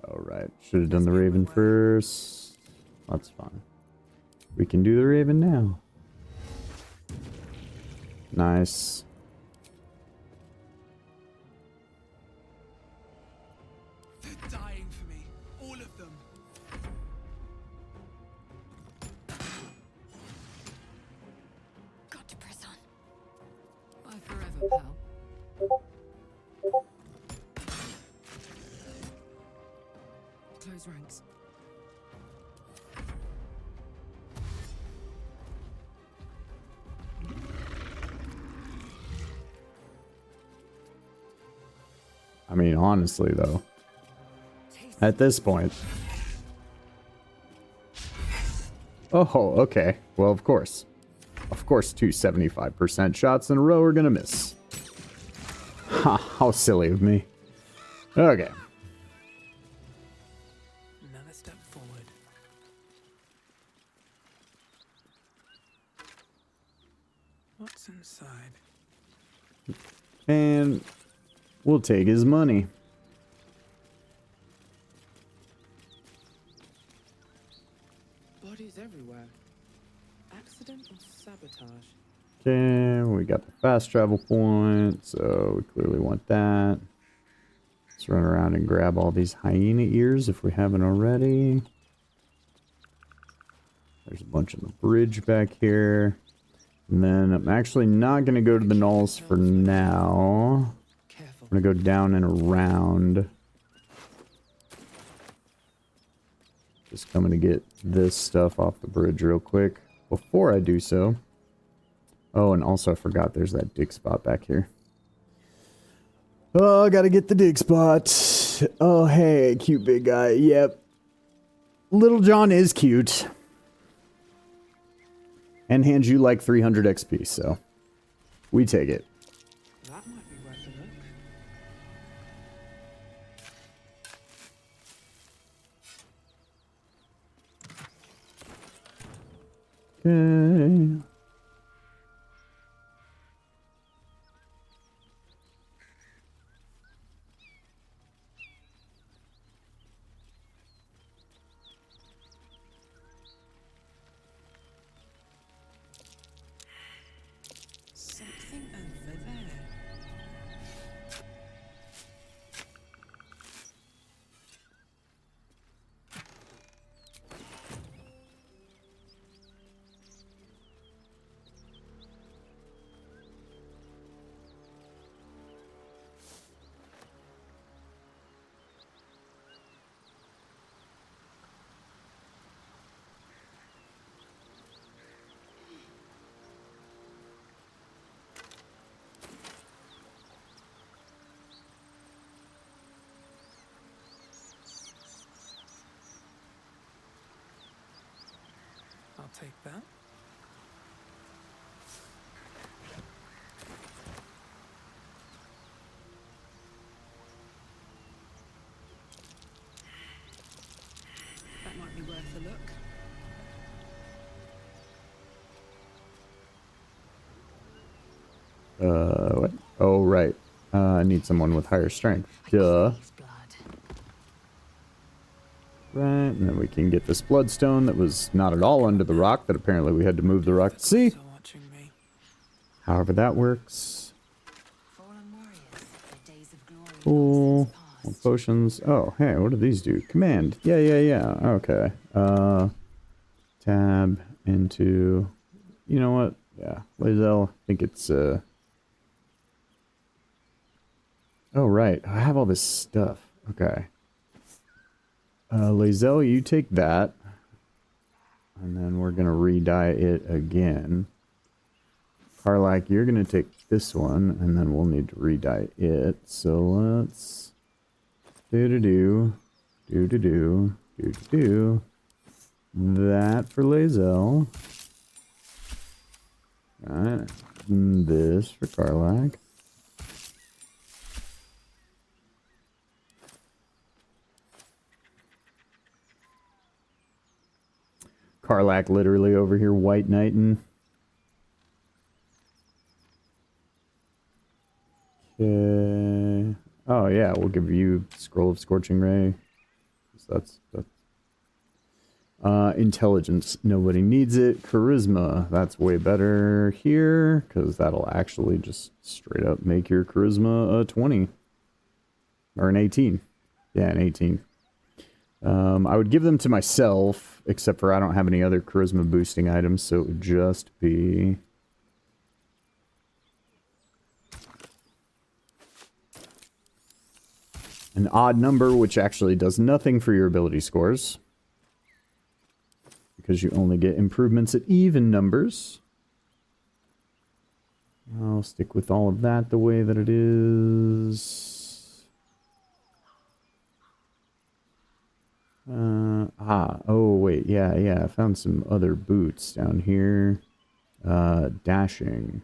Alright, should have done the Raven first. That's fine. We can do the Raven now. Nice. They're dying for me. All of them. Got to press on. Bye forever, pal. Close ranks. I mean, honestly, though. At this point. Oh, okay. Well, of course. Of course, 2 75% shots in a row are gonna miss. Ha, how silly of me. Okay. Another step forward. What's inside? And we'll take his money. Bodies everywhere. Accident or sabotage? Okay, we got the fast travel point, so we clearly want that. Let's run around and grab all these hyena ears if we haven't already. There's a bunch on the bridge back here. And then I'm actually not going to go to the Knolls for now. I'm going to go down and around. Just coming to get this stuff off the bridge real quick. Before I do so. Oh, and also I forgot there's that dig spot back here. Oh, I gotta get the dig spot. cute. Oh, hey, cute big guy. Yep. Little John is cute. And hands you like 300 XP, so we take it. That might be worth a look. Okay. Something over there. I'll take that. That might be worth a look. What? Oh, right. I need someone with higher strength. Duh. Right, and then we can get this bloodstone that was not at all under the rock, that apparently we had to move the rock to see. However that works. Cool. More potions. Oh, hey, what do these do? Command. Yeah. Okay. Tab into... You know what? Yeah. Lazel, I think it's, Oh, right. I have all this stuff. Okay. Lazel, you take that. And then we're going to re-dye it again. Karlak, you're going to take this one, and then we'll need to re-dye it. So let's... Do-do-do. That for Lazel. Alright. This for Karlak. Karlak literally over here white knighting. Okay. Oh yeah, we'll give you Scroll of Scorching Ray. So that's intelligence. Nobody needs it. Charisma. That's way better here, because that'll actually just straight up make your charisma a 20. Or an 18. Yeah, an 18. I would give them to myself, except for I don't have any other charisma boosting items, so it would just be... an odd number, which actually does nothing for your ability scores. Because you only get improvements at even numbers. I'll stick with all of that the way that it is. Oh wait, yeah, I found some other boots down here. Dashing.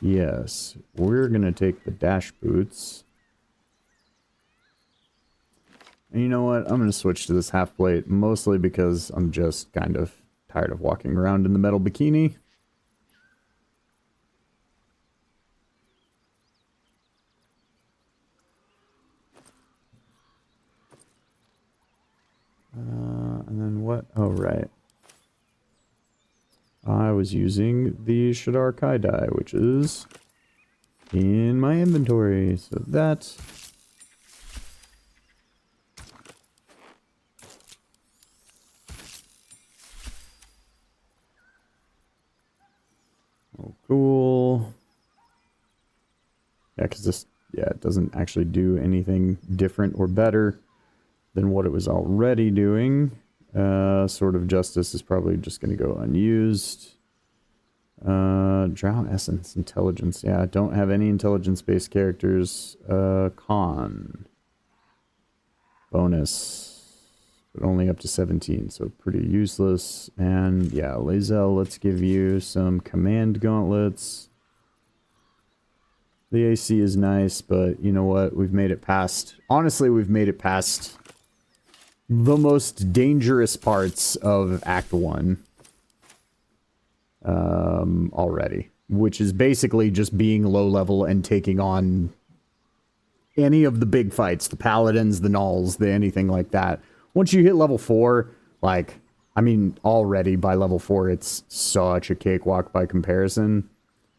Yes, we're gonna take the dash boots. And you know what? I'm gonna switch to this half plate, mostly because I'm just kind of tired of walking around in the metal bikini. And then what? Oh, right. I was using the Shadar Kai die, which is in my inventory. So that... Oh, cool. Yeah, because this, it doesn't actually do anything different or better than what it was already doing. Sword of Justice is probably just going to go unused. Drow Essence, Intelligence. Yeah, I don't have any intelligence-based characters. Con. bonus, but only up to 17, so pretty useless. And yeah, Lae'zel, let's give you some command gauntlets. The AC is nice, but you know what? We've made it past... Honestly, we've made it past the most dangerous parts of Act 1 already. Which is basically just being low level and taking on any of the big fights. The Paladins, the Gnolls, the anything like that. Once you hit level 4, like... I mean, already by level 4, it's such a cakewalk by comparison.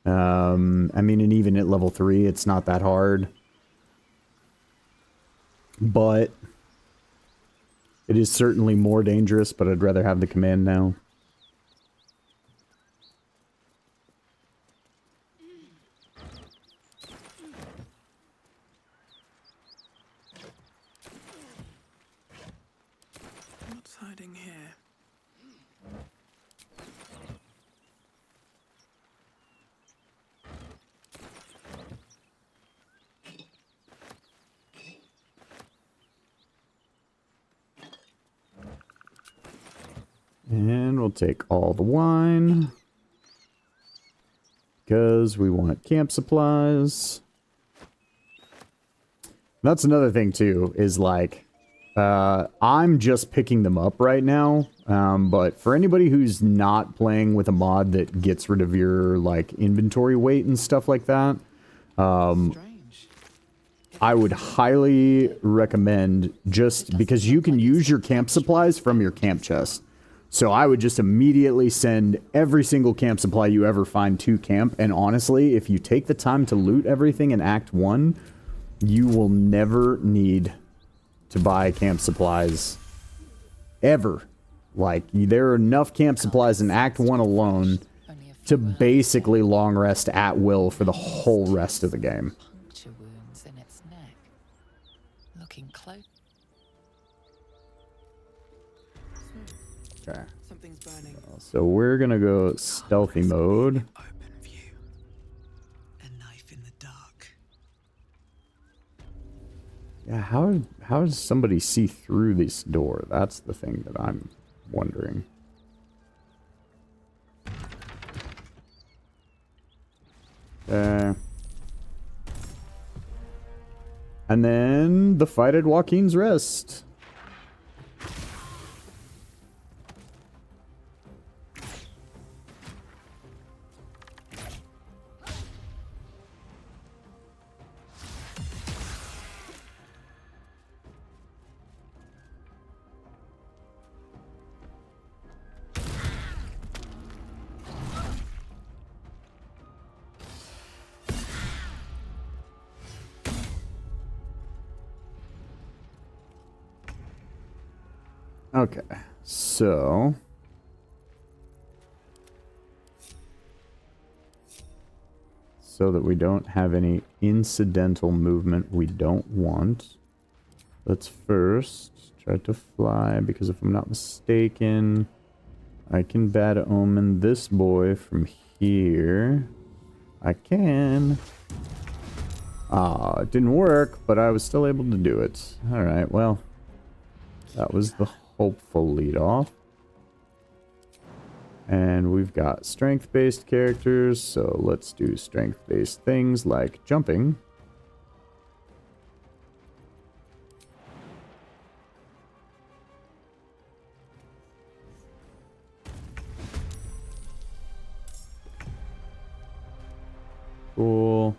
I mean, and even at level 3, it's not that hard. But it is certainly more dangerous, but I'd rather have the command now. What's hiding here? And we'll take all the wine. Because we want camp supplies. That's another thing, too, is like... I'm just picking them up right now. But for anybody who's not playing with a mod that gets rid of your, like, inventory weight and stuff like that... I would highly recommend, just because you can use your camp supplies from your camp chest. So I would just immediately send every single camp supply you ever find to camp. And honestly, if you take the time to loot everything in Act 1, you will never need to buy camp supplies. Ever. Like, there are enough camp supplies in Act 1 alone to basically long rest at will for the whole rest of the game. Puncture wounds in its neck. Looking close. Okay. Something's burning. So we're gonna go stealthy mode. Open view. A knife in the dark. Yeah, how does somebody see through this door? That's the thing that I'm wondering. And then the fight at Joaquin's Rest. Okay, so that we don't have any incidental movement we don't want, let's first try to fly, because if I'm not mistaken, I can bad omen this boy from here. I can. Ah, it didn't work, but I was still able to do it. Alright, well, that was the hopeful lead off. And we've got strength-based characters, so let's do strength-based things like jumping. Cool.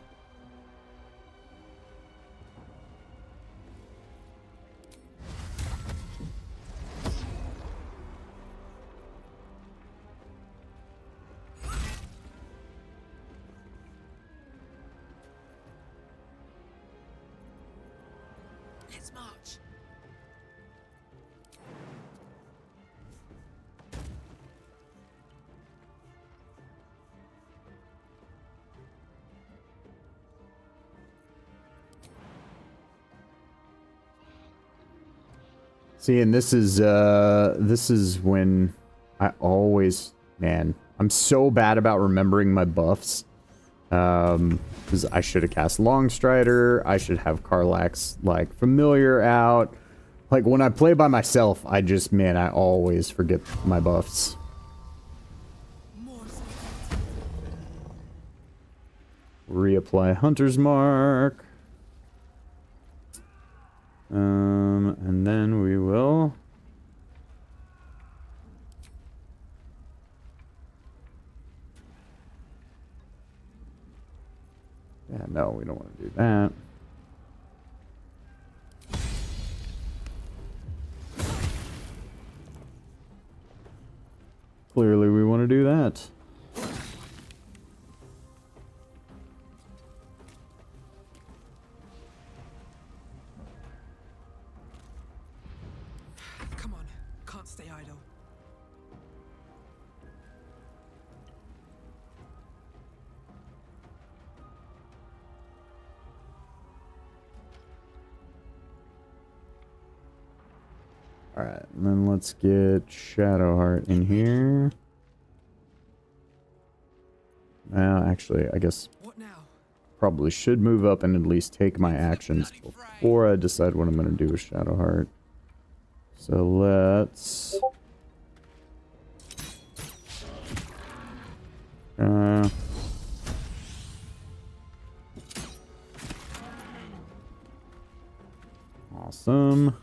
Let's march. See, and this is when I always, man, I'm so bad about remembering my buffs. Because I should have cast Longstrider, I should have Karlach's, like, Familiar out. Like, when I play by myself, I just, man, I always forget my buffs. Reapply Hunter's Mark. And then we will... Yeah, no, we don't want to do that. Clearly we want to do that. Come on, can't stay idle. Alright, and then let's get Shadowheart in here. Well, actually, I guess probably should move up and at least take my actions before I decide what I'm going to do with Shadowheart. So let's... Awesome.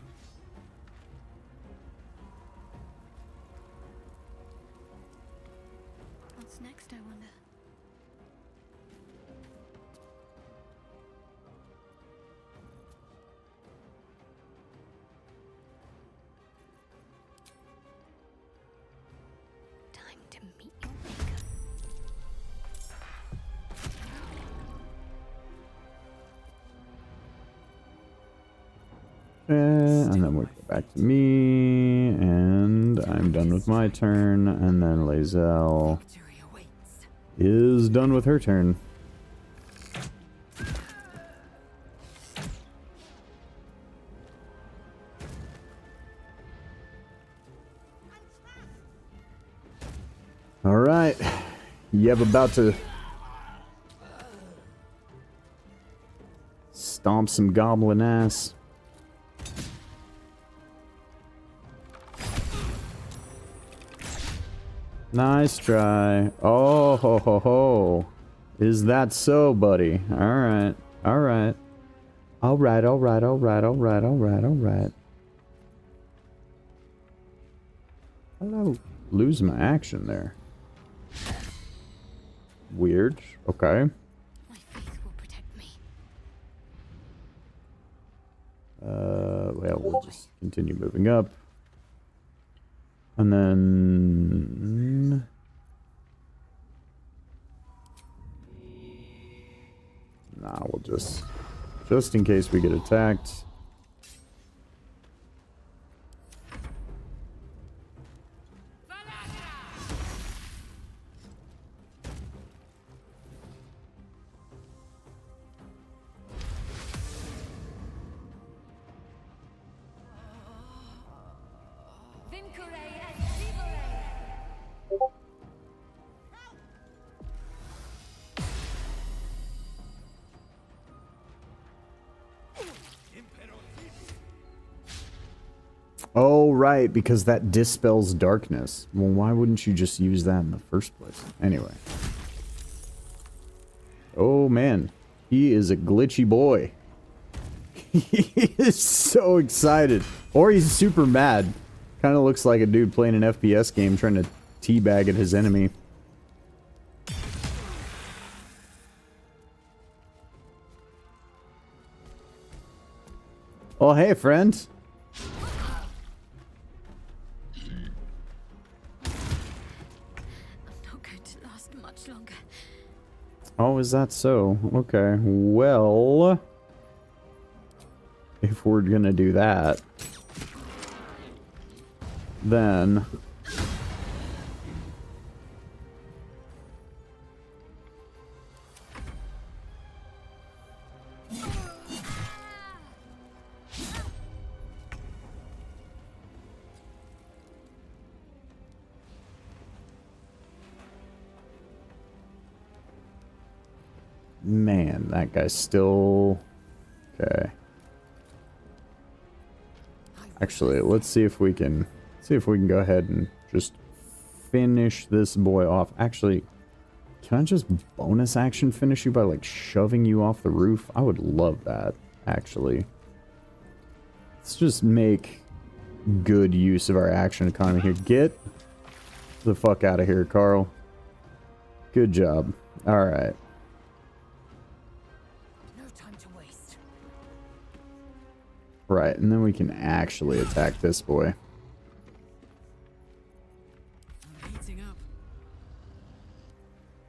What's next, I wonder? Time to meet your maker. And then we go back to me, and I'm done with my turn, and then Lae'zel is done with her turn. Alright, Yev about to stomp some goblin ass. Nice try. Oh ho ho ho. Is that so, buddy? Alright. Alright. Alright, alright, alright, alright, alright, alright. How did I lose my action there? Weird. Okay. My faith will protect me. Well, we'll just continue moving up. And then... Nah, we'll just in case we get attacked. Oh, right, because that dispels darkness. Well, why wouldn't you just use that in the first place? Anyway. Oh, man. He is a glitchy boy. He is so excited. Or he's super mad. Kind of looks like a dude playing an FPS game trying to teabag at his enemy. Oh, hey, friend. Oh, is that so? Okay, well... If we're gonna do that... Then... Man, that guy's still... Okay. Actually, let's see if we can go ahead and just finish this boy off. Actually, can I just bonus action finish you by like shoving you off the roof? I would love that, actually. Let's just make good use of our action economy here. Get the fuck out of here, Carl. Good job. Alright. No time to waste. Right, and then we can actually attack this boy.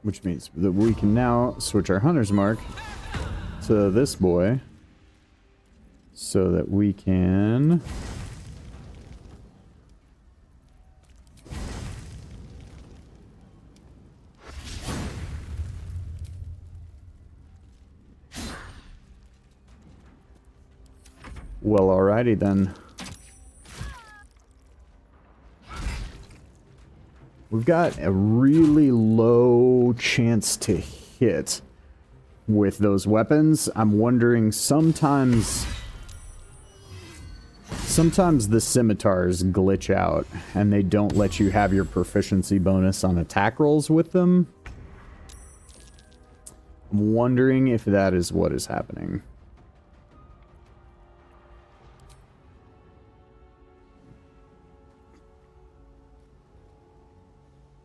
Which means that we can now switch our hunter's mark to this boy so that we can well, alrighty then. We've got a really low chance to hit with those weapons. I'm wondering, sometimes the scimitars glitch out and they don't let you have your proficiency bonus on attack rolls with them. I'm wondering if that is what is happening.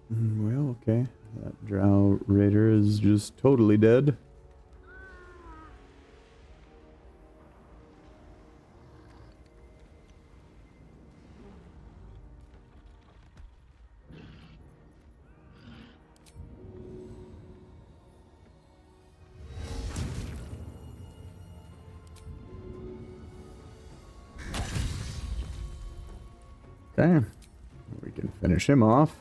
Well, okay. That Drow Raider is just totally dead. Okay. We can finish him off.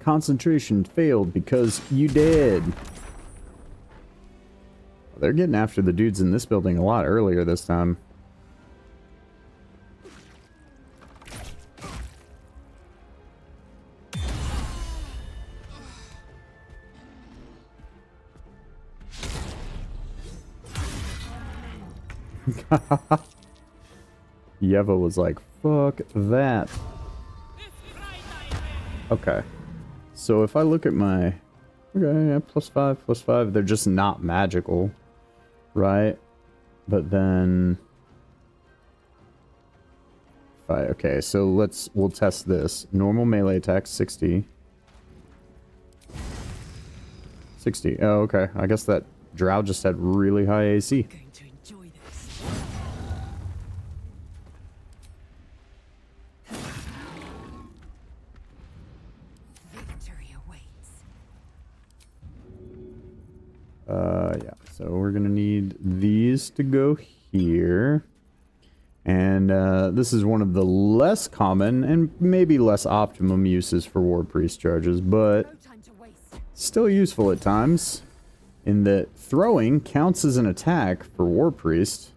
Concentration failed because you did. They're getting after the dudes in this building a lot earlier this time. Yeva was like, fuck that. Okay. So if I look at my... Okay, yeah, +5, they're just not magical. Right? But then... Okay, so we'll test this. Normal melee attack, 60. 60. Oh, okay. I guess that drow just had really high AC. Yeah, so we're gonna need these to go here. And this is one of the less common and maybe less optimum uses for War Priest charges, but still useful at times, in that throwing counts as an attack for War Priest.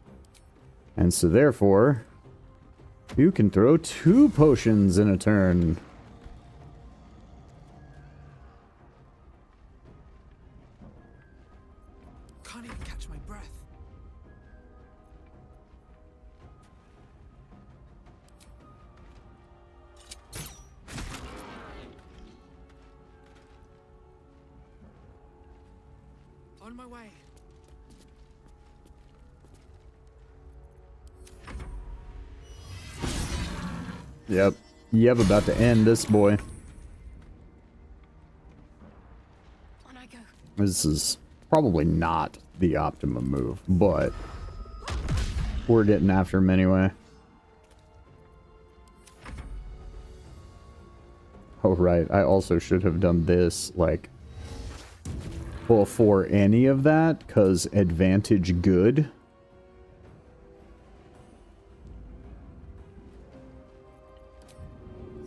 And so therefore, you can throw 2 potions in a turn. On my way. Yep. Yep, about to end this boy. On I go. This is probably not the optimum move, but we're getting after him anyway. Oh, right. I also should have done this, like, before any of that, because advantage good.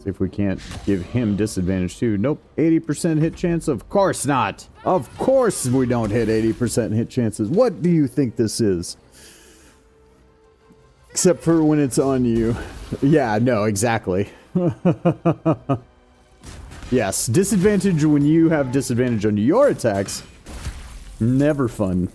See if we can't give him disadvantage too. Nope, 80% hit chance? Of course not. Of course we don't hit 80% hit chances. What do you think this is? Except for when it's on you. Yeah, no, exactly. Yes, disadvantage when you have disadvantage on your attacks. Never fun.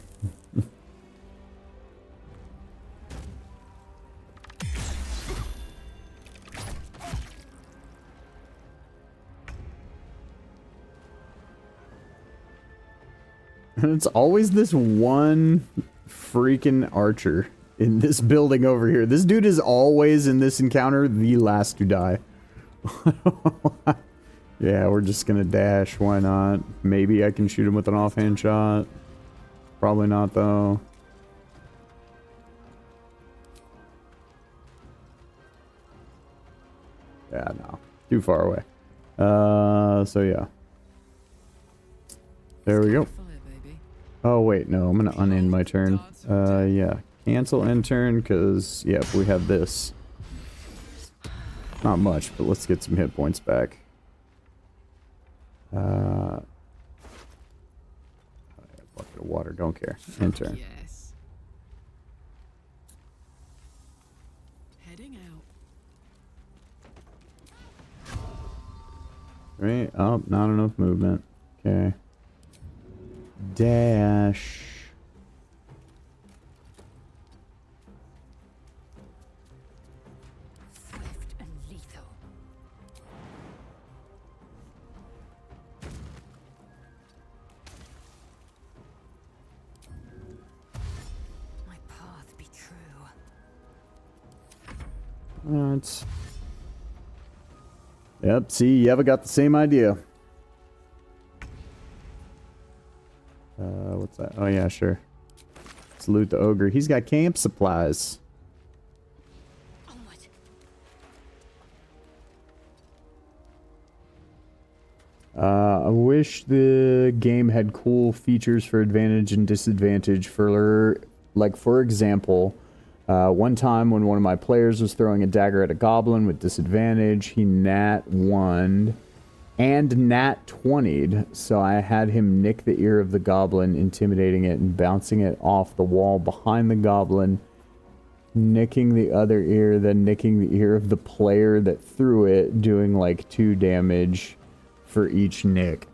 And it's always this one freaking archer in this building over here. This dude is always in this encounter the last to die. Yeah, we're just gonna dash. Why not? Maybe I can shoot him with an offhand shot. Probably not, though. Yeah, no. Too far away. So yeah. There we go. Oh, wait, no. I'm gonna unend my turn. Yeah. Cancel end turn, because, yeah, we have this. Not much, but let's get some hit points back. Bucket of water, don't care. End turn. Yes. Heading out. Right? Oh, not enough movement. Okay. Dash. Swift and lethal. My path be true. It's... Yep, see, you ever got the same idea. What's that? Oh, yeah, sure. Let's loot the ogre. He's got camp supplies. I wish the game had cool features for advantage and disadvantage for, like, for example, one time when one of my players was throwing a dagger at a goblin with disadvantage, he nat 1'd and nat 20'd, so I had him nick the ear of the goblin, intimidating it and bouncing it off the wall behind the goblin, nicking the other ear, then nicking the ear of the player that threw it, doing like 2 damage for each nick.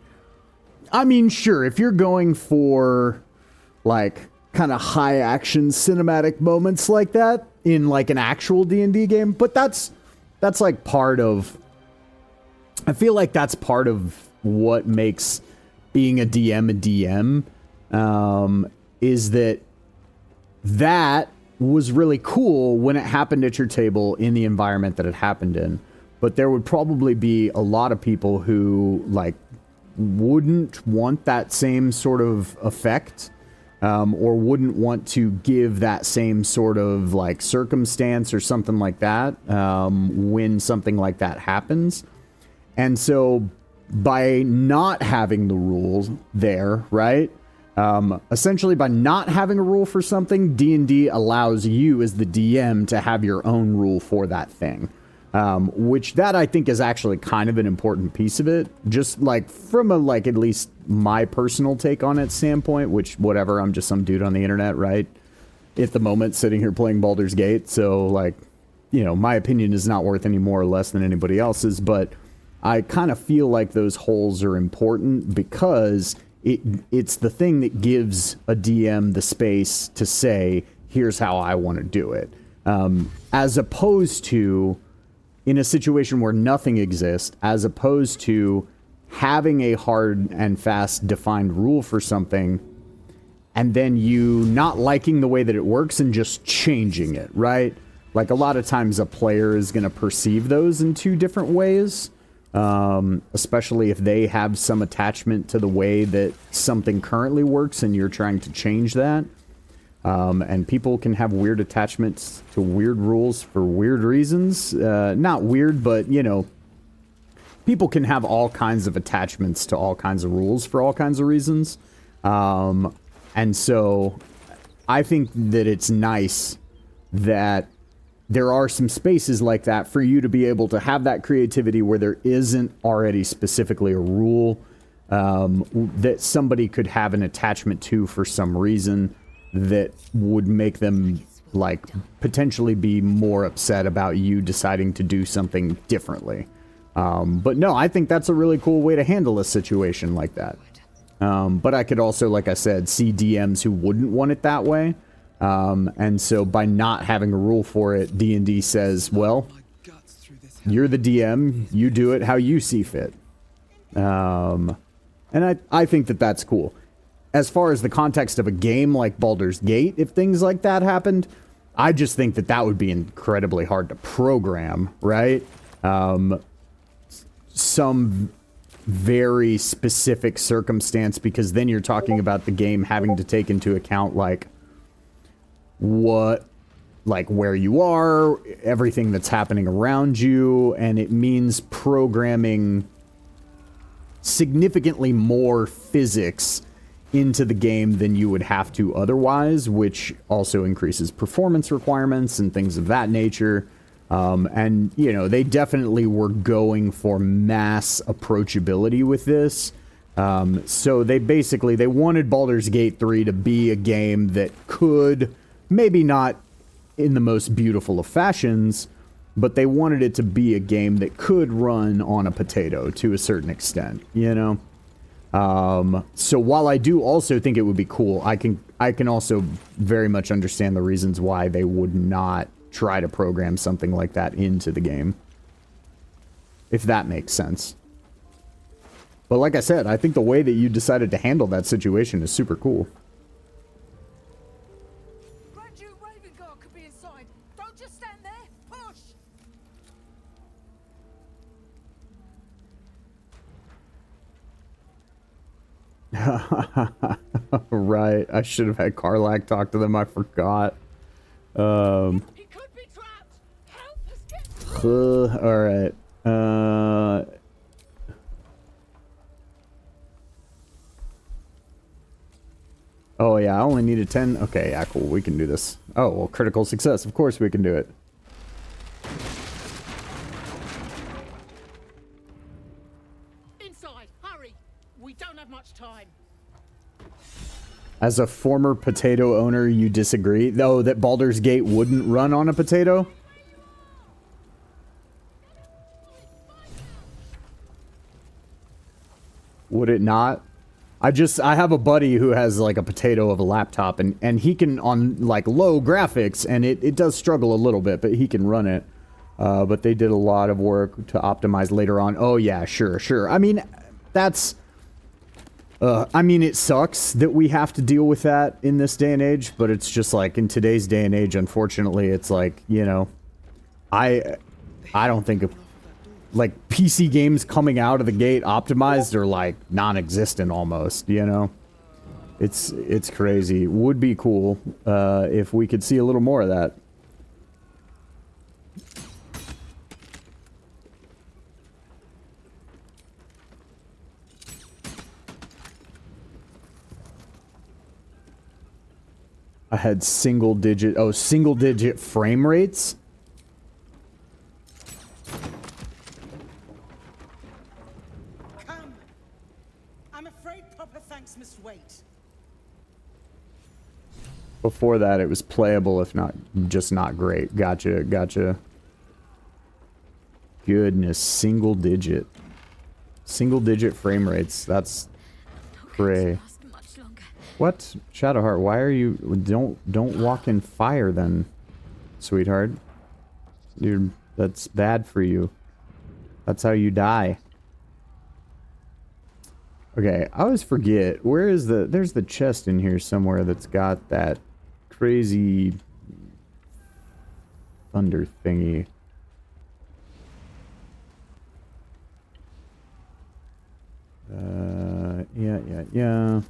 I mean, sure, if you're going for like kind of high action cinematic moments like that in like an actual D&D game, but that's like part of, I feel like that's part of what makes being a DM a DM, is that was really cool when it happened at your table in the environment that it happened in. But there would probably be a lot of people who like wouldn't want that same sort of effect, or wouldn't want to give that same sort of like circumstance or something like that, when something like that happens. And so by not having the rules there, right? Essentially by not having a rule for something, D&D allows you as the DM to have your own rule for that thing. Which that I think is actually kind of an important piece of it. Just like from a, like, at least my personal take on it standpoint, which whatever, I'm just some dude on the internet, right? At the moment sitting here playing Baldur's Gate. So like, you know, my opinion is not worth any more or less than anybody else's, but I kind of feel like those holes are important because it's the thing that gives a DM the space to say, here's how I want to do it. As opposed to in a situation where nothing exists, as opposed to having a hard and fast defined rule for something and then you not liking the way that it works and just changing it, right? Like a lot of times a player is going to perceive those in 2 different ways. Especially if they have some attachment to the way that something currently works and you're trying to change that. And people can have weird attachments to weird rules for weird reasons. Not weird, but, you know, people can have all kinds of attachments to all kinds of rules for all kinds of reasons. And so I think that it's nice that there are some spaces like that for you to be able to have that creativity where there isn't already specifically a rule that somebody could have an attachment to for some reason that would make them like potentially be more upset about you deciding to do something differently. But no, I think that's a really cool way to handle a situation like that. But I could also, like I said, see DMs who wouldn't want it that way. And so by not having a rule for it, D&D says, well, you're the DM, you do it how you see fit. And I think that that's cool. As far as the context of a game like Baldur's Gate, if things like that happened, I just think that that would be incredibly hard to program, right? Some very specific circumstance, because then you're talking about the game having to take into account, like, where you are, everything that's happening around you, and it means programming significantly more physics into the game than you would have to otherwise, which also increases performance requirements and things of that nature. And, you know, they definitely were going for mass approachability with this. So they wanted Baldur's Gate 3 to be a game that could, maybe not in the most beautiful of fashions, but they wanted it to be a game that could run on a potato to a certain extent, you know? So while I do also think it would be cool, I can also very much understand the reasons why they would not try to program something like that into the game. If that makes sense. But like I said, I think the way that you decided to handle that situation is super cool. Could be inside. Don't just stand there. Push. Right. I should have had Karlak talk to them. I forgot. He could be trapped. Help us get. All right. Oh yeah, I only needed 10. Okay, yeah, cool. We can do this. Oh, well, critical success. Of course we can do it. Inside, hurry. We don't have much time. As a former potato owner, you disagree? Though that Baldur's Gate wouldn't run on a potato? Would it not? I have a buddy who has like a potato of a laptop, and he can, on like low graphics, and it does struggle a little bit, but he can run it. But they did a lot of work to optimize later on. Oh yeah, sure. I mean, that's... I mean, it sucks that we have to deal with that in this day and age, but it's just like, in today's day and age, unfortunately, it's like, you know, I don't think of, like, PC games coming out of the gate optimized are, like, non-existent almost, you know? It's crazy. Would be cool, if we could see a little more of that. I had single digit frame rates? Come. I'm afraid proper thanks must wait. Before that, it was playable, if not, just not great. Gotcha. Goodness, single digit frame rates. That's cray. What? Shadowheart, why are you... Don't walk in fire then, sweetheart. Dude, that's bad for you. That's how you die. Okay, I always forget. Where is the... There's the chest in here somewhere that's got that crazy... thunder thingy. Yeah.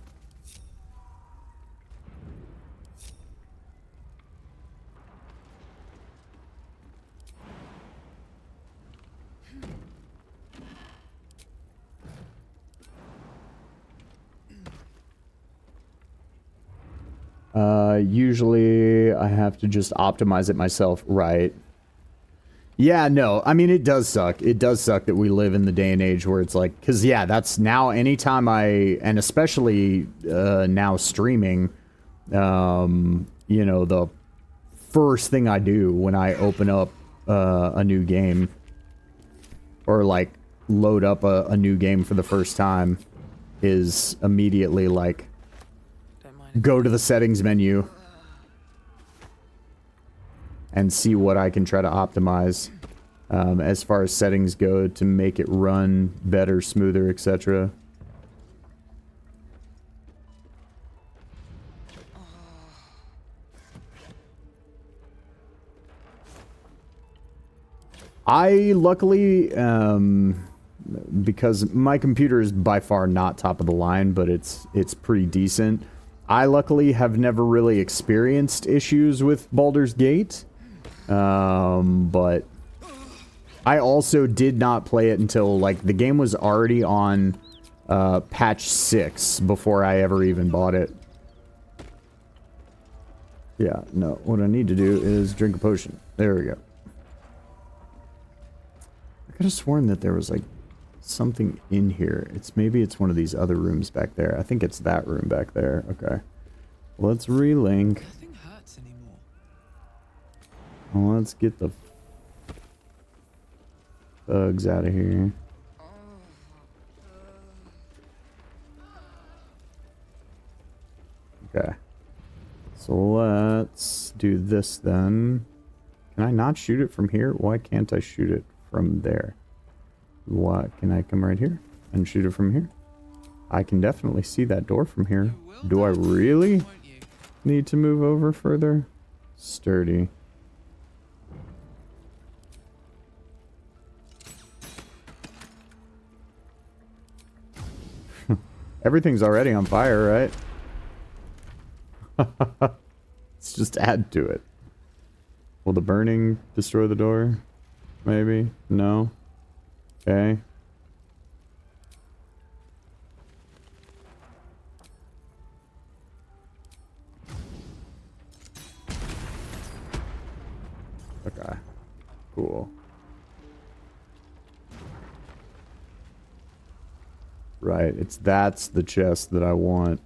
Usually I have to just optimize it myself, right? Yeah, no, I mean, it does suck. It does suck that we live in the day and age where it's like, because, yeah, that's now anytime and especially now streaming, you know, the first thing I do when I open up a new game or, like, load up a new game for the first time is immediately, like, go to the settings menu and see what I can try to optimize as far as settings go to make it run better, smoother, etc. I luckily, because my computer is by far not top of the line, but it's pretty decent. I luckily have never really experienced issues with Baldur's Gate, but I also did not play it until, like, the game was already on patch 6 before I ever even bought it. Yeah, no, what I need to do is drink a potion. There we go. I could have sworn that there was, like, something in here. Maybe it's one of these other rooms back there. I think it's that room back there. Okay. Let's relink. Nothing hurts anymore. Well, let's get the bugs out of here. Okay. So let's do this then. Can I not shoot it from here? Why can't I shoot it from there? What? Can I come right here and shoot it from here? I can definitely see that door from here. Do I really need to move over further? Sturdy. Everything's already on fire, right? Let's just add to it. Will the burning destroy the door? Maybe? No? Okay. Okay. Cool. Right, that's the chest that I want.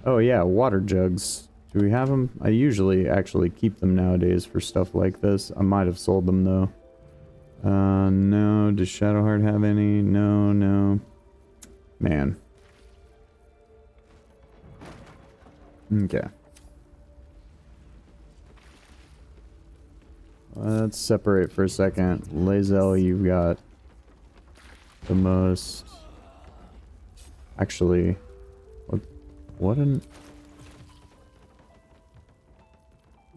Oh yeah, water jugs. Do we have them? I usually actually keep them nowadays for stuff like this. I might have sold them though. No. Does Shadowheart have any? No. Man. Okay. Let's separate for a second. Lae'zel, you've got the most... Actually... What an...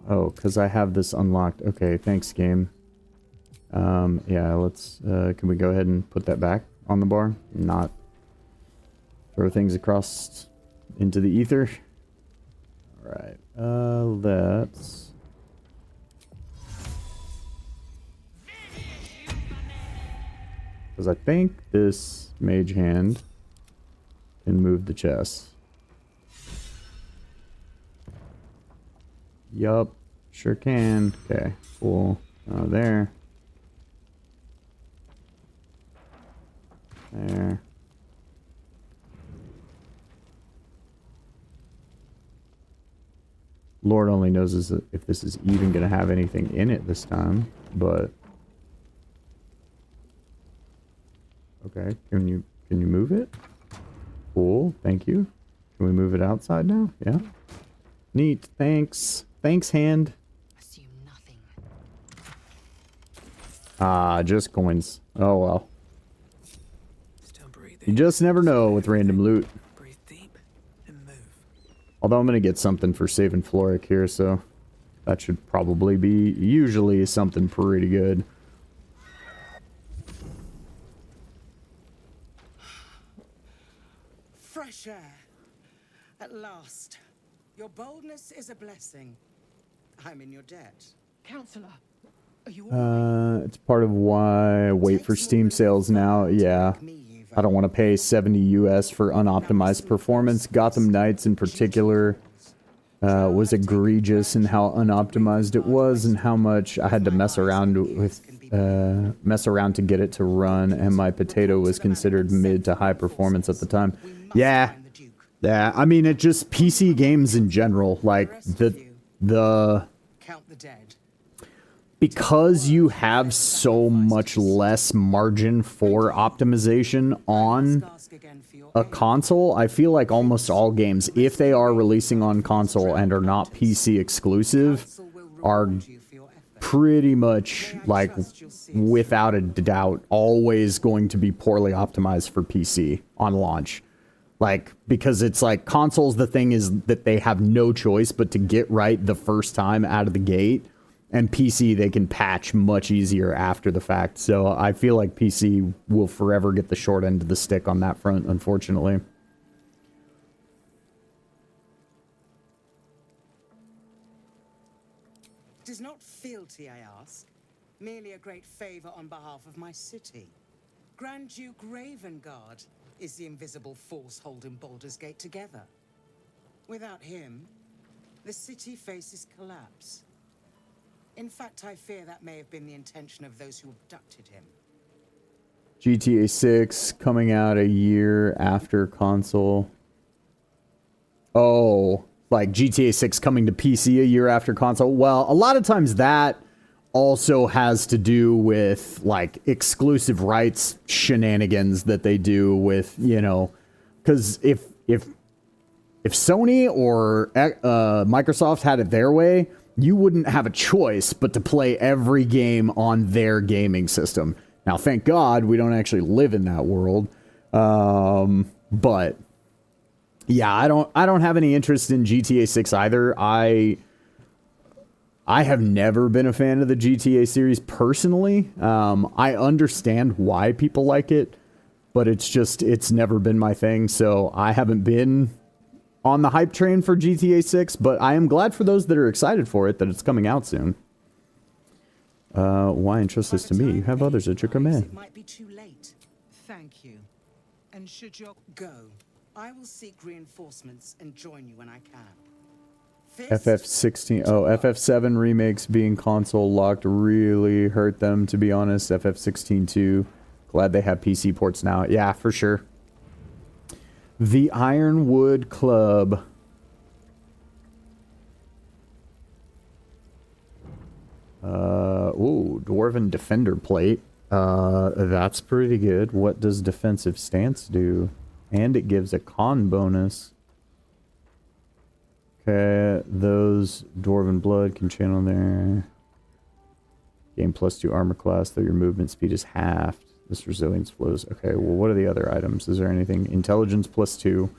Oh, because I have this unlocked. Okay, thanks, game. Yeah, let's... can we go ahead and put that back on the bar? Not throw things across into the ether? Alright, let's... Because I think this mage hand can move the chest. Yup, sure can. Okay, cool. There. There. Lord only knows if this is even going to have anything in it this time, but... Okay, can you move it? Cool, thank you. Can we move it outside now? Yeah. Neat, thanks. Thanks, hand. Assume nothing. Ah, just coins. Oh well. Still breathing. You just never know with random loot. Breathe deep and move. Although I'm gonna get something for saving Floric here, so that should probably be usually something pretty good. Fresh air. At last. Your boldness is a blessing. I'm in your debt. Counselor, are you It's part of why I wait for Steam sales now. Yeah. I don't want to pay 70 US for unoptimized performance. Gotham Knights in particular was egregious in how unoptimized it was and how much I had to mess around to get it to run, and my potato was considered mid to high performance at the time. Yeah. Yeah, I mean, it just PC games in general, like the because you have so much less margin for optimization on a console, I feel like almost all games, if they are releasing on console and are not PC exclusive, are pretty much, like, without a doubt, always going to be poorly optimized for PC on launch. Like, because it's like, consoles, the thing is that they have no choice but to get right the first time out of the gate. And PC, they can patch much easier after the fact. So I feel like PC will forever get the short end of the stick on that front, unfortunately. It is not fealty, I ask. Merely a great favor on behalf of my city. Grand Duke Ravengard is the invisible force holding Baldur's Gate together. Without him, the city faces collapse. In fact, I fear that may have been the intention of those who abducted him. GTA 6 coming out a year after console. Oh, like GTA 6 coming to PC a year after console. Well, a lot of times that also has to do with, like, exclusive rights shenanigans that they do with, you know, because if Sony or Microsoft had it their way, you wouldn't have a choice but to play every game on their gaming system. Now, thank God we don't actually live in that world. But yeah, I don't have any interest in GTA 6 either. I have never been a fan of the GTA series personally. I understand why people like it, but it's never been my thing. So I haven't been on the hype train for GTA 6, but I am glad for those that are excited for it that it's coming out soon. Why entrust this to me? You have others at your command. It might be too late. Thank you. And should you go, I will seek reinforcements and join you when I can. FF16. Oh, FF7 remakes being console locked really hurt them, to be honest. FF16 too. Glad they have PC ports now. Yeah, for sure. The Ironwood Club. Ooh, Dwarven Defender plate. That's pretty good. What does defensive stance do? And it gives a con bonus. Okay, those Dwarven Blood can channel there. Gain +2 armor class, though your movement speed is halved. This resilience flows. Okay, well, what are the other items? Is there anything? Intelligence +2,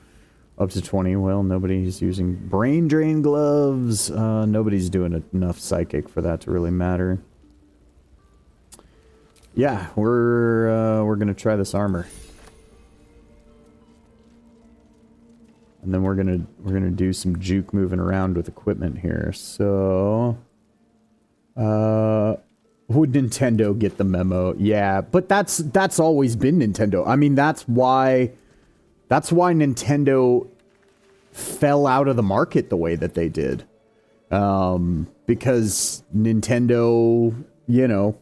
up to 20. Well, nobody's using brain drain gloves. Nobody's doing enough psychic for that to really matter. Yeah, we're gonna try this armor, and then we're gonna do some juke moving around with equipment here. So, would Nintendo get the memo? Yeah, but that's always been Nintendo. I mean, that's why Nintendo fell out of the market the way that they did. Because Nintendo, you know,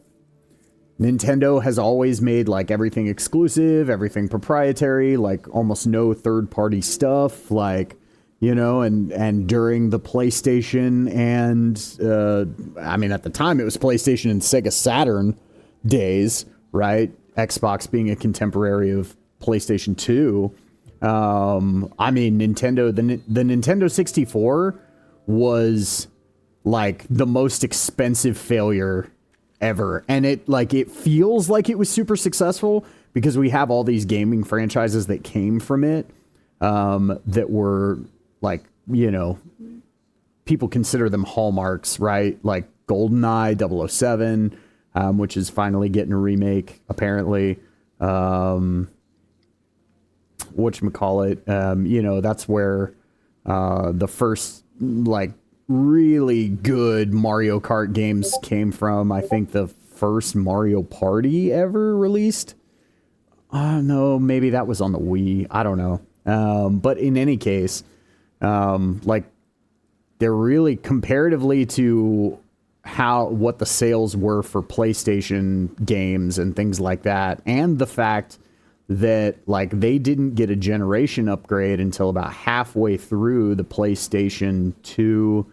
Nintendo has always made, like, everything exclusive, everything proprietary, like almost no third-party stuff, like, you know, and during the PlayStation and, I mean, at the time it was PlayStation and Sega Saturn days, right? Xbox being a contemporary of PlayStation 2. I mean, Nintendo, the Nintendo 64 was, like, the most expensive failure ever. And it feels like it was super successful because we have all these gaming franchises that came from it, that were, like, you know, people consider them hallmarks, right? Like GoldenEye, 007, which is finally getting a remake, apparently. Whatchamacallit, you know, that's where the first, like, really good Mario Kart games came from, I think, the first Mario Party ever released. No, maybe that was on the Wii. I don't know. But in any case, like, they're really, comparatively to what the sales were for PlayStation games and things like that, and the fact that, like, they didn't get a generation upgrade until about halfway through the PlayStation 2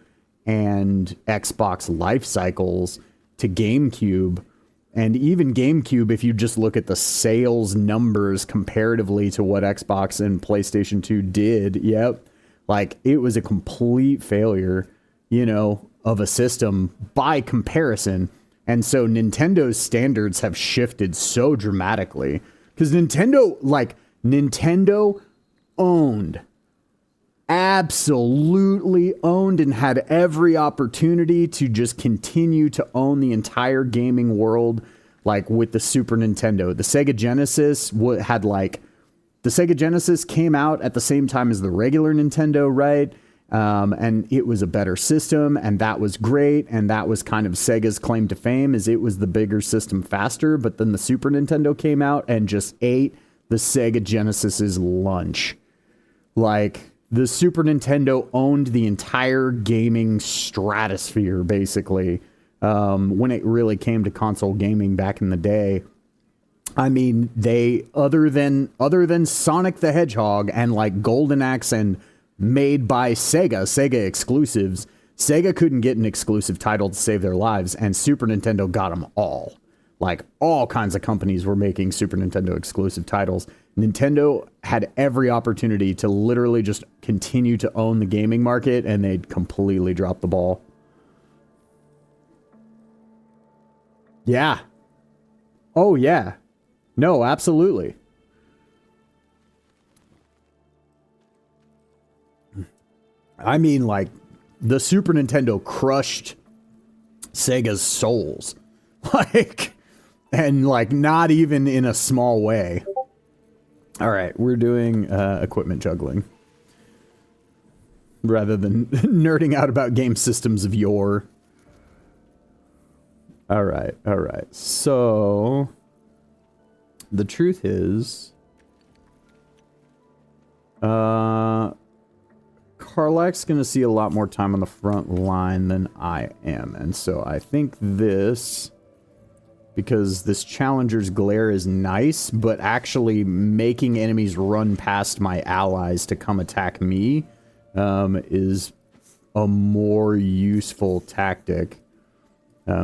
and Xbox life cycles to GameCube. And even GameCube, if you just look at the sales numbers comparatively to what Xbox and PlayStation 2 did, yep, like, it was a complete failure, you know, of a system by comparison. And so Nintendo's standards have shifted so dramatically. Because Nintendo owned, absolutely owned, and had every opportunity to just continue to own the entire gaming world, like with the Super Nintendo. The Sega Genesis had, like, the Sega Genesis came out at the same time as the regular Nintendo, right? And it was a better system, and that was great, and that was kind of Sega's claim to fame, is it was the bigger system faster. But then the Super Nintendo came out and just ate the Sega Genesis's lunch. Like, the Super Nintendo owned the entire gaming stratosphere, basically, when it really came to console gaming back in the day. I mean, they, other than Sonic the Hedgehog and, like, Golden Axe and made by Sega exclusives, Sega couldn't get an exclusive title to save their lives, and Super Nintendo got them all. Like, all kinds of companies were making Super Nintendo exclusive titles. Nintendo had every opportunity to literally just continue to own the gaming market, and they'd completely dropped the ball. Yeah. Oh, yeah. No, absolutely. I mean, like, the Super Nintendo crushed Sega's souls. Like, and, like, not even in a small way. All right, we're doing equipment juggling. Rather than nerding out about game systems of yore. All right. So, the truth is, Karlach's going to see a lot more time on the front line than I am. And so I think this, because this Challenger's Glare is nice, but actually making enemies run past my allies to come attack me is a more useful tactic.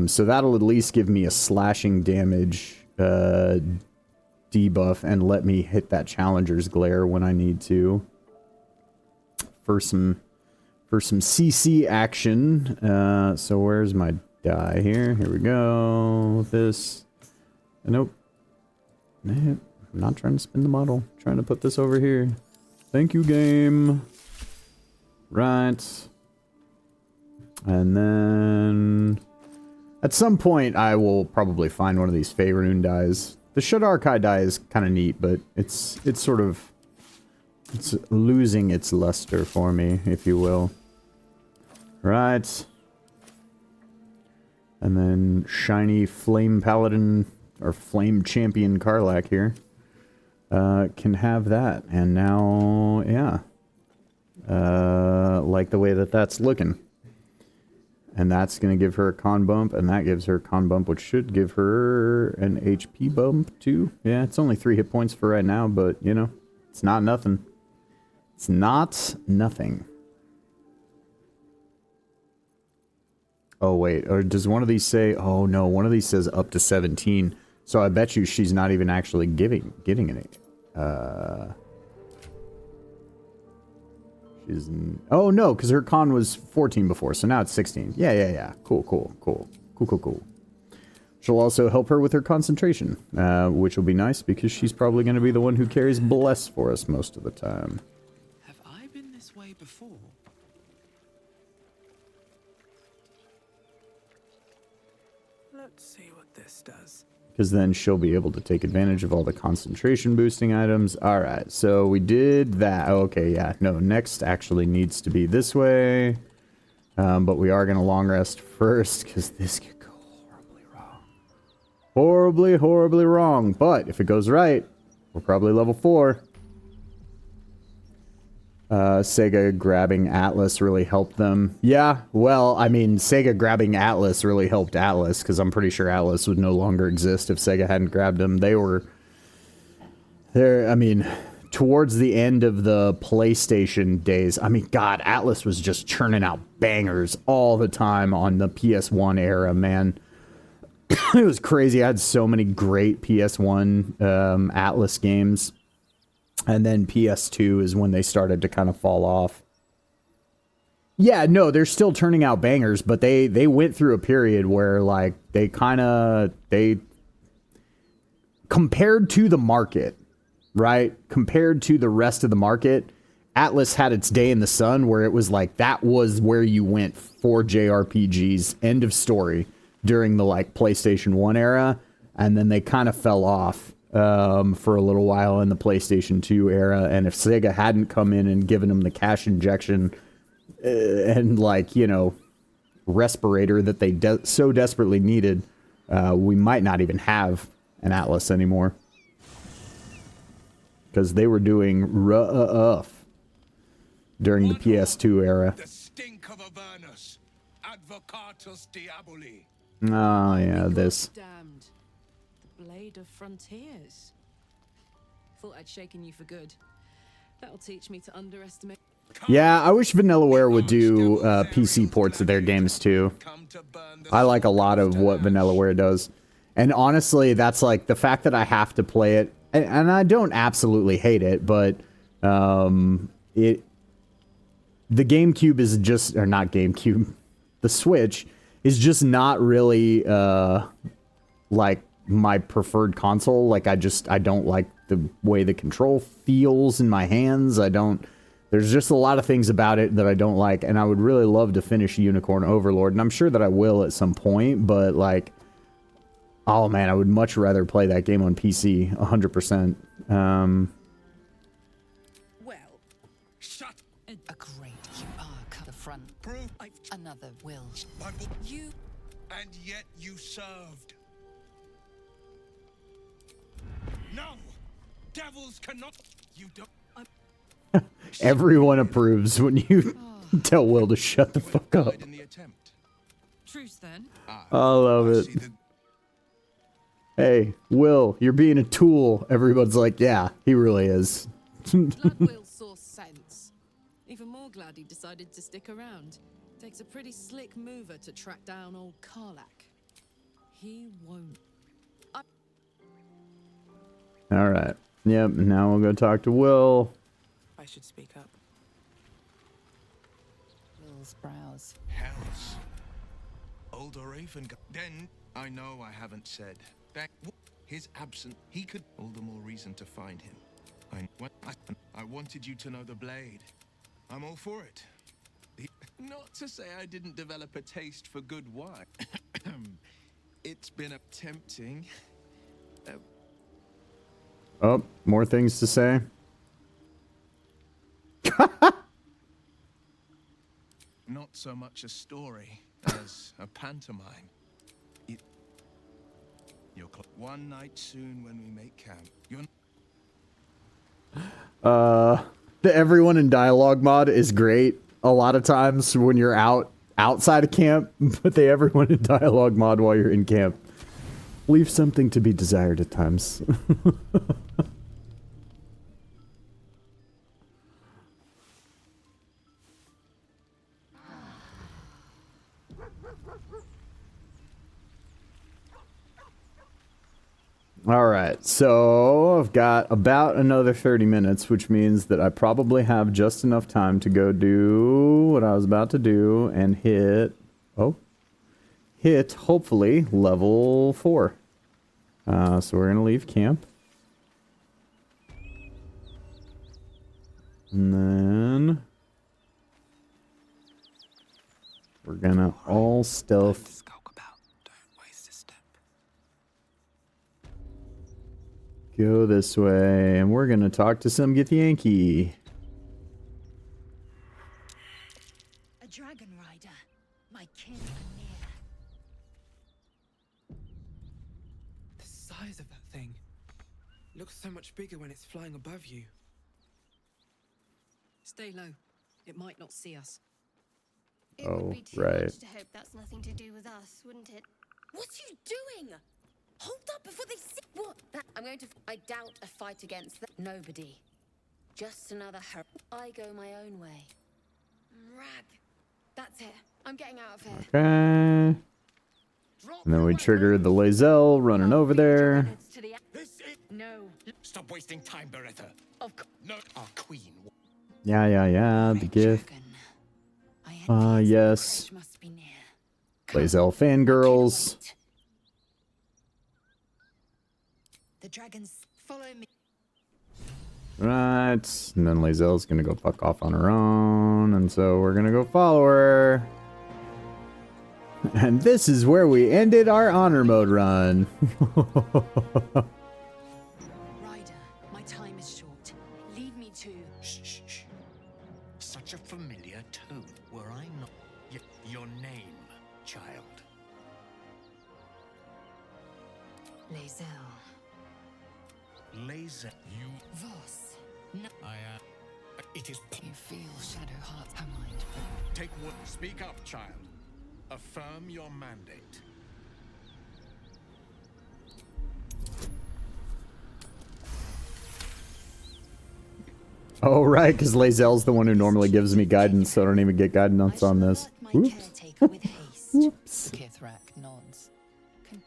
So that'll at least give me a slashing damage debuff and let me hit that Challenger's Glare when I need to. For some CC action. So where's my die here? Here we go. With this. Nope. I'm not trying to spin the model. I'm trying to put this over here. Thank you, game. Right. And then at some point I will probably find one of these Faerun dies. The Shadarkai die is kind of neat, but it's sort of, it's losing its luster for me, if you will. Right. And then shiny Flame Paladin, or Flame Champion Karlach here, can have that. And now, yeah. Like the way that that's looking. And that's going to give her a con bump, and that gives her a con bump, which should give her an HP bump, too. Yeah, it's only 3 hit points for right now, but, you know, it's not nothing. It's not nothing. Oh, wait. Or does one of these say... Oh, no. One of these says up to 17. So I bet you she's not even actually getting it. She's... Oh, no, because her con was 14 before, so now it's 16. Yeah. Cool. She'll also help her with her concentration, which will be nice, because she's probably going to be the one who carries Bless for us most of the time. Have I been this way before? Let's see what this does. Because then she'll be able to take advantage of all the concentration boosting items. Alright, so we did that. Oh, okay, yeah. No, next actually needs to be this way. But we are going to long rest first, because this could go horribly wrong. Horribly, horribly wrong. But if it goes right, we're probably level 4. Sega grabbing Atlas really helped them. Yeah, well, I mean, Sega grabbing Atlas really helped Atlas, because I'm pretty sure Atlas would no longer exist if Sega hadn't grabbed them. They were... I mean, towards the end of the PlayStation days, I mean, God, Atlas was just churning out bangers all the time on the PS1 era, man. It was crazy. I had so many great PS1 Atlas games. And then PS2 is when they started to kind of fall off. Yeah, no, they're still turning out bangers, but they went through a period where, like, they compared to the market, right? Compared to the rest of the market, Atlas had its day in the sun where it was like, that was where you went for JRPGs, end of story, during the, like, PlayStation 1 era, and then they kind of fell off. For a little while in the PlayStation 2 era, and if Sega hadn't come in and given them the cash injection and, like, you know, respirator that they so desperately needed, we might not even have an Atlas anymore. Because they were doing rough during the PS2 era. The stink of Avernus, Advocatus Diaboli. Oh, yeah, this. Damned. The Blade of Frontiers. Thought I'd shaken you for good. That'll teach me to underestimate. Yeah, I wish Vanillaware would do PC ports of their games too. I like a lot of what Vanillaware does. And honestly, that's like the fact that I have to play it, and I don't absolutely hate it, but the GameCube is just, or not GameCube, the Switch is just not really like my preferred console. Like, I don't like the way the control feels in my hands. There's just a lot of things about it that I don't like, and I would really love to finish Unicorn Overlord, and I'm sure that I will at some point, but, like, oh man, I would much rather play that game on PC, 100%. Well, shut a great you are the front. Another will. You and yet you served. No! Devils cannot... You don't... Everyone approves when you tell Will to shut the fuck up. Truce then. I love it. Hey, Will, you're being a tool. Everyone's like, yeah, he really is. Glad Will saw sense. Even more glad he decided to stick around. Takes a pretty slick mover to track down old Karlach. He won't. Alright. Yep, now we'll go talk to Will. I should speak up. Will's brows. Hells. Older Raven... Then, I know I haven't said... That his absence, he could... All the more reason to find him. I wanted you to know the blade. I'm all for it. Not to say I didn't develop a taste for good wine. It's been tempting. Oh, more things to say. Not so much a story as a pantomime. You're one night soon when we make camp. The everyone in dialogue mod is great a lot of times when you're outside of camp, but the everyone in dialogue mod while you're in camp leave something to be desired at times. Alright, so I've got about another 30 minutes, which means that I probably have just enough time to go do what I was about to do and hit, hopefully, level 4. So we're going to leave camp. And then we're going to all stealth. Go this way, and we're gonna talk to some Githyanki. A dragon rider. size of that thing. Looks so much bigger when it's flying above you. Stay low. It might not see us. It would be too right. much to hope that's nothing to do with us, wouldn't it? What are you doing? Hold up before they see. What? I'm going to. I doubt a fight against nobody. Just another I go my own way. Rag. That's it. I'm getting out of here. Okay. And then we trigger the Lae'zel running over there. No. Stop wasting time, Beretta. No, our queen. Yeah. The gift. Yes. Lae'zel fangirls. The dragons follow me. Right. And then Lae'zel's gonna go fuck off on her own. And so we're gonna go follow her. And this is where we ended our honor mode run. Ryder, my time is short. Lead me to... Shh. Such a familiar tone. Were I not... your name, child. Lae'zel. Lae'zel. You... Voss. No. I am. It is. You feel Shadowheart's mind. Take what. Speak up, child. Affirm your mandate. Oh, right, because Lae'zel's the one who normally gives me guidance, so I don't even get guidance on this. Oops. Whoops. Kithrak nods.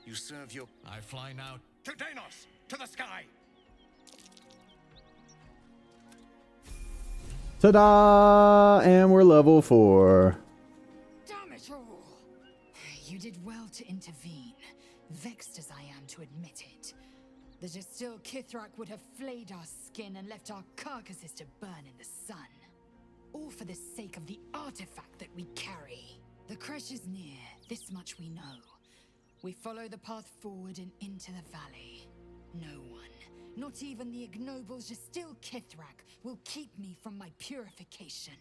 You serve your... I fly now to Danos, to the sky. Ta-da! And we're level 4. Damn it all! You did well to intervene, vexed as I am to admit it. The distilled Kithrak would have flayed our skin and left our carcasses to burn in the sun. All for the sake of the artifact that we carry. The crash is near, this much we know. We follow the path forward and into the valley. No one, not even the ignoble Gestil Kithrak, will keep me from my purification.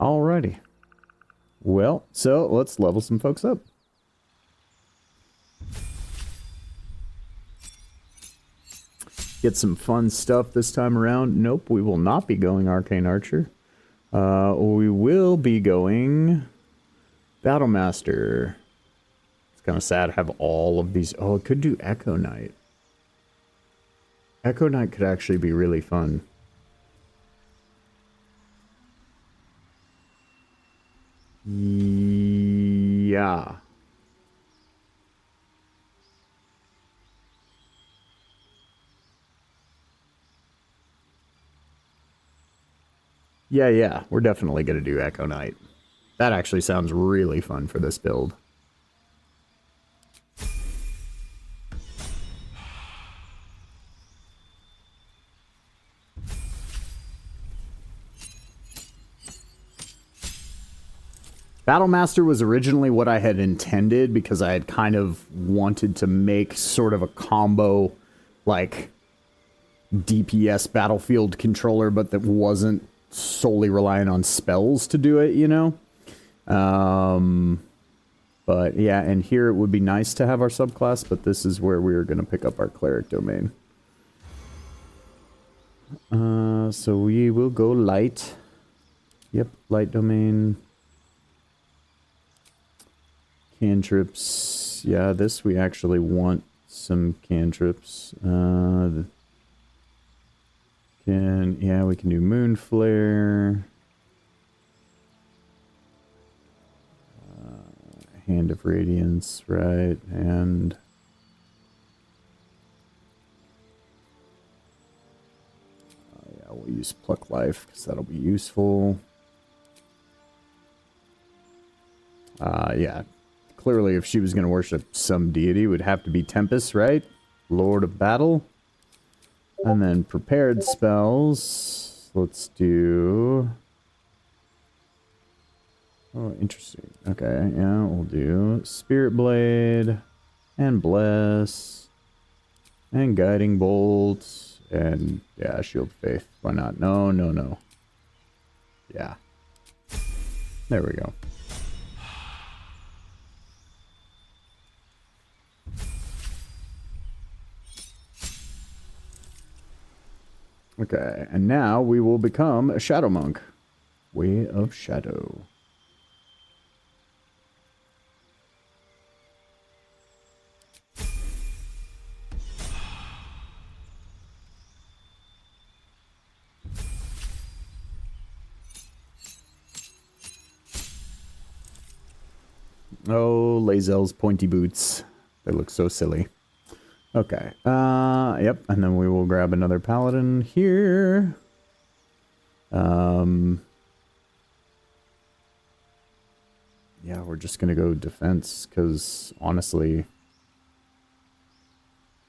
Alrighty. Well, so let's level some folks up. Get some fun stuff this time around. Nope, we will not be going Arcane Archer. We will be going Battlemaster. It's kind of sad to have all of these. Oh, it could do Echo Knight. Echo Knight could actually be really fun. Yeah. Yeah. We're definitely going to do Echo Knight. That actually sounds really fun for this build. Battlemaster was originally what I had intended because I had kind of wanted to make sort of a combo, like, DPS battlefield controller, but that wasn't solely relying on spells to do it, you know? But yeah, and here it would be nice to have our subclass, but this is where we are going to pick up our cleric domain. So we will go light. Yep, light domain. Cantrips. Yeah, this we actually want some cantrips. We can do Moon Flare. Hand of Radiance, right, and yeah, we'll use Pluck Life because that'll be useful. Yeah, clearly if she was going to worship some deity, it would have to be Tempest, right? Lord of Battle. And then prepared spells. Let's do... Oh, interesting. Okay, yeah, we'll do Spirit Blade, and Bless, and Guiding Bolt, and, yeah, Shield of Faith. Why not? No. Yeah. There we go. Okay, and now we will become a Shadow Monk. Way of Shadow. Oh, Lae'zel's pointy boots. They look so silly. Okay. Yep. And then we will grab another paladin here. Yeah, we're just gonna go defense, because honestly,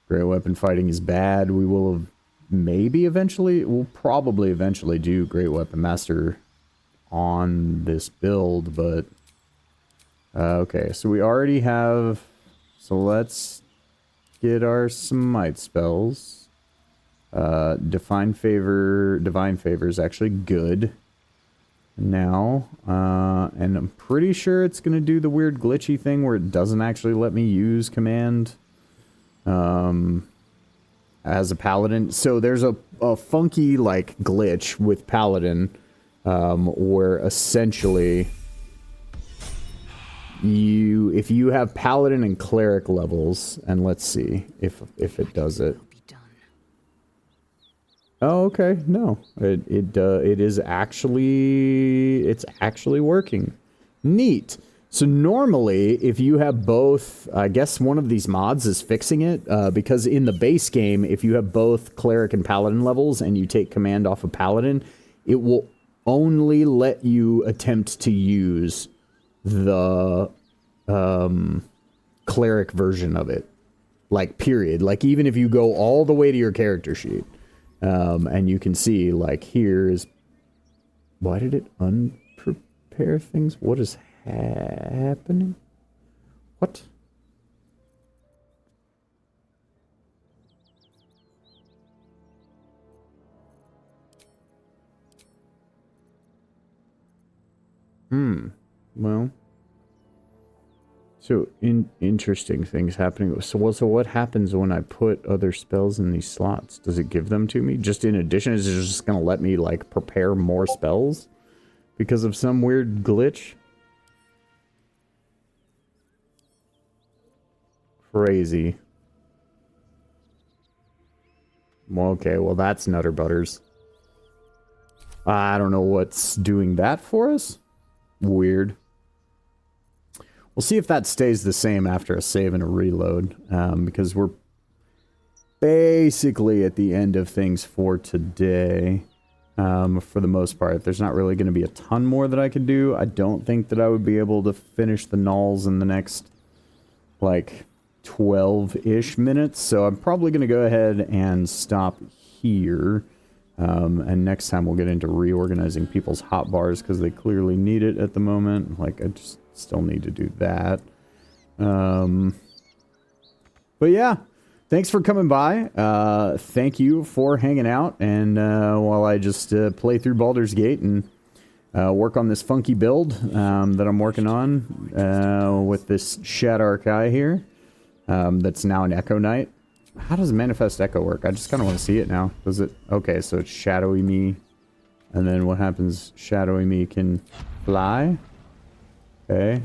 great weapon fighting is bad. We will have we'll probably eventually do Great Weapon Master on this build, but okay, so we already have, so let's get our smite spells. Divine Favor is actually good now, and I'm pretty sure it's gonna do the weird glitchy thing where it doesn't actually let me use command as a paladin. So there's a funky like glitch with paladin where essentially if you have paladin and cleric levels, and let's see if it does it. Oh, okay. No, it is actually, it's actually working. Neat. So normally, if you have both, I guess one of these mods is fixing it, because in the base game, if you have both cleric and paladin levels and you take command off of paladin, it will only let you attempt to use the cleric version of it. Like, period. Like, even if you go all the way to your character sheet. And you can see, like, here is... Why did it unprepare things? What is happening? What? Well... So, interesting things happening. So what happens when I put other spells in these slots? Does it give them to me? Just in addition, is it just going to let me, like, prepare more spells? Because of some weird glitch? Crazy. Well, okay, well, that's Nutter Butters. I don't know what's doing that for us. Weird. We'll see if that stays the same after a save and a reload, because we're basically at the end of things for today, for the most part. There's not really going to be a ton more that I could do. I don't think that I would be able to finish the nulls in the next, like, 12-ish minutes, so I'm probably going to go ahead and stop here, and next time we'll get into reorganizing people's hotbars, because they clearly need it at the moment. Like, I just... still need to do that. But yeah, thanks for coming by. Thank you for hanging out. And while I just play through Baldur's Gate and work on this funky build that I'm working on with this Shadar Kai here, that's now an Echo Knight. How does Manifest Echo work? I just kind of want to see it now. Does it? Okay, so it's shadowy me. And then what happens? Shadowy me can fly. Okay.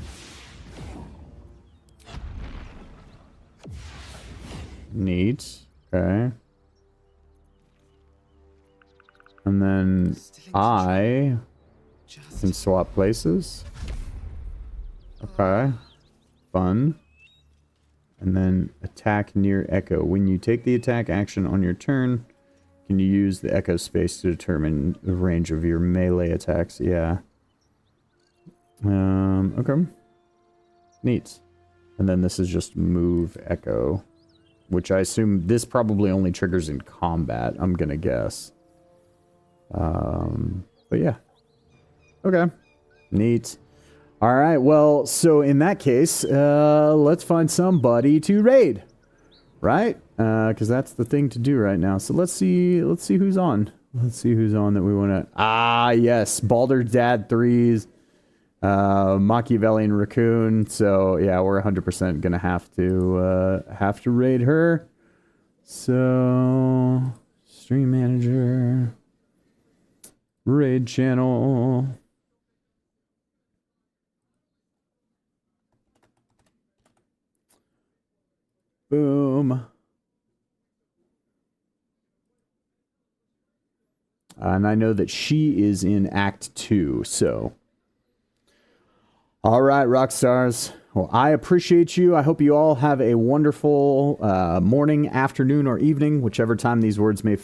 Neat. Okay. And then I can swap places. Okay. Fun. And then attack near Echo. When you take the attack action on your turn, can you use the Echo space to determine the range of your melee attacks? Yeah. Okay. Neat. And then this is just move Echo, which I assume this probably only triggers in combat, I'm gonna guess. But yeah. Okay. Neat. Alright, well, so in that case, let's find somebody to raid. Right? Because that's the thing to do right now. So let's see who's on. Let's see who's on that we wanna... Ah, yes. Baldur Dad 3's. Machiavellian Raccoon, so yeah, we're 100% gonna have to raid her. So Stream manager. Raid channel. Boom. And I know that she is in Act 2, so. All right, rock stars. Well, I appreciate you. I hope you all have a wonderful morning, afternoon, or evening, whichever time these words may